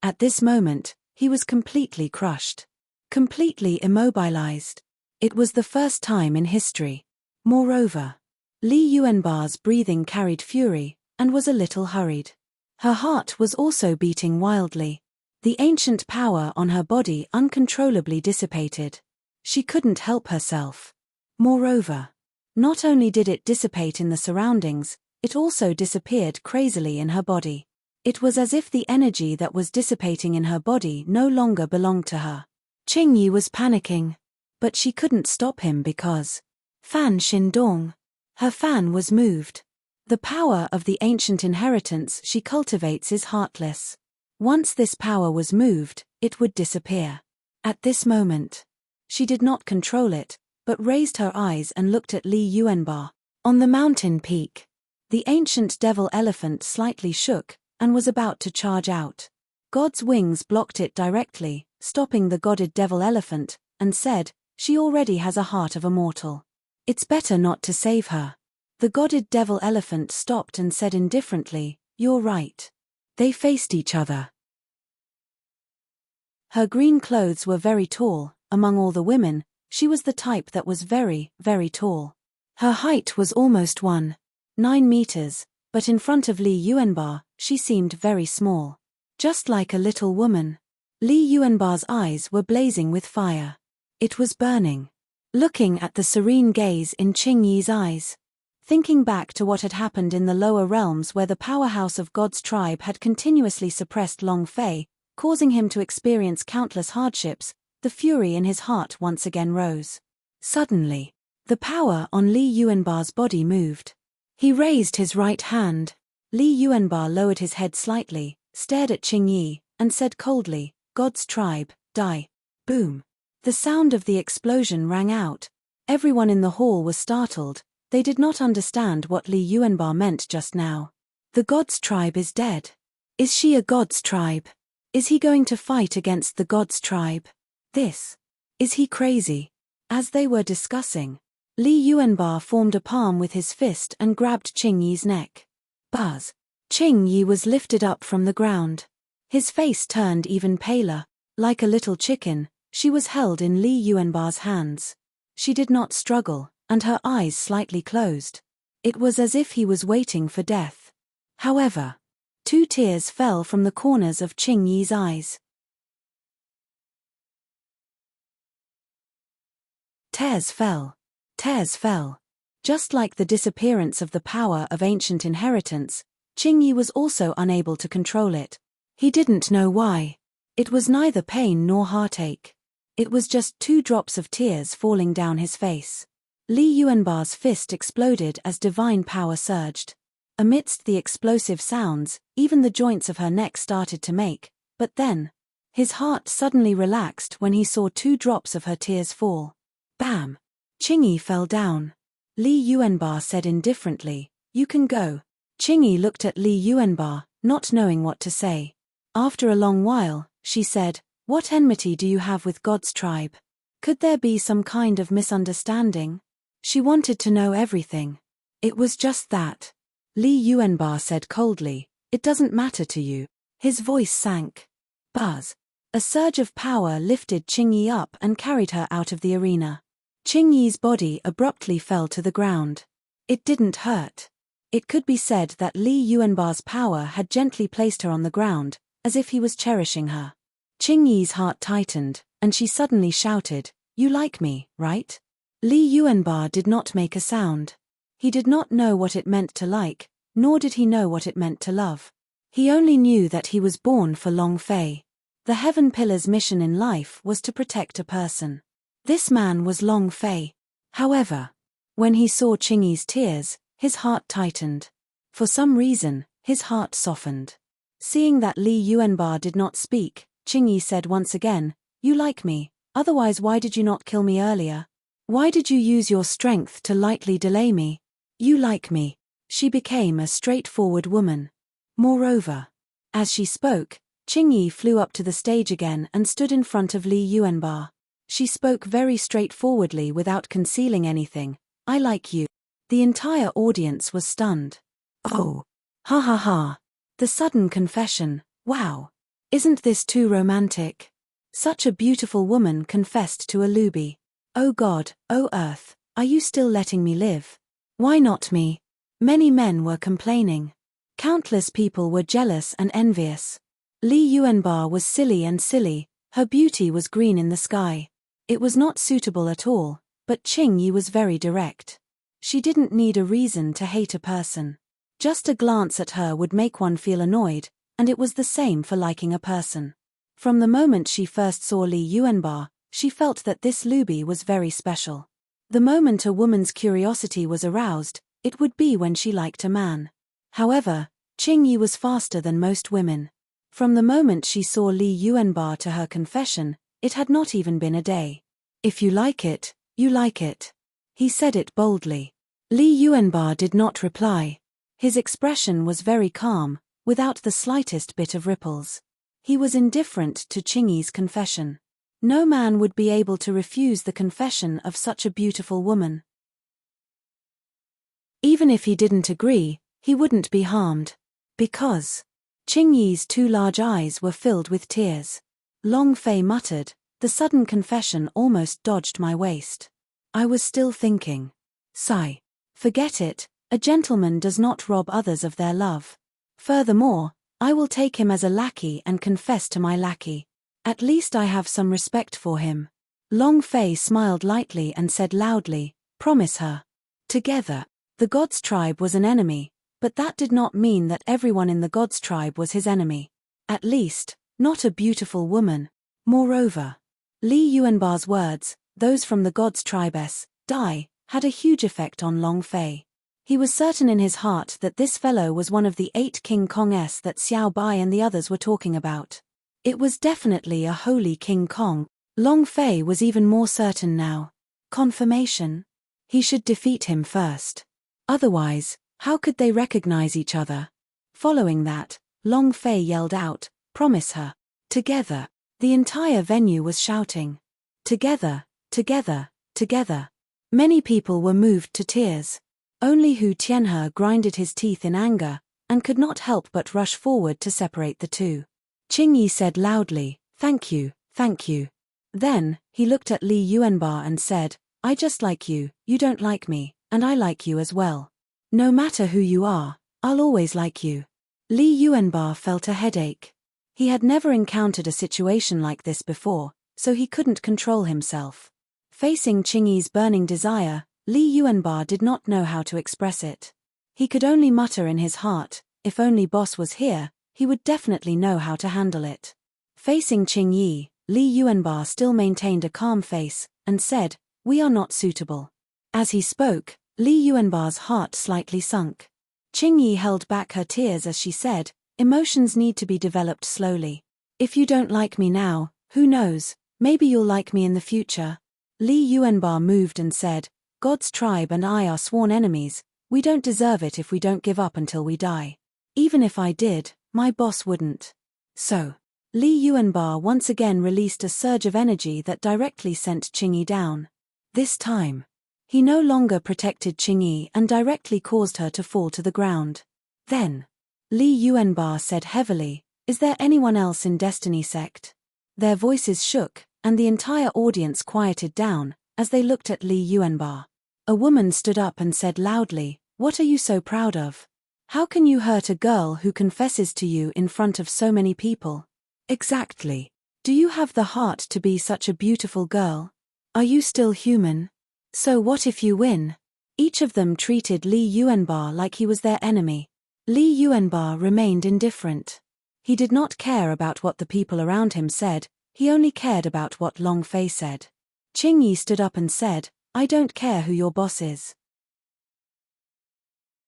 At this moment, he was completely crushed. Completely immobilized. It was the first time in history. Moreover, Li Yuanbar's breathing carried fury, and was a little hurried. Her heart was also beating wildly. The ancient power on her body uncontrollably dissipated. She couldn't help herself. Moreover, not only did it dissipate in the surroundings, it also disappeared crazily in her body. It was as if the energy that was dissipating in her body no longer belonged to her. Qingyi was panicking. But she couldn't stop him because Fan Xindong. Her fan was moved. The power of the ancient inheritance she cultivates is heartless. Once this power was moved, it would disappear. At this moment, she did not control it, but raised her eyes and looked at Li Yuanbar. On the mountain peak, the ancient devil elephant slightly shook, and was about to charge out. God's wings blocked it directly, stopping the godded devil elephant, and said, "She already has a heart of a mortal. It's better not to save her." The godded devil elephant stopped and said indifferently, "You're right." They faced each other. Her green clothes were very tall. Among all the women, she was the type that was very, very tall. Her height was almost 1.9 meters, but in front of Li Yuanbar, she seemed very small. Just like a little woman. Li Yuanbar's eyes were blazing with fire. It was burning. Looking at the serene gaze in Qingyi's eyes. Thinking back to what had happened in the lower realms where the powerhouse of God's tribe had continuously suppressed Long Fei, causing him to experience countless hardships, the fury in his heart once again rose. Suddenly, the power on Li Yuanbar's body moved. He raised his right hand. Li Yuanbar lowered his head slightly, stared at Qingyi, and said coldly, "God's tribe, die." Boom. The sound of the explosion rang out. Everyone in the hall was startled. They did not understand what Li Yuanbar meant just now. The God's tribe is dead. Is she a God's tribe? Is he going to fight against the God's tribe? Is he crazy? As they were discussing, Li Yuanbar formed a palm with his fist and grabbed Qingyi's neck. Buzz. Qingyi was lifted up from the ground. His face turned even paler. Like a little chicken, she was held in Li Yuanbar's hands. She did not struggle, and her eyes slightly closed. It was as if he was waiting for death. However, 2 tears fell from the corners of Qingyi's eyes. Tears fell. Just like the disappearance of the power of ancient inheritance, Qingyi was also unable to control it. He didn't know why. It was neither pain nor heartache. It was just 2 drops of tears falling down his face. Li Yuanbar's fist exploded as divine power surged. Amidst the explosive sounds, even the joints of her neck started to make, but then, his heart suddenly relaxed when he saw 2 drops of her tears fall. Bam! Qingyi fell down. Li Yuanbar said indifferently, "You can go." Qingyi looked at Li Yuanbar, not knowing what to say. After a long while, she said, "What enmity do you have with God's tribe? Could there be some kind of misunderstanding?" She wanted to know everything. "It was just that." Li Yuanbar said coldly, "It doesn't matter to you." His voice sank. Buzz. A surge of power lifted Qingyi up and carried her out of the arena. Qingyi's body abruptly fell to the ground. It didn't hurt. It could be said that Li Yuanbar's power had gently placed her on the ground, as if he was cherishing her. Qingyi's heart tightened, and she suddenly shouted, "You like me, right?" Li Yuanbar did not make a sound. He did not know what it meant to like, nor did he know what it meant to love. He only knew that he was born for Long Fei. The Heaven Pillar's mission in life was to protect a person. This man was Long Fei. However, When he saw Qingyi's tears, his heart tightened. For some reason, his heart softened. Seeing that Li Yuanba did not speak, Qingyi said once again, "You like me, otherwise why did you not kill me earlier? Why did you use your strength to lightly delay me? You like me." She became a straightforward woman. Moreover, as she spoke, Qingyi flew up to the stage again and stood in front of Li Yuanba. She spoke very straightforwardly without concealing anything. "I like you." The entire audience was stunned. Oh. Ha ha ha. The sudden confession, wow. Isn't this too romantic? Such a beautiful woman confessed to a looby. Oh God, oh Earth, are you still letting me live? Why not me? Many men were complaining. Countless people were jealous and envious. Li Yuanba was silly and silly, her beauty was green in the sky. It was not suitable at all, but Qingyi was very direct. She didn't need a reason to hate a person. Just a glance at her would make one feel annoyed, and it was the same for liking a person. From the moment she first saw Li Yuanba, she felt that this looby was very special. The moment a woman's curiosity was aroused, it would be when she liked a man. However, Qingyi was faster than most women. From the moment she saw Li Yuanba to her confession, it had not even been a day. "If you like it, you like it." He said it boldly. Li Yuanba did not reply. His expression was very calm, without the slightest bit of ripples. He was indifferent to Qingyi's confession. No man would be able to refuse the confession of such a beautiful woman. Even if he didn't agree, he wouldn't be harmed. Because Qingyi's two large eyes were filled with tears. Long Fei muttered, "The sudden confession almost dodged my waist. I was still thinking. Sigh. Forget it, a gentleman does not rob others of their love. Furthermore, I will take him as a lackey and confess to my lackey. At least I have some respect for him." Long Fei smiled lightly and said loudly, "Promise her." Together. The God's tribe was an enemy, but that did not mean that everyone in the God's tribe was his enemy. At least, not a beautiful woman. Moreover, Li Yuanba's words, "Those from the God's tribe die," had a huge effect on Long Fei. He was certain in his heart that this fellow was one of the 8 King Kongs that Xiao Bai and the others were talking about. It was definitely a holy King Kong. Long Fei was even more certain now. Confirmation? He should defeat him first. Otherwise, how could they recognize each other? Following that, Long Fei yelled out, "Promise her." Together. The entire venue was shouting. Together, together, together. Many people were moved to tears. Only Hu Tianhe grinded his teeth in anger, and could not help but rush forward to separate the two. Qingyi said loudly, "Thank you, thank you." Then, he looked at Li Yuanba and said, "I just like you, you don't like me, and I like you as well. No matter who you are, I'll always like you." Li Yuanba felt a headache. He had never encountered a situation like this before, so he couldn't control himself. Facing Qingyi's burning desire, Li Yuanba did not know how to express it. He could only mutter in his heart, if only boss was here, he would definitely know how to handle it. Facing Qingyi, Li Yuanba still maintained a calm face, and said, "We are not suitable." As he spoke, Li Yuanba's heart slightly sunk. Qingyi held back her tears as she said, "Emotions need to be developed slowly. If you don't like me now, who knows, maybe you'll like me in the future." Li Yuanba moved and said, "God's tribe and I are sworn enemies, we don't deserve it if we don't give up until we die. Even if I did, my boss wouldn't." So, Li Yuanba once again released a surge of energy that directly sent Qingyi down. This time, he no longer protected Qingyi and directly caused her to fall to the ground. Then, Li Yuanba said heavily, "Is there anyone else in Destiny Sect?" Their voices shook, and the entire audience quieted down, as they looked at Li Yuanba. A woman stood up and said loudly, "What are you so proud of? How can you hurt a girl who confesses to you in front of so many people? Exactly. Do you have the heart to be such a beautiful girl? Are you still human? So what if you win?" Each of them treated Li Yuanba like he was their enemy. Li Yuanba remained indifferent. He did not care about what the people around him said, he only cared about what Long Fei said. Qingyi stood up and said, "I don't care who your boss is.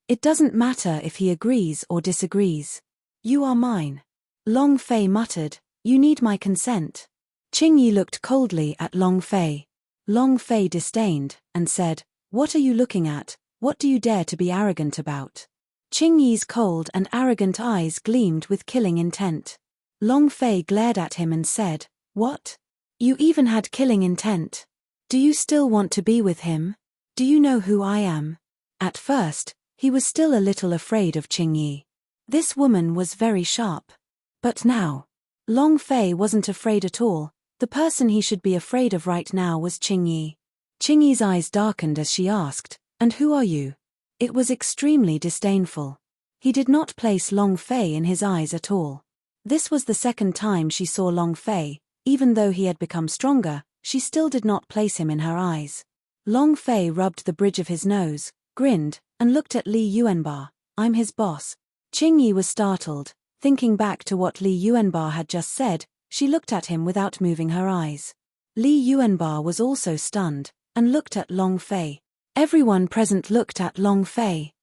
It doesn't matter if he agrees or disagrees. You are mine. Long Fei muttered, you need my consent. Qingyi looked coldly at Long Fei. Long Fei disdained, and said, what are you looking at? What do you dare to be arrogant about? Qingyi's cold and arrogant eyes gleamed with killing intent. Long Fei glared at him and said, what? You even had killing intent. Do you still want to be with him? Do you know who I am? At first, he was still a little afraid of Qingyi. This woman was very sharp. But now, Long Fei wasn't afraid at all. The person he should be afraid of right now was Qingyi. Qingyi's eyes darkened as she asked, and who are you? It was extremely disdainful. He did not place Long Fei in his eyes at all. This was the second time she saw Long Fei. Even though he had become stronger, she still did not place him in her eyes. Long Fei rubbed the bridge of his nose, grinned, and looked at Li Yuanba. I'm his boss. Qingyi was startled. Thinking back to what Li Yuanba had just said, she looked at him without moving her eyes. Li Yuanba was also stunned, and looked at Long Fei. Everyone present looked at Long Fei.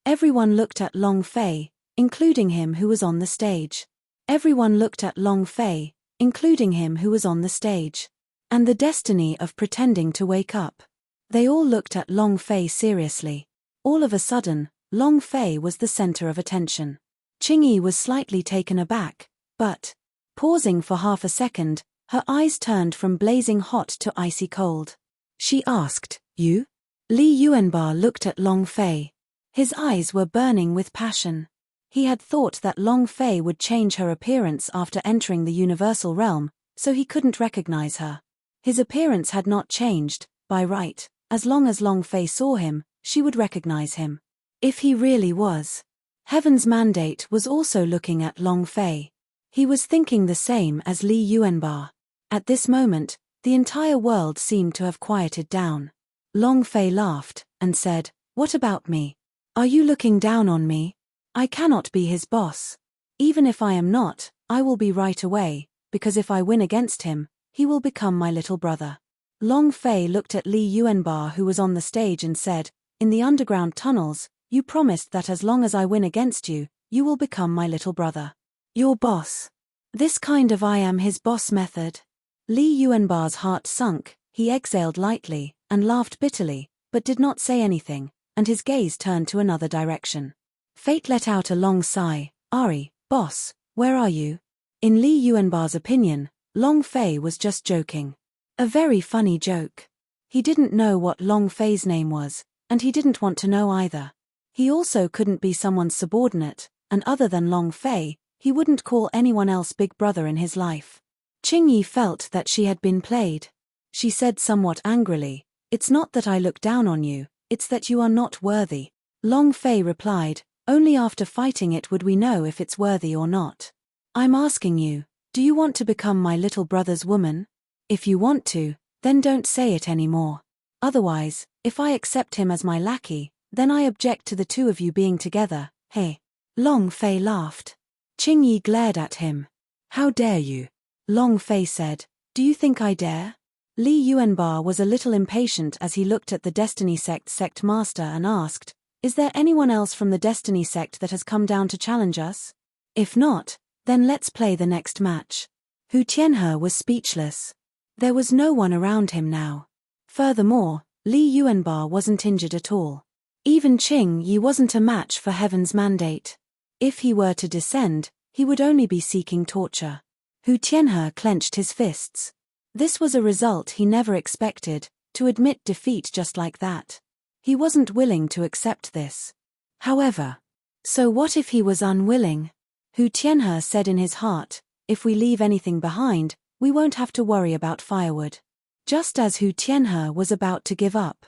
Everyone looked at Long Fei, including him who was on the stage. Everyone looked at Long Fei, including him who was on the stage. And the destiny of pretending to wake up. They all looked at Long Fei seriously. All of a sudden, Long Fei was the center of attention. Qingyi was slightly taken aback, but, pausing for half a second, her eyes turned from blazing hot to icy cold. She asked, you? Li Yuanba looked at Long Fei. His eyes were burning with passion. He had thought that Long Fei would change her appearance after entering the universal realm, so he couldn't recognize her. His appearance had not changed, by right. As long as Long Fei saw him, she would recognize him. If he really was. Heaven's mandate was also looking at Long Fei. He was thinking the same as Li Yuanba. At this moment, the entire world seemed to have quieted down. Long Fei laughed, and said, what about me? Are you looking down on me? I cannot be his boss. Even if I am not, I will be right away, because if I win against him, he will become my little brother. Long Fei looked at Li Yuanba who was on the stage and said, in the underground tunnels, you promised that as long as I win against you, you will become my little brother. Your boss. This kind of I am his boss method. Li Yuanba's heart sunk, he exhaled lightly, and laughed bitterly, but did not say anything, and his gaze turned to another direction. Fate let out a long sigh. Ari, boss, where are you? In Li Yuanba's opinion, Long Fei was just joking. A very funny joke. He didn't know what Long Fei's name was, and he didn't want to know either. He also couldn't be someone's subordinate, and other than Long Fei, he wouldn't call anyone else big brother in his life. Qingyi felt that she had been played. She said somewhat angrily, it's not that I look down on you, it's that you are not worthy. Long Fei replied, only after fighting it would we know if it's worthy or not. I'm asking you, do you want to become my little brother's woman? If you want to, then don't say it anymore. Otherwise, if I accept him as my lackey, then I object to the two of you being together, hey. Long Fei laughed. Qingyi glared at him. How dare you? Long Fei said, do you think I dare? Li Yuanba was a little impatient as he looked at the Destiny sect master and asked, is there anyone else from the Destiny sect that has come down to challenge us? If not, then let's play the next match. Hu Tianhe was speechless. There was no one around him now. Furthermore, Li Yuanba wasn't injured at all. Even Qingyi wasn't a match for Heaven's mandate. If he were to descend, he would only be seeking torture. Hu Tianhe clenched his fists. This was a result he never expected, to admit defeat just like that. He wasn't willing to accept this. However, so what if he was unwilling? Hu Tianhe said in his heart, if we leave anything behind, we won't have to worry about firewood. Just as Hu Tianhe was about to give up.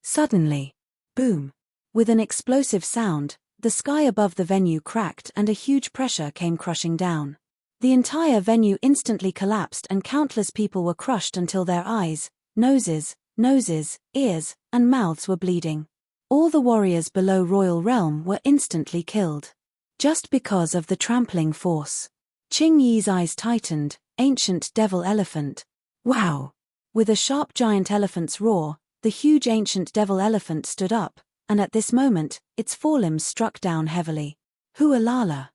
Suddenly, boom! With an explosive sound, the sky above the venue cracked and a huge pressure came crushing down. The entire venue instantly collapsed and countless people were crushed until their eyes, noses, ears, and mouths were bleeding. All the warriors below Royal Realm were instantly killed. Just because of the trampling force. Qingyi's eyes tightened, ancient devil elephant. Wow! With a sharp giant elephant's roar, the huge ancient devil elephant stood up, and at this moment, its forelimbs struck down heavily. Hualala!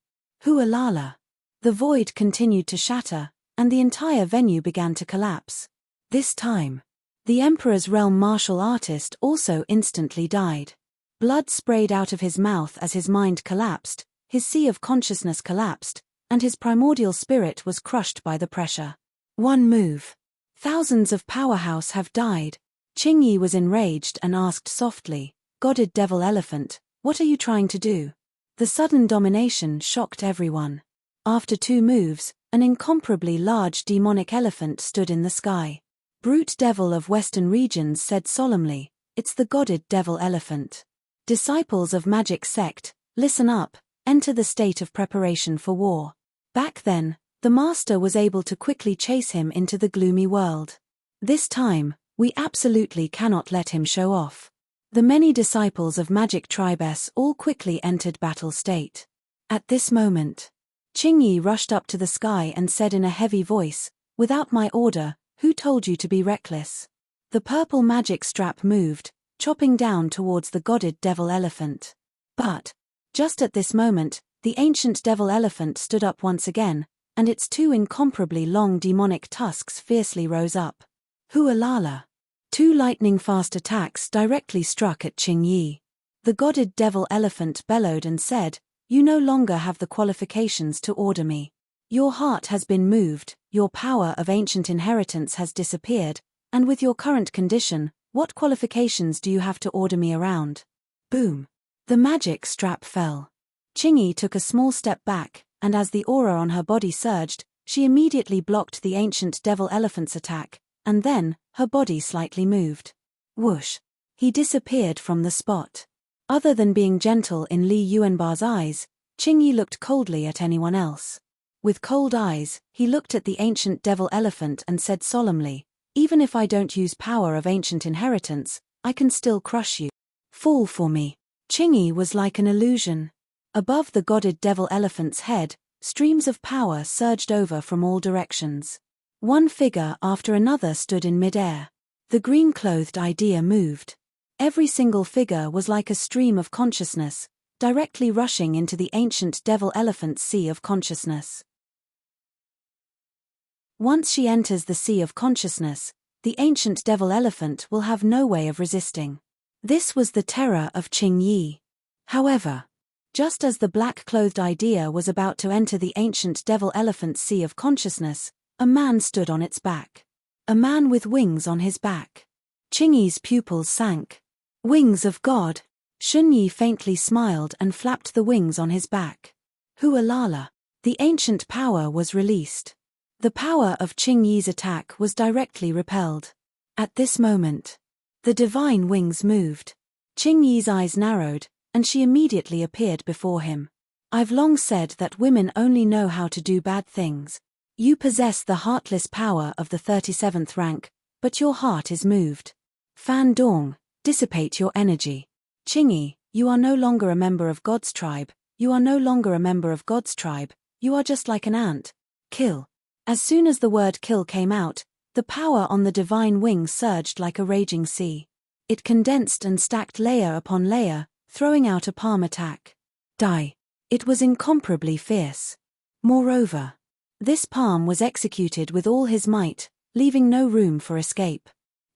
Hualala! The void continued to shatter, and the entire venue began to collapse. This time, the Emperor's realm martial artist also instantly died. Blood sprayed out of his mouth as his mind collapsed, his sea of consciousness collapsed, and his primordial spirit was crushed by the pressure. One move. Thousands of powerhouse have died. Qingyi was enraged and asked softly, "Godded devil elephant, what are you trying to do?" The sudden domination shocked everyone. After 2 moves, an incomparably large demonic elephant stood in the sky. Brute devil of western regions said solemnly, "It's the godded devil elephant. Disciples of magic sect, listen up, enter the state of preparation for war." Back then, the master was able to quickly chase him into the gloomy world. This time, we absolutely cannot let him show off. The many disciples of Magic Tribes all quickly entered battle state. At this moment, Qingyi rushed up to the sky and said in a heavy voice, "Without my order, who told you to be reckless?" The purple magic strap moved, chopping down towards the godded devil elephant. But, just at this moment, the ancient devil elephant stood up once again, and its 2 incomparably long demonic tusks fiercely rose up. Hualala! 2 lightning-fast attacks directly struck at Qingyi. The godded devil elephant bellowed and said, "You no longer have the qualifications to order me. Your heart has been moved, your power of ancient inheritance has disappeared, and with your current condition, what qualifications do you have to order me around?" Boom! The magic strap fell. Qingyi took a small step back, and as the aura on her body surged, she immediately blocked the ancient devil elephant's attack, and then, her body slightly moved. Whoosh! He disappeared from the spot. Other than being gentle in Li Yuanbar's eyes, Qingyi looked coldly at anyone else. With cold eyes, he looked at the ancient devil elephant and said solemnly, "Even if I don't use power of ancient inheritance, I can still crush you. Fall for me." Qingyi was like an illusion. Above the godded devil elephant's head, streams of power surged over from all directions. One figure after another stood in midair. The green-clothed idea moved. Every single figure was like a stream of consciousness, directly rushing into the ancient devil elephant's sea of consciousness. Once she enters the sea of consciousness, the ancient devil elephant will have no way of resisting. This was the terror of Qingyi. However, just as the black-clothed idea was about to enter the ancient devil elephant's sea of consciousness, a man stood on its back. A man with wings on his back. Qingyi's pupils sank. Wings of God! Shunyi faintly smiled and flapped the wings on his back. Hualala! The ancient power was released. The power of Qingyi's attack was directly repelled. At this moment, the divine wings moved. Qingyi's eyes narrowed, and she immediately appeared before him. "I've long said that women only know how to do bad things. You possess the heartless power of the 37th rank, but your heart is moved. Fan Dong, dissipate your energy. Qingyi, you are no longer a member of God's tribe, you are no longer a member of God's tribe, you are just like an ant. Kill." As soon as the word kill came out, the power on the divine wing surged like a raging sea. It condensed and stacked layer upon layer, throwing out a palm attack. Die. It was incomparably fierce. Moreover, this palm was executed with all his might, leaving no room for escape.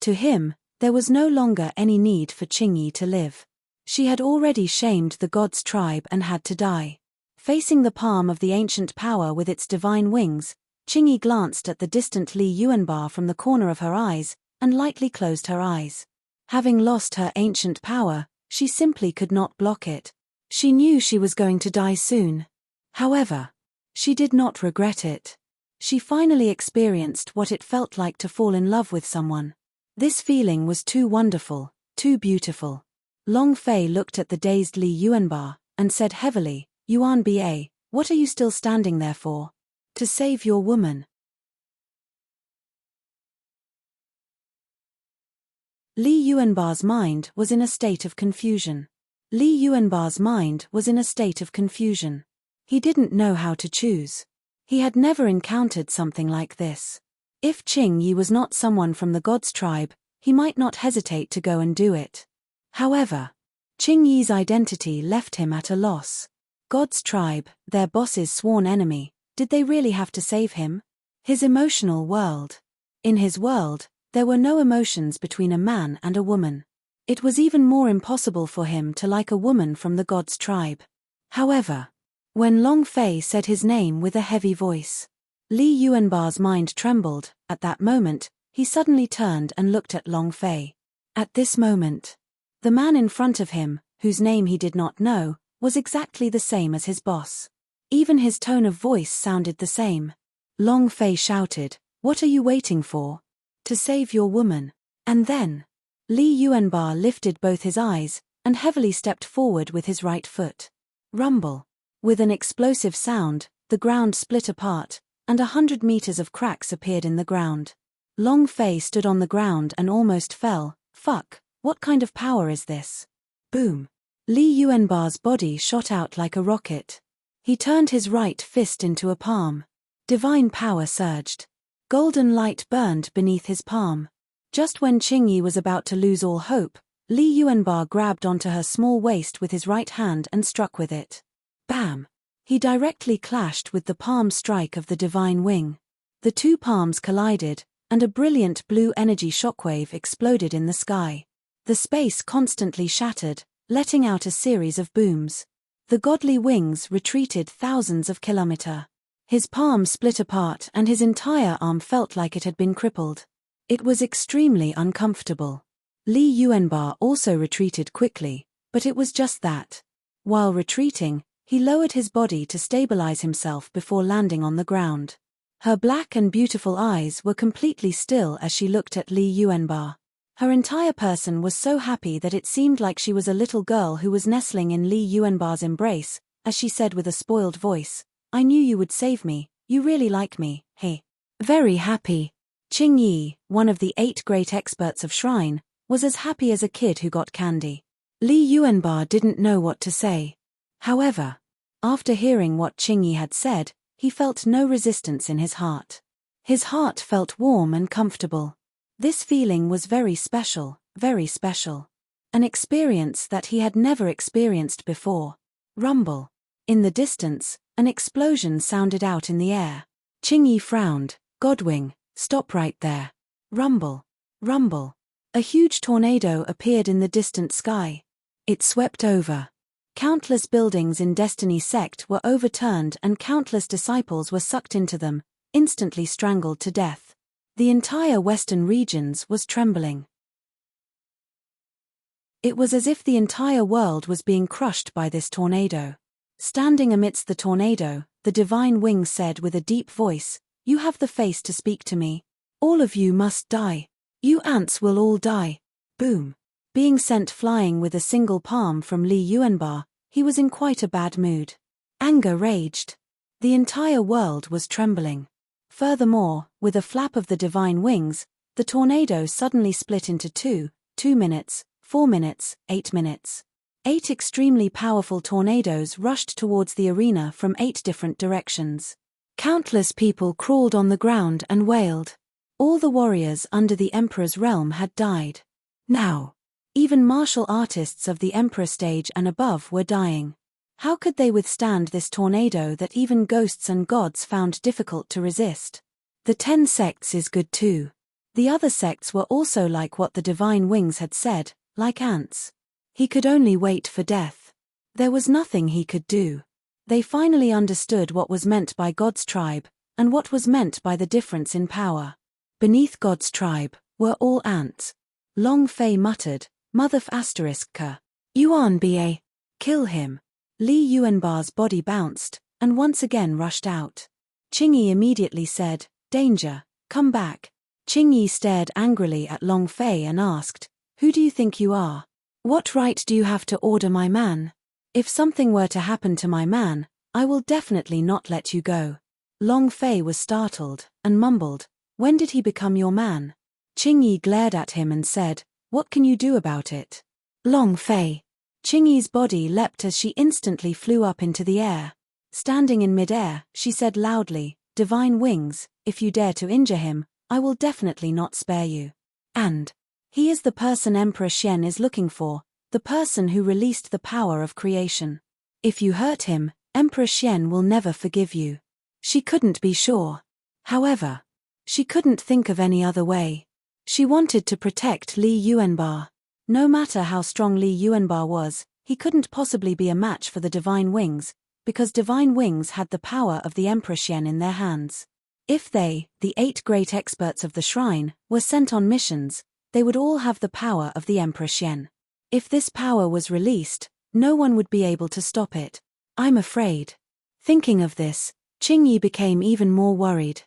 To him, there was no longer any need for Qingyi to live. She had already shamed the god's tribe and had to die. Facing the palm of the ancient power with its divine wings, Qingyi glanced at the distant Li Yuanbar from the corner of her eyes, and lightly closed her eyes. Having lost her ancient power, she simply could not block it. She knew she was going to die soon. However, she did not regret it. She finally experienced what it felt like to fall in love with someone. This feeling was too wonderful, too beautiful. Long Fei looked at the dazed Li Yuanbar, and said heavily, "Yuan Ba, what are you still standing there for? To save your woman." Li Yuanbar's mind was in a state of confusion. Li Yuanbar's mind was in a state of confusion. He didn't know how to choose. He had never encountered something like this. If Qing Yi was not someone from the god's tribe, he might not hesitate to go and do it. However, Qing Yi's identity left him at a loss. God's tribe, their boss's sworn enemy, did they really have to save him? His emotional world. In his world, there were no emotions between a man and a woman. It was even more impossible for him to like a woman from the god's tribe. However, when Long Fei said his name with a heavy voice, Li Yuanbar's mind trembled. At that moment, he suddenly turned and looked at Long Fei. At this moment, the man in front of him, whose name he did not know, was exactly the same as his boss. Even his tone of voice sounded the same. Long Fei shouted, "What are you waiting for? To save your woman." And then, Li Yuanbar lifted both his eyes, and heavily stepped forward with his right foot. Rumble. With an explosive sound, the ground split apart, and 100 meters of cracks appeared in the ground. Long Fei stood on the ground and almost fell. Fuck, what kind of power is this? Boom. Li Yuanbar's body shot out like a rocket. He turned his right fist into a palm. Divine power surged. Golden light burned beneath his palm. Just when Qing Yi was about to lose all hope, Li Yuanbar grabbed onto her small waist with his right hand and struck with it. Bam! He directly clashed with the palm strike of the divine wing. The two palms collided, and a brilliant blue energy shockwave exploded in the sky. The space constantly shattered, letting out a series of booms. The godly wings retreated thousands of kilometers. His palm split apart and his entire arm felt like it had been crippled. It was extremely uncomfortable. Li Yuanbar also retreated quickly, but it was just that. While retreating, he lowered his body to stabilize himself before landing on the ground. Her black and beautiful eyes were completely still as she looked at Li Yuanbar. Her entire person was so happy that it seemed like she was a little girl who was nestling in Li Yuanbar's embrace, as she said with a spoiled voice, "I knew you would save me, you really like me, hey." Very happy. Qing Yi, one of the 8 great experts of Shrine, was as happy as a kid who got candy. Li Yuanbar didn't know what to say. However, after hearing what Qing Yi had said, he felt no resistance in his heart. His heart felt warm and comfortable. This feeling was very special, very special. An experience that he had never experienced before. Rumble. In the distance, an explosion sounded out in the air. Qing Yi frowned. "Godwing, stop right there." Rumble. Rumble. A huge tornado appeared in the distant sky. It swept over. Countless buildings in Destiny's sect were overturned and countless disciples were sucked into them, instantly strangled to death. The entire western regions was trembling. It was as if the entire world was being crushed by this tornado. Standing amidst the tornado, the divine wing said with a deep voice, "You have the face to speak to me. All of you must die. You ants will all die." Boom. Being sent flying with a single palm from Li Yuanbar, he was in quite a bad mood. Anger raged. The entire world was trembling. Furthermore, with a flap of the divine wings, the tornado suddenly split into 2 minutes, 4 minutes, 8 minutes. 8 extremely powerful tornadoes rushed towards the arena from 8 different directions. Countless people crawled on the ground and wailed. All the warriors under the Emperor's realm had died. Now, even martial artists of the Emperor stage and above were dying. How could they withstand this tornado that even ghosts and gods found difficult to resist? The 10 sects is good too. The other sects were also like what the divine wings had said, like ants. He could only wait for death. There was nothing he could do. They finally understood what was meant by God's tribe, and what was meant by the difference in power. Beneath God's tribe were all ants. Long Fei muttered, "Mother f***ka. Yuan ba. Kill him." Li Yuanbar's body bounced, and once again rushed out. Qing Yi immediately said, "Danger, come back." Qing Yi stared angrily at Long Fei and asked, "Who do you think you are? What right do you have to order my man? If something were to happen to my man, I will definitely not let you go." Long Fei was startled, and mumbled, "When did he become your man?" Qing Yi glared at him and said, "What can you do about it?" Long Fei. Qing Yi's body leapt as she instantly flew up into the air. Standing in mid-air, she said loudly, "Divine wings, if you dare to injure him, I will definitely not spare you. And he is the person Emperor Xian is looking for, the person who released the power of creation. If you hurt him, Emperor Xian will never forgive you. She couldn't be sure. However, she couldn't think of any other way. She wanted to protect Li Yuanba. No matter how strong Li Yuanba was, he couldn't possibly be a match for the Divine Wings, because Divine Wings had the power of the Emperor Xian in their hands. If they, the 8 great experts of the shrine, were sent on missions, they would all have the power of the Emperor Xian. If this power was released, no one would be able to stop it. I'm afraid. Thinking of this, Qingyi became even more worried.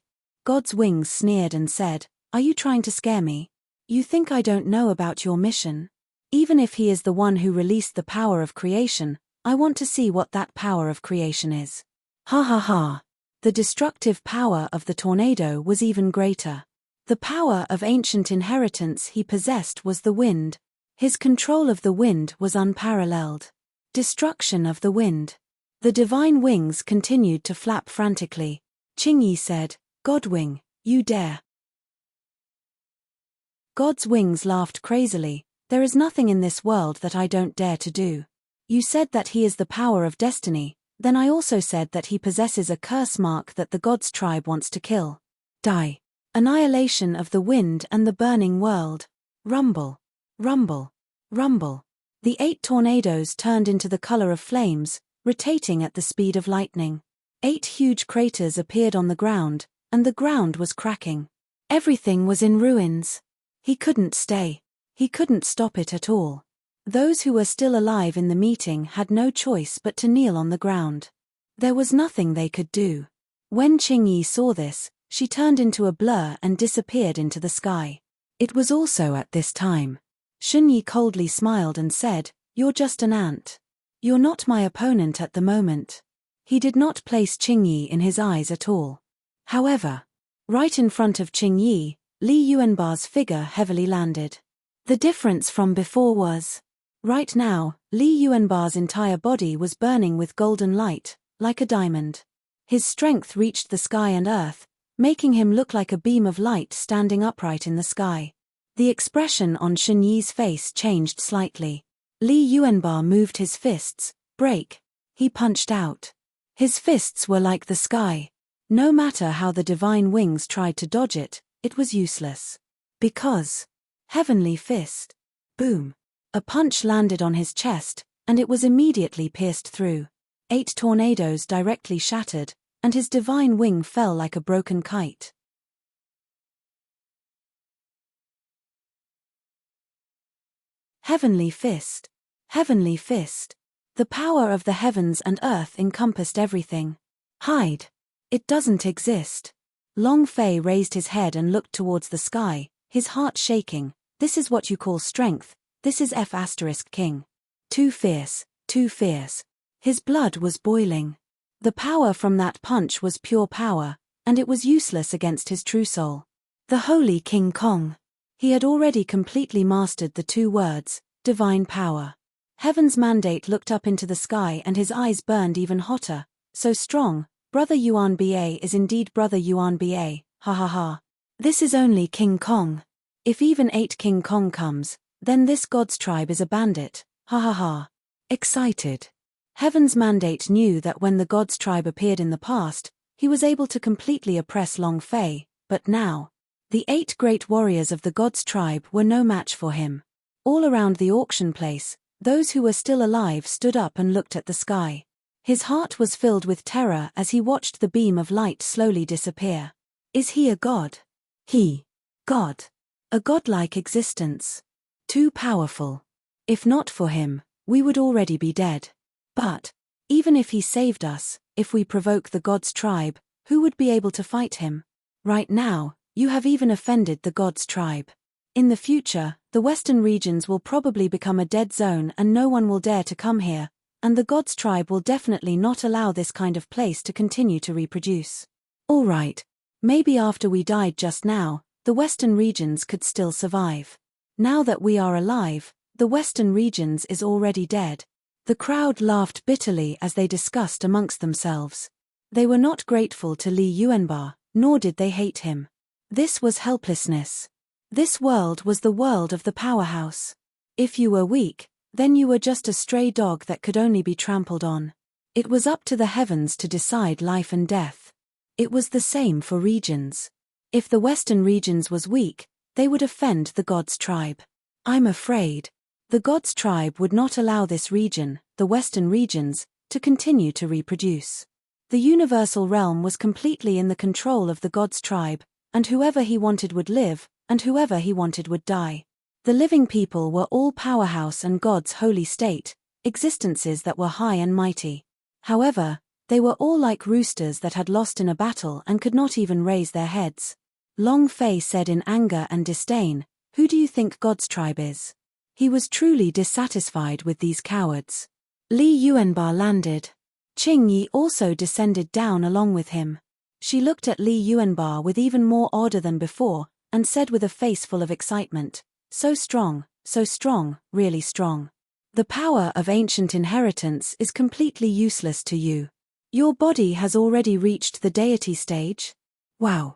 God's Wings sneered and said, "Are you trying to scare me? You think I don't know about your mission? Even if he is the one who released the power of creation, I want to see what that power of creation is." Ha ha ha. The destructive power of the tornado was even greater. The power of ancient inheritance he possessed was the wind. His control of the wind was unparalleled. Destruction of the wind. The Divine Wings continued to flap frantically. Qingyi said, "Godwing, you dare." God's Wings laughed crazily. "There is nothing in this world that I don't dare to do. You said that he is the power of destiny, then I also said that he possesses a curse mark that the God's tribe wants to kill. Die. Annihilation of the wind and the burning world. Rumble. Rumble. Rumble." The 8 tornadoes turned into the color of flames, rotating at the speed of lightning. 8 huge craters appeared on the ground, and the ground was cracking. Everything was in ruins. He couldn't stay. He couldn't stop it at all. Those who were still alive in the meeting had no choice but to kneel on the ground. There was nothing they could do. When Qingyi saw this, she turned into a blur and disappeared into the sky. It was also at this time. Shunyi coldly smiled and said, "You're just an ant. You're not my opponent at the moment." He did not place Qingyi in his eyes at all. However, right in front of Qingyi, Li Yuanba's figure heavily landed. The difference from before was, right now, Li Yuanba's entire body was burning with golden light, like a diamond. His strength reached the sky and earth, making him look like a beam of light standing upright in the sky. The expression on Shunyi's face changed slightly. Li Yuanba moved his fists. Break. He punched out. His fists were like the sky. No matter how the Divine Wings tried to dodge it, it was useless. Because Heavenly Fist. Boom. A punch landed on his chest, and it was immediately pierced through. 8 tornadoes directly shattered, and his divine wing fell like a broken kite. Heavenly Fist. Heavenly Fist. The power of the heavens and earth encompassed everything. Hide. It doesn't exist. Long Fei raised his head and looked towards the sky, his heart shaking. This is what you call strength. This is F*King. Too fierce, too fierce. His blood was boiling. The power from that punch was pure power, and it was useless against his true soul. The Holy King Kong. He had already completely mastered the 2 words, divine power. Heaven's Mandate looked up into the sky and his eyes burned even hotter. So strong, Brother Yuan Ba is indeed Brother Yuan Ba, ha ha ha. This is only King Kong. If even 8 King Kong comes, then this God's tribe is a bandit, ha ha ha. Excited. Heaven's Mandate knew that when the God's tribe appeared in the past, he was able to completely oppress Long Fei, but now, the 8 great warriors of the God's tribe were no match for him. All around the auction place, those who were still alive stood up and looked at the sky. His heart was filled with terror as he watched the beam of light slowly disappear. Is he a god? God. A godlike existence. Too powerful. If not for him, we would already be dead. But, even if he saved us, if we provoke the God's tribe, who would be able to fight him? Right now, you have even offended the God's tribe. In the future, the western regions will probably become a dead zone and no one will dare to come here, and the God's tribe will definitely not allow this kind of place to continue to reproduce. Alright, maybe after we died just now, the western regions could still survive. Now that we are alive, the western regions is already dead. The crowd laughed bitterly as they discussed amongst themselves. They were not grateful to Li Yuanba, nor did they hate him. This was helplessness. This world was the world of the powerhouse. If you were weak, then you were just a stray dog that could only be trampled on. It was up to the heavens to decide life and death. It was the same for regions. If the western regions was weak, they would offend the gods' tribe. I'm afraid the gods' tribe would not allow this region, the western regions, to continue to reproduce. The universal realm was completely in the control of the gods' tribe, and whoever he wanted would live, and whoever he wanted would die. The living people were all powerhouse and God's holy state, existences that were high and mighty. However, they were all like roosters that had lost in a battle and could not even raise their heads. Long Fei said in anger and disdain, "Who do you think God's tribe is?" He was truly dissatisfied with these cowards. Li Yuanbar landed. Qing Yi also descended down along with him. She looked at Li Yuanbar with even more order than before, and said with a face full of excitement, so strong, really strong. The power of ancient inheritance is completely useless to you. Your body has already reached the deity stage? Wow.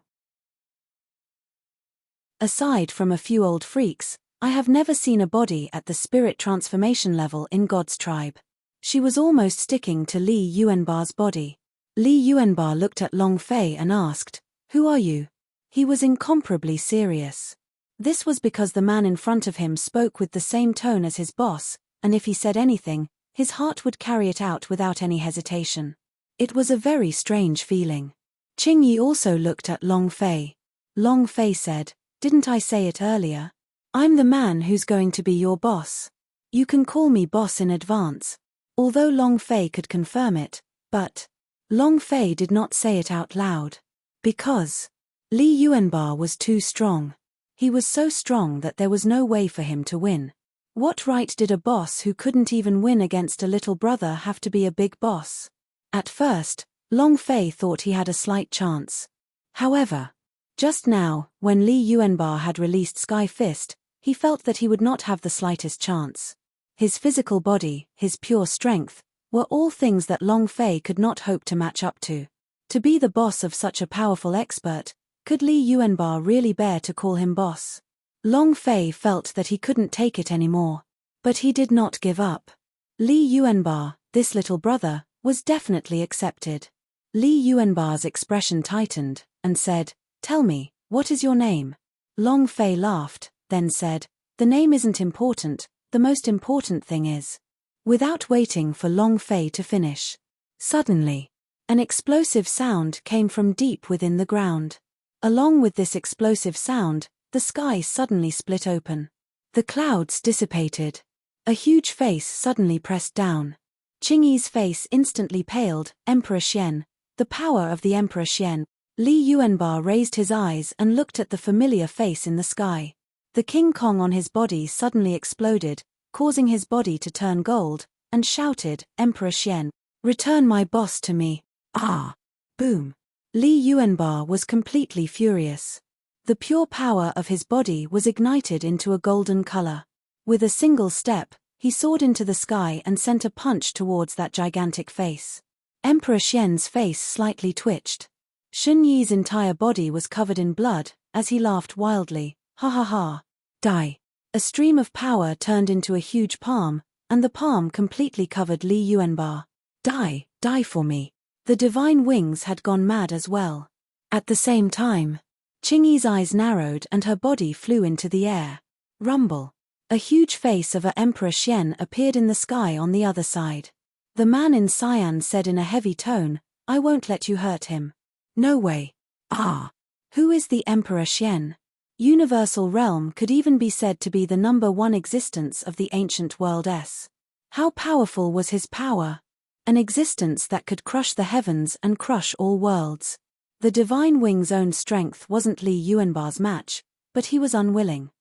Aside from a few old freaks, I have never seen a body at the spirit transformation level in God's tribe. She was almost sticking to Li Yuanbar's body. Li Yuanbar looked at Long Fei and asked, "Who are you?" He was incomparably serious. This was because the man in front of him spoke with the same tone as his boss, and if he said anything, his heart would carry it out without any hesitation. It was a very strange feeling. Qing Yi also looked at Long Fei. Long Fei said, "Didn't I say it earlier? I'm the man who's going to be your boss. You can call me boss in advance." Although Long Fei could confirm it, but Long Fei did not say it out loud. Because Li Yuanbar was too strong. He was so strong that there was no way for him to win. What right did a boss who couldn't even win against a little brother have to be a big boss? At first, Long Fei thought he had a slight chance. However, just now, when Li Yuanbar had released Sky Fist, he felt that he would not have the slightest chance. His physical body, his pure strength, were all things that Long Fei could not hope to match up to. To be the boss of such a powerful expert, could Li Yuanbar really bear to call him boss? Long Fei felt that he couldn't take it anymore. But he did not give up. Li Yuanbar, this little brother, was definitely accepted. Li Yuanbar's expression tightened, and said, "Tell me, what is your name?" Long Fei laughed, then said, "The name isn't important, the most important thing is." Without waiting for Long Fei to finish, suddenly, an explosive sound came from deep within the ground. Along with this explosive sound, the sky suddenly split open. The clouds dissipated. A huge face suddenly pressed down. Qing Yi's face instantly paled. Emperor Xian, the power of the Emperor Xian. Li Yuanbar raised his eyes and looked at the familiar face in the sky. The King Kong on his body suddenly exploded, causing his body to turn gold, and shouted, "Emperor Xian, return my boss to me." Ah! Boom! Li Yuanbar was completely furious. The pure power of his body was ignited into a golden color. With a single step, he soared into the sky and sent a punch towards that gigantic face. Emperor Xian's face slightly twitched. Shun Yi's entire body was covered in blood, as he laughed wildly, "Ha ha ha! Die!" A stream of power turned into a huge palm, and the palm completely covered Li Yuanbar. "Die, die for me!" The divine wings had gone mad as well. At the same time, Qing Yi's eyes narrowed and her body flew into the air. Rumble. A huge face of Emperor Xian appeared in the sky on the other side. The man in cyan said in a heavy tone, "I won't let you hurt him." "No way." "Ah! Who is the Emperor Xian?" Universal realm could even be said to be the #1 existence of the ancient world S. How powerful was his power? An existence that could crush the heavens and crush all worlds. The divine wing's own strength wasn't Li Yuanbar's match, but he was unwilling.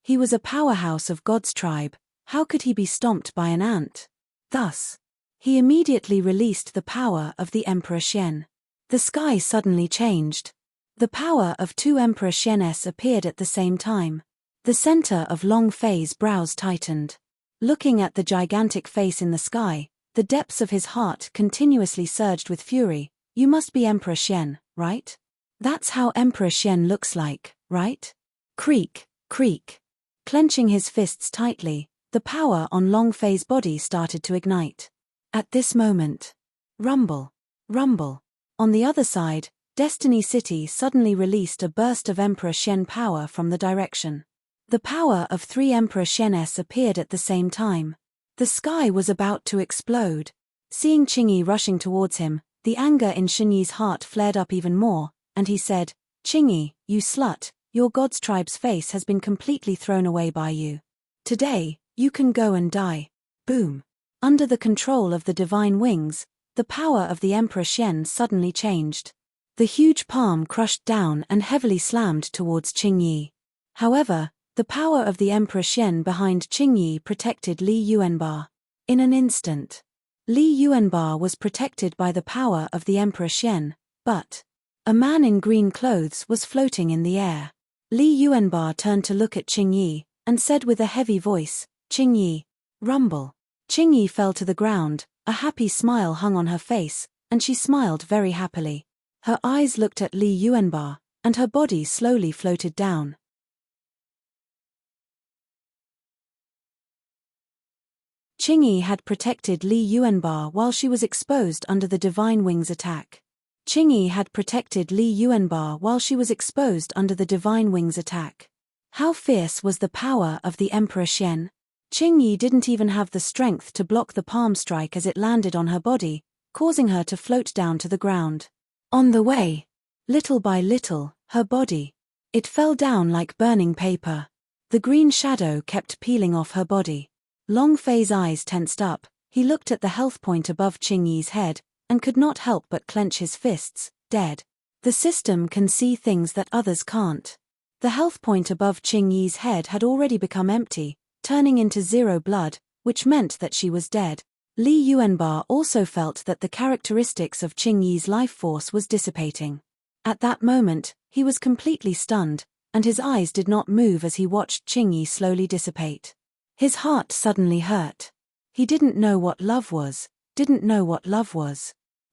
He was a powerhouse of God's tribe, how could he be stomped by an ant? Thus, he immediately released the power of the Emperor Xian. The sky suddenly changed. The power of two Emperor Xian's appeared at the same time. The center of Long Fei's brows tightened. Looking at the gigantic face in the sky, the depths of his heart continuously surged with fury. "You must be Emperor Xian, right?" That's how Emperor Xian looks like, right? Creak, creak. Clenching his fists tightly, the power on Long Fei's body started to ignite. At this moment, rumble, rumble. On the other side, Destiny City suddenly released a burst of Emperor Xian power from the direction. The power of 3 Emperor Xian's appeared at the same time. The sky was about to explode. Seeing Qingyi rushing towards him, the anger in Xunyi's heart flared up even more, and he said, "Qingyi, you slut, your god's tribe's face has been completely thrown away by you. Today, you can go and die." Boom. Under the control of the divine wings, the power of the Emperor Xian suddenly changed. The huge palm crushed down and heavily slammed towards Qingyi. However, the power of the Emperor Xian behind Qingyi protected Li Yuanba. In an instant, Li Yuanba was protected by the power of the Emperor Xian, but a man in green clothes was floating in the air. Li Yuanba turned to look at Qingyi, and said with a heavy voice, "Qingyi." Rumble. Qingyi fell to the ground, a happy smile hung on her face, and she smiled very happily. Her eyes looked at Li Yuanba, and her body slowly floated down. Qingyi had protected Li Yuanba while she was exposed under the Divine Wings attack. Qingyi had protected Li Yuanba while she was exposed under the Divine Wings attack. How fierce was the power of the Emperor Xian? Qingyi didn't even have the strength to block the palm strike as it landed on her body, causing her to float down to the ground. On the way, little by little, her body, it fell down like burning paper. The green shadow kept peeling off her body. Long Fei's eyes tensed up, he looked at the health point above Qingyi's head, and could not help but clench his fists. Dead. The system can see things that others can't. The health point above Qingyi's head had already become empty, turning into 0 blood, which meant that she was dead. Li Yuanba also felt that the characteristics of Qingyi's life force was dissipating. At that moment, he was completely stunned, and his eyes did not move as he watched Qingyi slowly dissipate. His heart suddenly hurt. He didn't know what love was,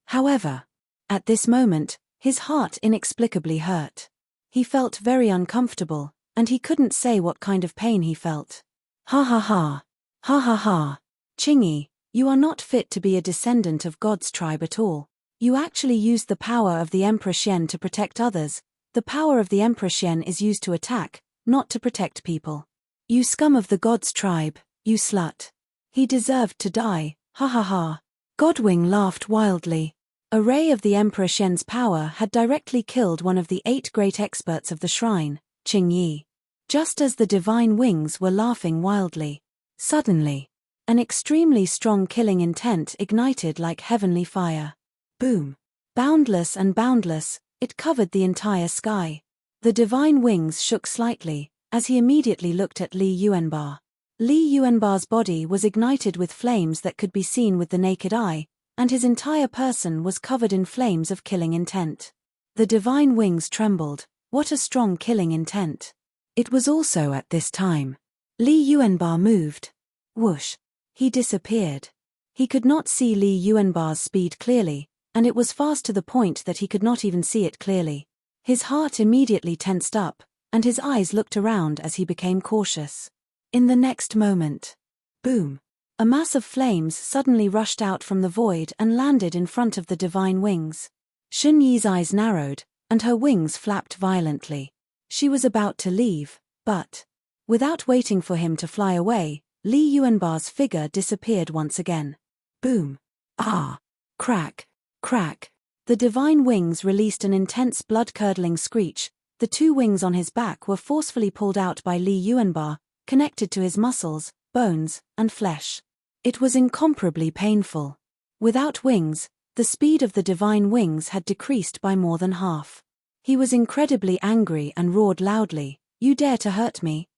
However, at this moment, his heart inexplicably hurt. He felt very uncomfortable, and he couldn't say what kind of pain he felt. Ha ha ha. Ha ha ha. Qingyi, you are not fit to be a descendant of God's tribe at all. You actually used the power of the Emperor Xian to protect others. The power of the Emperor Xian is used to attack, not to protect people. You scum of the God's tribe, you slut. He deserved to die, ha ha ha. Godwing laughed wildly. A ray of the Emperor Xian's power had directly killed one of the 8 great experts of the shrine, Qingyi. Just as the divine wings were laughing wildly. Suddenly, an extremely strong killing intent ignited like heavenly fire. Boom. Boundless and boundless, it covered the entire sky. The divine wings shook slightly, as he immediately looked at Li Yuanba. Li Yuanba's body was ignited with flames that could be seen with the naked eye, and his entire person was covered in flames of killing intent. The divine wings trembled. What a strong killing intent. It was also at this time. Li Yuanba moved. Whoosh. He disappeared. He could not see Li Yuanba's speed clearly, and it was fast to the point that he could not even see it clearly. His heart immediately tensed up, and his eyes looked around as he became cautious. In the next moment, boom, a mass of flames suddenly rushed out from the void and landed in front of the divine wings. Xunyi's eyes narrowed, and her wings flapped violently. She was about to leave, but, without waiting for him to fly away, Li Yuanba's figure disappeared once again. Boom. Ah. Crack. Crack. The divine wings released an intense blood-curdling screech. The 2 wings on his back were forcefully pulled out by Li Yuanba, connected to his muscles, bones, and flesh. It was incomparably painful. Without wings, the speed of the divine wings had decreased by more than half. He was incredibly angry and roared loudly, "You dare to hurt me?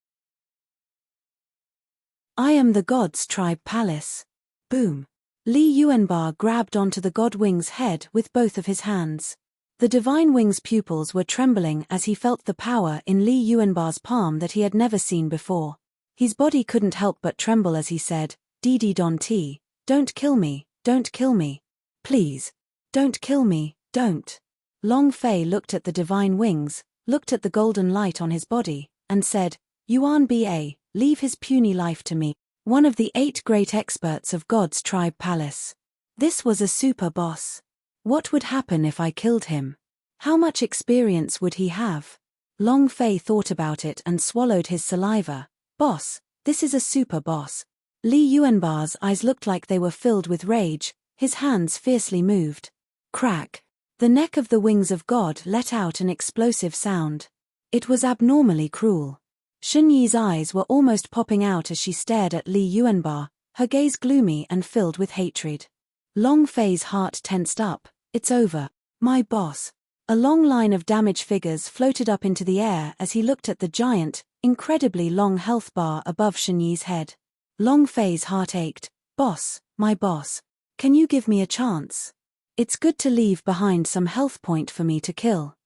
I am the God's tribe palace." Boom. Li Yuanba grabbed onto the god wing's head with both of his hands. The divine wing's pupils were trembling as he felt the power in Li Yuanba's palm that he had never seen before. His body couldn't help but tremble as he said, "Didi Don T, don't kill me, don't kill me. Please. Don't kill me, don't." Long Fei looked at the divine wings, looked at the golden light on his body, and said, Yuan Ba, leave his puny life to me, one of the 8 great experts of God's tribe palace. This was a super boss. What would happen if I killed him? How much experience would he have? Long Fei thought about it and swallowed his saliva. Boss, this is a super boss. Li Yuanbar's eyes looked like they were filled with rage, his hands fiercely moved. Crack. The neck of the wings of God let out an explosive sound. It was abnormally cruel. Shunyi's eyes were almost popping out as she stared at Li Yuanbar, her gaze gloomy and filled with hatred. Long Fei's heart tensed up. It's over. My boss. A long line of damage figures floated up into the air as he looked at the giant, incredibly long health bar above Shunyi's head. Long Fei's heart ached. Boss, my boss. Can you give me a chance? It's good to leave behind some health point for me to kill.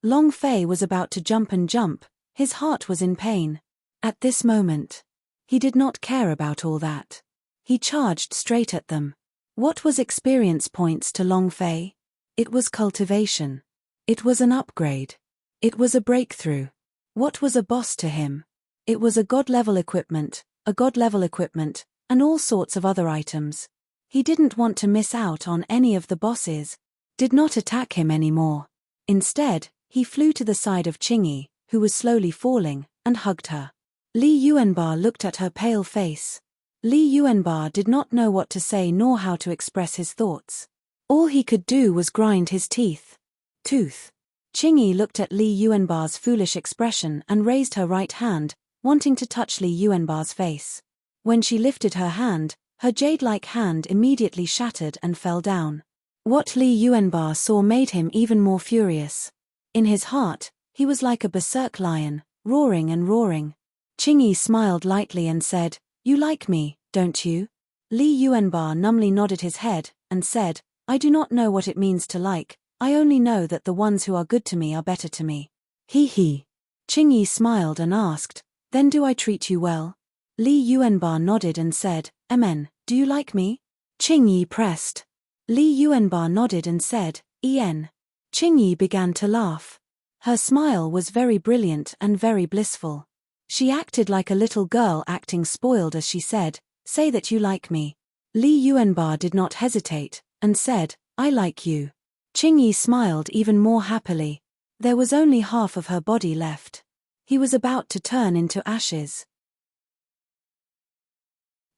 Long Fei was about to jump, his heart was in pain. At this moment, he did not care about all that. He charged straight at them. What was experience points to Long Fei? It was cultivation. It was an upgrade. It was a breakthrough. What was a boss to him? It was a god-level equipment, and all sorts of other items. He didn't want to miss out on any of the bosses. Did not attack him anymore. Instead, he flew to the side of Qingyi, who was slowly falling, and hugged her. Li Yuanbar looked at her pale face. Li Yuanbar did not know what to say nor how to express his thoughts. All he could do was grind his teeth. Qingyi looked at Li Yuanbar's foolish expression and raised her right hand, wanting to touch Li Yuanbar's face. When she lifted her hand, her jade-like hand immediately shattered and fell down. What Li Yuanbar saw made him even more furious. In his heart, he was like a berserk lion, roaring and roaring. Qingyi smiled lightly and said, You like me, don't you? Li Yuanbar numbly nodded his head, and said, I do not know what it means to like, I only know that the ones who are good to me are better to me. He. Qingyi smiled and asked, Then do I treat you well? Li Yuanbar nodded and said, Amen, do you like me? Qingyi pressed. Li Yuanbar nodded and said, En. Qingyi began to laugh. Her smile was very brilliant and very blissful. She acted like a little girl acting spoiled as she said, Say that you like me. Li Yuanbar did not hesitate, and said, I like you. Qingyi smiled even more happily. There was only half of her body left. He was about to turn into ashes.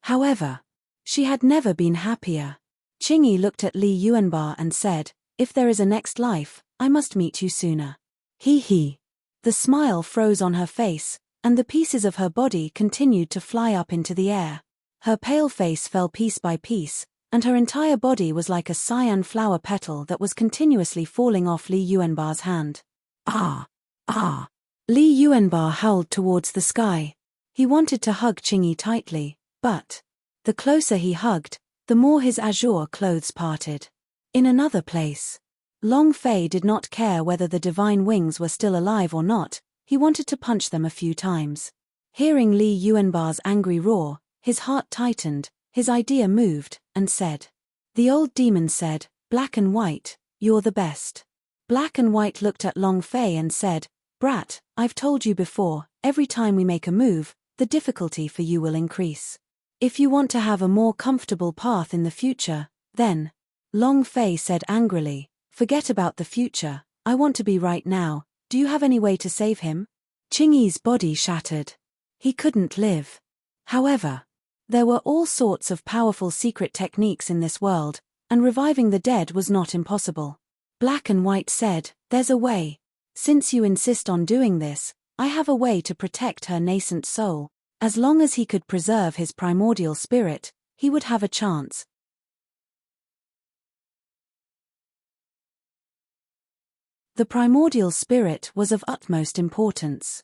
However, she had never been happier. Qingyi looked at Li Yuanbar and said, If there is a next life, I must meet you sooner. He. The smile froze on her face, and the pieces of her body continued to fly up into the air. Her pale face fell piece by piece, and her entire body was like a cyan flower petal that was continuously falling off Li Yuanbar's hand. Li Yuanbar howled towards the sky. He wanted to hug Qingyi tightly, but the closer he hugged, the more his azure clothes parted. In another place, Long Fei did not care whether the divine wings were still alive or not, he wanted to punch them a few times. Hearing Li Yuanbar's angry roar, his heart tightened, his idea moved, and said. The old demon said, Black and White, you're the best. Black and White looked at Long Fei and said, Brat, I've told you before, every time we make a move, the difficulty for you will increase. If you want to have a more comfortable path in the future, then. Long Fei said angrily, Forget about the future, I want to be right now, do you have any way to save him? Qingyi's body shattered. He couldn't live. However, there were all sorts of powerful secret techniques in this world, and reviving the dead was not impossible. Black and White said, There's a way. Since you insist on doing this, I have a way to protect her nascent soul. As long as he could preserve his primordial spirit, he would have a chance. The primordial spirit was of utmost importance.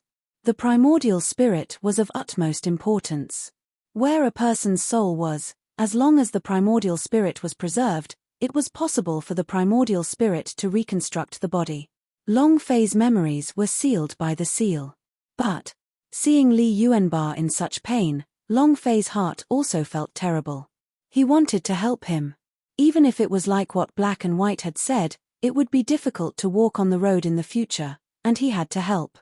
Where a person's soul was, as long as the primordial spirit was preserved, it was possible for the primordial spirit to reconstruct the body. Long Fei's memories were sealed by the seal. But, seeing Li Yuanbar in such pain, Long Fei's heart also felt terrible. He wanted to help him. Even if it was like what Black and White had said, It would be difficult to walk on the road in the future, and he had to help.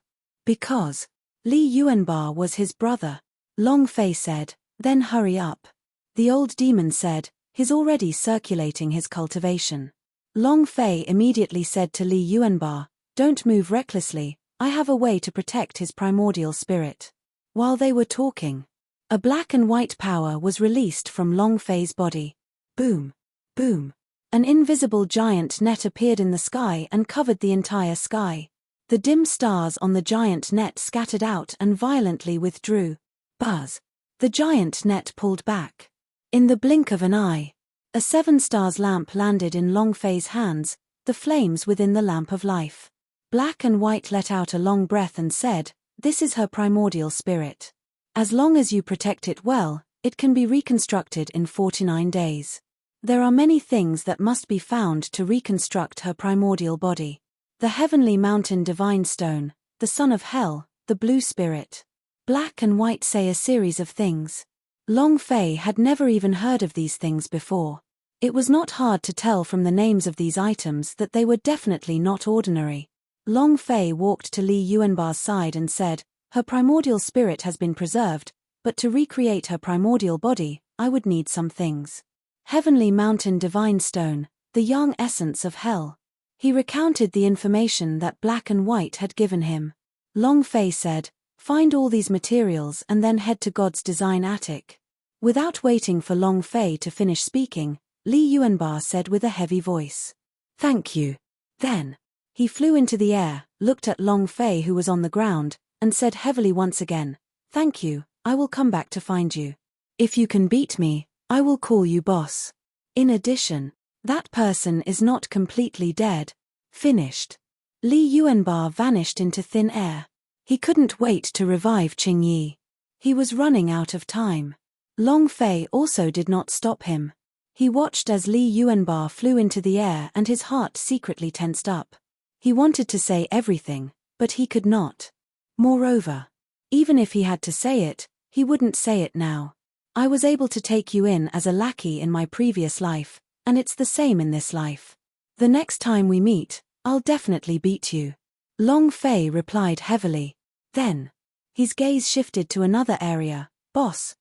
Because Li Yuanba was his brother. Long Fei said, then hurry up. The old demon said, he's already circulating his cultivation. Long Fei immediately said to Li Yuanba, don't move recklessly, I have a way to protect his primordial spirit. While they were talking, a black and white power was released from Long Fei's body. Boom. Boom. An invisible giant net appeared in the sky and covered the entire sky. The dim stars on the giant net scattered out and violently withdrew. Buzz. The giant net pulled back. In the blink of an eye, a 7-stars lamp landed in Long Fei's hands, the flames within the lamp of life. Black and White let out a long breath and said, this is her primordial spirit. As long as you protect it well, it can be reconstructed in 49 days. There are many things that must be found to reconstruct her primordial body. The heavenly mountain divine stone, the son of hell, the blue spirit. Black and White say a series of things. Long Fei had never even heard of these things before. It was not hard to tell from the names of these items that they were definitely not ordinary. Long Fei walked to Li Yuanba's side and said, her primordial spirit has been preserved, but to recreate her primordial body, I would need some things. Heavenly mountain divine stone, the young essence of hell. He recounted the information that Black and White had given him. Long Fei said, find all these materials and then head to God's design attic. Without waiting for Long Fei to finish speaking, Li Yuanba said with a heavy voice, thank you. Then, he flew into the air, looked at Long Fei who was on the ground, and said heavily once again, thank you, I will come back to find you. If you can beat me, I will call you boss. In addition, that person is not completely dead. Finished. Li Yuanba vanished into thin air. He couldn't wait to revive Qingyi. He was running out of time. Long Fei also did not stop him. He watched as Li Yuanba flew into the air and his heart secretly tensed up. He wanted to say everything, but he could not. Moreover, even if he had to say it, he wouldn't say it now. I was able to take you in as a lackey in my previous life, and it's the same in this life. The next time we meet, I'll definitely beat you. Long Fei replied heavily. Then, his gaze shifted to another area. Boss.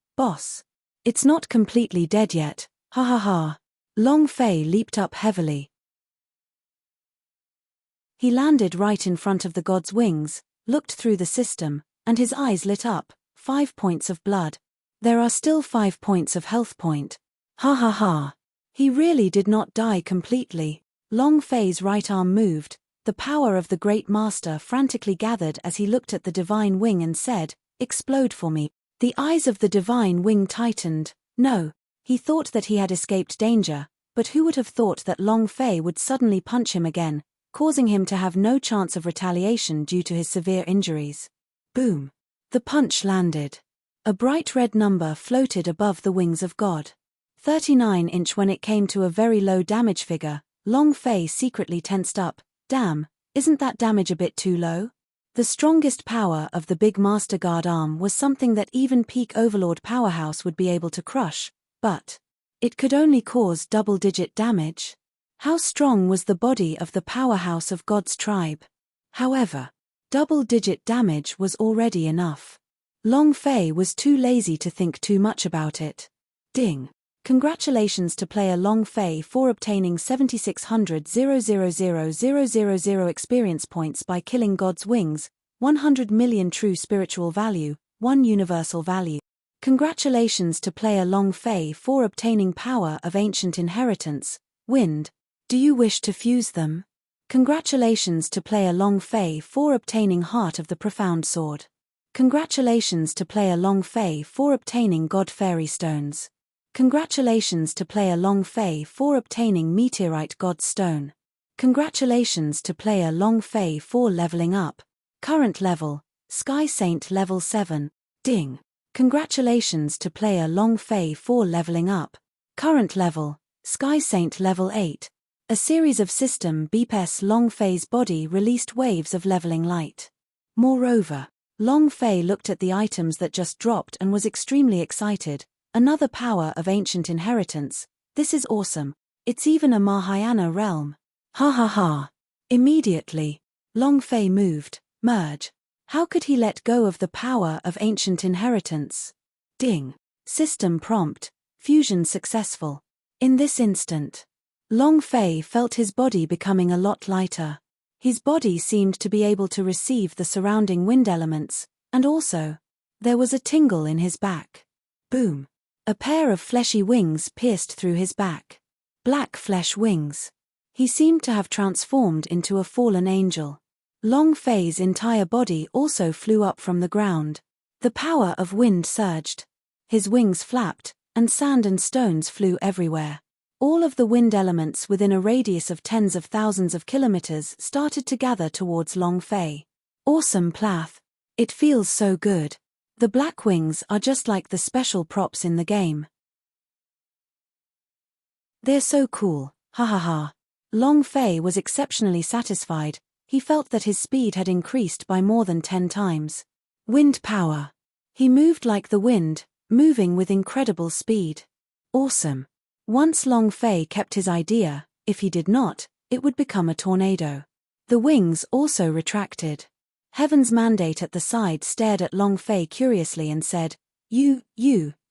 It's not completely dead yet, ha ha ha. Long Fei leaped up heavily. He landed right in front of the god's wings, looked through the system, and his eyes lit up. 5 points of blood. There are still 5 points of health point. Ha ha ha. He really did not die completely. Long Fei's right arm moved. The power of the great master frantically gathered as he looked at the divine wing and said, explode for me. The eyes of the divine wing tightened. No, he thought that he had escaped danger, but who would have thought that Long Fei would suddenly punch him again, causing him to have no chance of retaliation due to his severe injuries. Boom. The punch landed. A bright red number floated above the wings of God. 39". When it came to a very low damage figure, Long Fei secretly tensed up. Damn, isn't that damage a bit too low? The strongest power of the big Master Guard arm was something that even peak Overlord Powerhouse would be able to crush, but it could only cause double-digit damage. How strong was the body of the powerhouse of God's tribe? However, double-digit damage was already enough. Long Fei was too lazy to think too much about it. Ding. Congratulations to player Long Fei for obtaining 7600,000,000 experience points by killing God's wings, 100 million true spiritual value, 1 universal value. Congratulations to player Long Fei for obtaining power of ancient inheritance, wind. Do you wish to fuse them? Congratulations to player Long Fei for obtaining heart of the profound sword. Congratulations to player Long Fei for obtaining God Fairy stones. Congratulations to player Long Fei for obtaining Meteorite God Stone. Congratulations to player Long Fei for leveling up. Current level, Sky Saint level 7. Ding. Congratulations to player Long Fei for leveling up. Current level, Sky Saint level 8. A series of system BPS Long Fei's body released waves of leveling light. Moreover, Long Fei looked at the items that just dropped and was extremely excited. Another power of ancient inheritance. This is awesome. It's even a Mahayana realm. Ha ha ha. Immediately, Long Fei moved, merge. How could he let go of the power of ancient inheritance? Ding. System prompt, fusion successful. In this instant, Long Fei felt his body becoming a lot lighter. His body seemed to be able to receive the surrounding wind elements, and also, there was a tingle in his back. Boom. A pair of fleshy wings pierced through his back. Black flesh wings. He seemed to have transformed into a fallen angel. Long Fei's entire body also flew up from the ground. The power of wind surged. His wings flapped, and sand and stones flew everywhere. All of the wind elements within a radius of tens of thousands of kilometers started to gather towards Long Fei. Awesome Plath. It feels so good. The black wings are just like the special props in the game. They're so cool, ha ha ha. Long Fei was exceptionally satisfied. He felt that his speed had increased by more than 10 times. Wind power. He moved like the wind, moving with incredible speed. Awesome. Once Long Fei kept his idea, if he did not, it would become a tornado. The wings also retracted. Heaven's mandate at the side stared at Long Fei curiously and said, You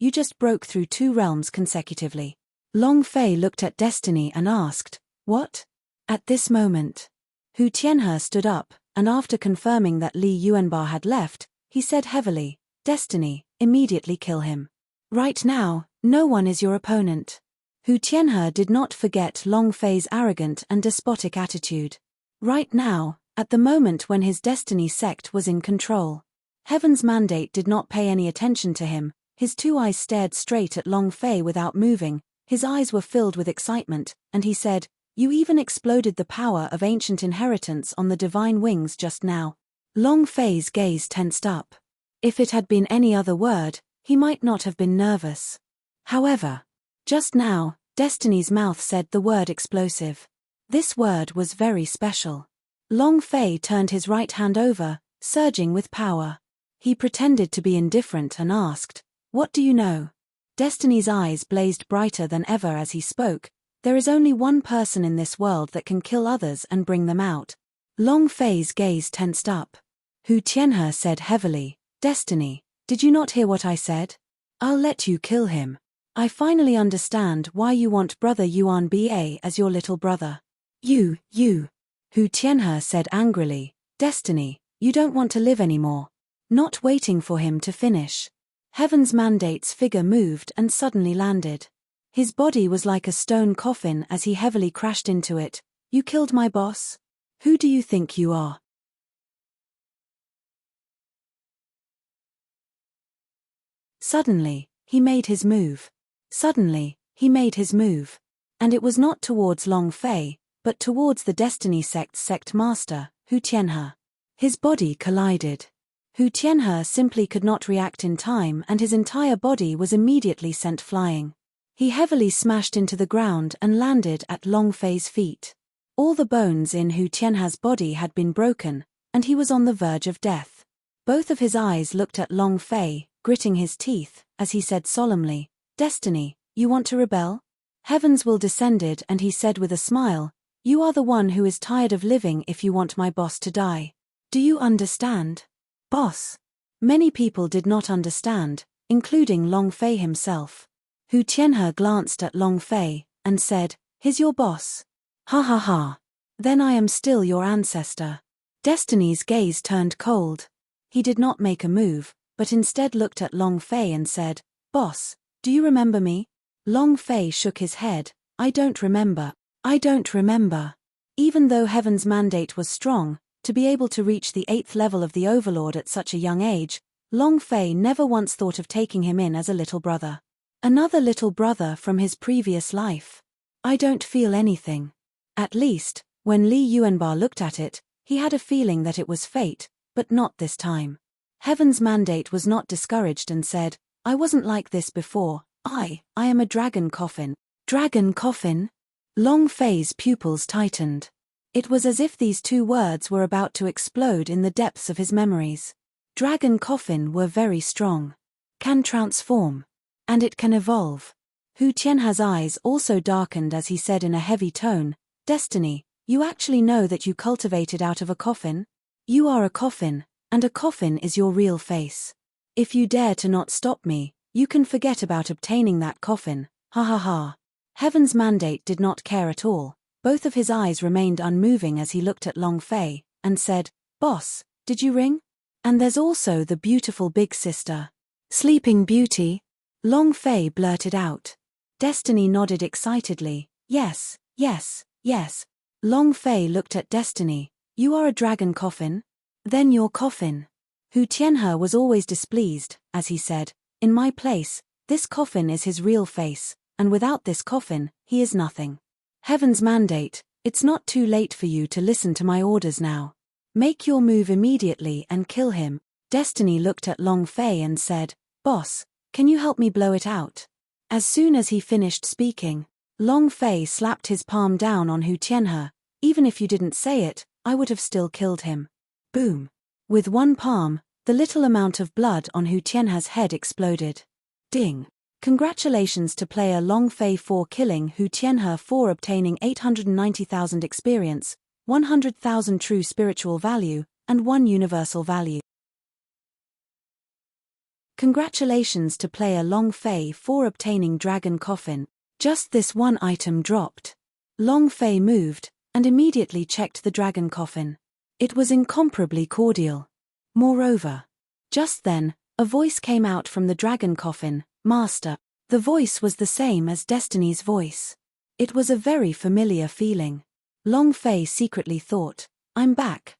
just broke through 2 realms consecutively. Long Fei looked at Destiny and asked, What? At this moment, Hu Tianhe stood up, and after confirming that Li Yuanba had left, he said heavily, Destiny, immediately kill him. Right now, no one is your opponent. Hu Tianhe did not forget Long Fei's arrogant and despotic attitude. Right now, at the moment when his destiny sect was in control, Heaven's mandate did not pay any attention to him. His 2 eyes stared straight at Long Fei without moving. His eyes were filled with excitement, and he said, You even exploded the power of ancient inheritance on the divine wings just now. Long Fei's gaze tensed up. If it had been any other word, he might not have been nervous. However, just now, Destiny's mouth said the word explosive. This word was very special. Long Fei turned his right hand over, surging with power. He pretended to be indifferent and asked, What do you know? Destiny's eyes blazed brighter than ever as he spoke. There is only one person in this world that can kill others and bring them out. Long Fei's gaze tensed up. Hu Tianhe said heavily, Destiny, did you not hear what I said? I'll let you kill him. I finally understand why you want Brother Yuan Ba as your little brother. You. Hu Tianhe said angrily, Destiny, you don't want to live anymore. Not waiting for him to finish. Heaven's mandate's figure moved and suddenly landed. His body was like a stone coffin as he heavily crashed into it. You killed my boss? Who do you think you are? Suddenly, he made his move. And it was not towards Long Fei, but towards the Destiny Sect's sect master, Hu Tianhe. His body collided. Hu Tianhe simply could not react in time and his entire body was immediately sent flying. He heavily smashed into the ground and landed at Long Fei's feet. All the bones in Hu Tianhe's body had been broken, and he was on the verge of death. Both of his eyes looked at Long Fei, gritting his teeth, as he said solemnly, Destiny, you want to rebel? Heaven's will descended and he said with a smile, You are the one who is tired of living if you want my boss to die. Do you understand? Boss. Many people did not understand, including Long Fei himself. Hu Tianhe glanced at Long Fei, and said, He's your boss. Ha ha ha. Then I am still your ancestor. Destiny's gaze turned cold. He did not make a move, but instead looked at Long Fei and said, Boss, do you remember me? Long Fei shook his head, I don't remember. Even though Heaven's mandate was strong, to be able to reach the 8th level of the Overlord at such a young age, Long Fei never once thought of taking him in as a little brother. Another little brother from his previous life. I don't feel anything. At least, when Li Yuanba looked at it, he had a feeling that it was fate, but not this time. Heaven's mandate was not discouraged and said, I wasn't like this before, I am a dragon coffin. Dragon coffin? Long Fei's pupils tightened. It was as if these 2 words were about to explode in the depths of his memories. Dragon coffin were very strong. Can transform. And it can evolve. Hu Tianhe's eyes also darkened as he said in a heavy tone, Destiny, You actually know that you cultivated out of a coffin? You are a coffin, and a coffin is your real face. If you dare to not stop me, you can forget about obtaining that coffin, ha ha ha. Heaven's mandate did not care at all. Both of his eyes remained unmoving as he looked at Long Fei, and said, "Boss, did you ring? And there's also the beautiful big sister." "Sleeping Beauty?" Long Fei blurted out. Destiny nodded excitedly. "Yes, yes, yes." Long Fei looked at Destiny. "You are a dragon coffin? Then your coffin." Hu Tianhe was always displeased, as he said, "In my place, this coffin is his real face, and without this coffin, he is nothing. Heaven's mandate, it's not too late for you to listen to my orders now. Make your move immediately and kill him." Destiny looked at Long Fei and said, "Boss, can you help me blow it out?" As soon as he finished speaking, Long Fei slapped his palm down on Hu Tianhe. "Even if you didn't say it, I would have still killed him." Boom. With one palm, the little amount of blood on Hu Tianhe's head exploded. Ding. Congratulations to player Long Fei for killing Hu Tianhe, for obtaining 890,000 experience, 100,000 true spiritual value, and 1 universal value. Congratulations to player Long Fei for obtaining Dragon Coffin. Just this one item dropped. Long Fei moved, and immediately checked the Dragon Coffin. It was incomparably cordial. Moreover, just then, a voice came out from the Dragon Coffin, "Master." The voice was the same as Destiny's voice. It was a very familiar feeling. Long Fei secretly thought, I'm back."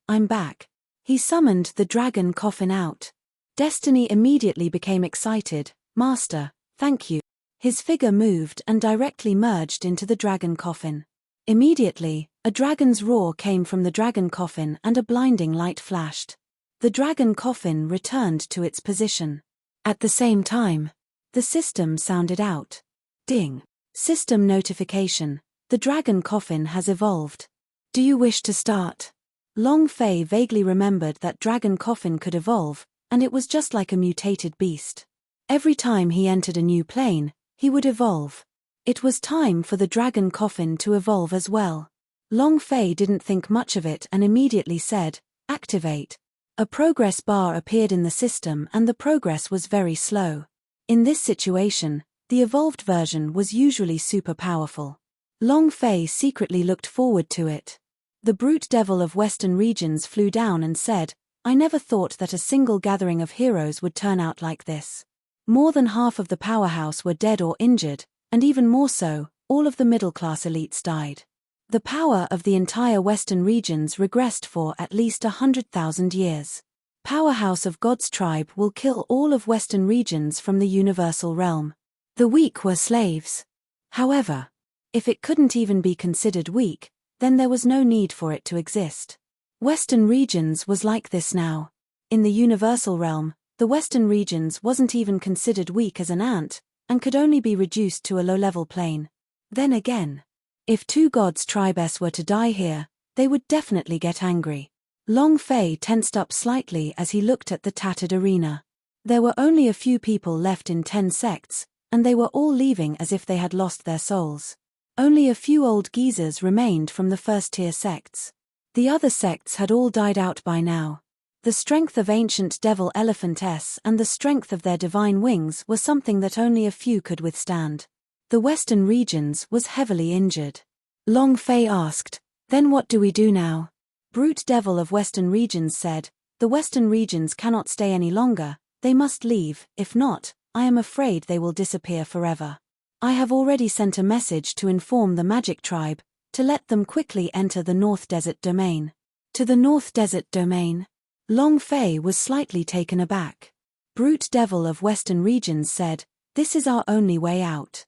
He summoned the Dragon Coffin out. Destiny immediately became excited. "Master, thank you." His figure moved and directly merged into the Dragon Coffin. Immediately, a dragon's roar came from the Dragon Coffin and a blinding light flashed. The Dragon Coffin returned to its position. At the same time, the system sounded out. Ding. System notification. The Dragon Coffin has evolved. Do you wish to start? Long Fei vaguely remembered that Dragon Coffin could evolve, and it was just like a mutated beast. Every time he entered a new plane, he would evolve. It was time for the Dragon Coffin to evolve as well. Long Fei didn't think much of it and immediately said, "Activate." A progress bar appeared in the system and the progress was very slow. In this situation, the evolved version was usually super powerful. Long Fei secretly looked forward to it. The brute devil of Western regions flew down and said, "I never thought that a single gathering of heroes would turn out like this. More than half of the powerhouse were dead or injured, and even more so, all of the middle-class elites died. The power of the entire Western regions regressed for at least 100,000 years. Powerhouse of God's tribe will kill all of Western regions from the universal realm. The weak were slaves." However, if it couldn't even be considered weak, then there was no need for it to exist. Western regions was like this now. In the universal realm, the Western regions wasn't even considered weak as an ant, and could only be reduced to a low-level plane. Then again, if 2 gods' tribes were to die here, they would definitely get angry. Long Fei tensed up slightly as he looked at the tattered arena. There were only a few people left in 10 sects, and they were all leaving as if they had lost their souls. Only a few old geezers remained from the first-tier sects. The other sects had all died out by now. The strength of ancient devil elephantess and the strength of their divine wings were something that only a few could withstand. The Western regions was heavily injured. Long Fei asked, "Then what do we do now?" Brute devil of Western regions said, "The Western regions cannot stay any longer, they must leave, if not, I am afraid they will disappear forever. I have already sent a message to inform the Magic Tribe, to let them quickly enter the North Desert Domain." To the North Desert Domain? Long Fei was slightly taken aback. Brute devil of Western regions said, "This is our only way out.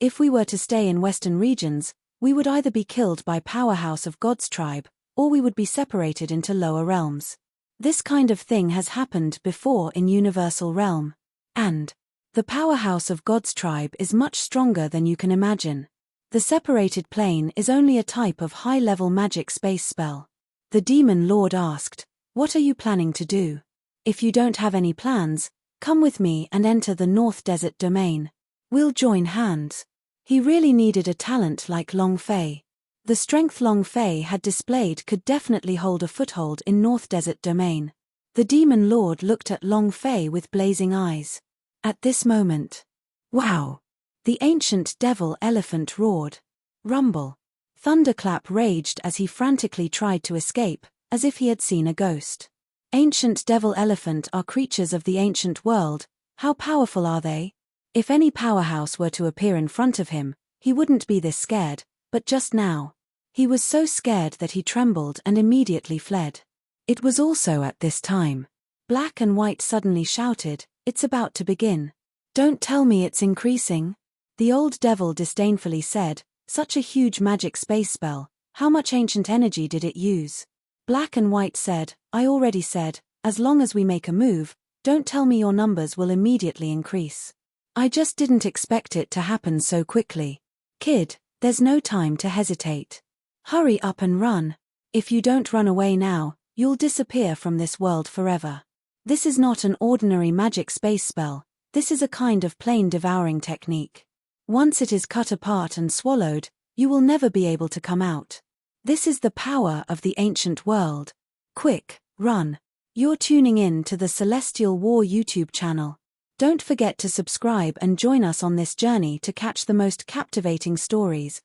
If we were to stay in Western regions, we would either be killed by Powerhouse of God's tribe, or we would be separated into lower realms. This kind of thing has happened before in Universal Realm. And the Powerhouse of God's tribe is much stronger than you can imagine. The separated plane is only a type of high-level magic space spell." The Demon Lord asked, "What are you planning to do? If you don't have any plans, come with me and enter the North Desert Domain. We'll join hands." He really needed a talent like Long Fei. The strength Long Fei had displayed could definitely hold a foothold in North Desert Domain. The Demon Lord looked at Long Fei with blazing eyes. At this moment, wow! The ancient devil elephant roared. Rumble. Thunderclap raged as he frantically tried to escape, as if he had seen a ghost. Ancient devil elephant are creatures of the ancient world. How powerful are they? If any powerhouse were to appear in front of him, he wouldn't be this scared, but just now, he was so scared that he trembled and immediately fled. It was also at this time. Black and White suddenly shouted, "It's about to begin." "Don't tell me it's increasing." The old devil disdainfully said, "Such a huge magic space spell, how much ancient energy did it use?" Black and White said, "I already said, as long as we make a move, don't tell me your numbers will immediately increase. I just didn't expect it to happen so quickly. Kid, there's no time to hesitate. Hurry up and run. If you don't run away now, you'll disappear from this world forever. This is not an ordinary magic space spell, this is a kind of plane devouring technique. Once it is cut apart and swallowed, you will never be able to come out. This is the power of the ancient world. Quick, run. You're tuning in to the Celestial War YouTube channel. Don't forget to subscribe and join us on this journey to catch the most captivating stories,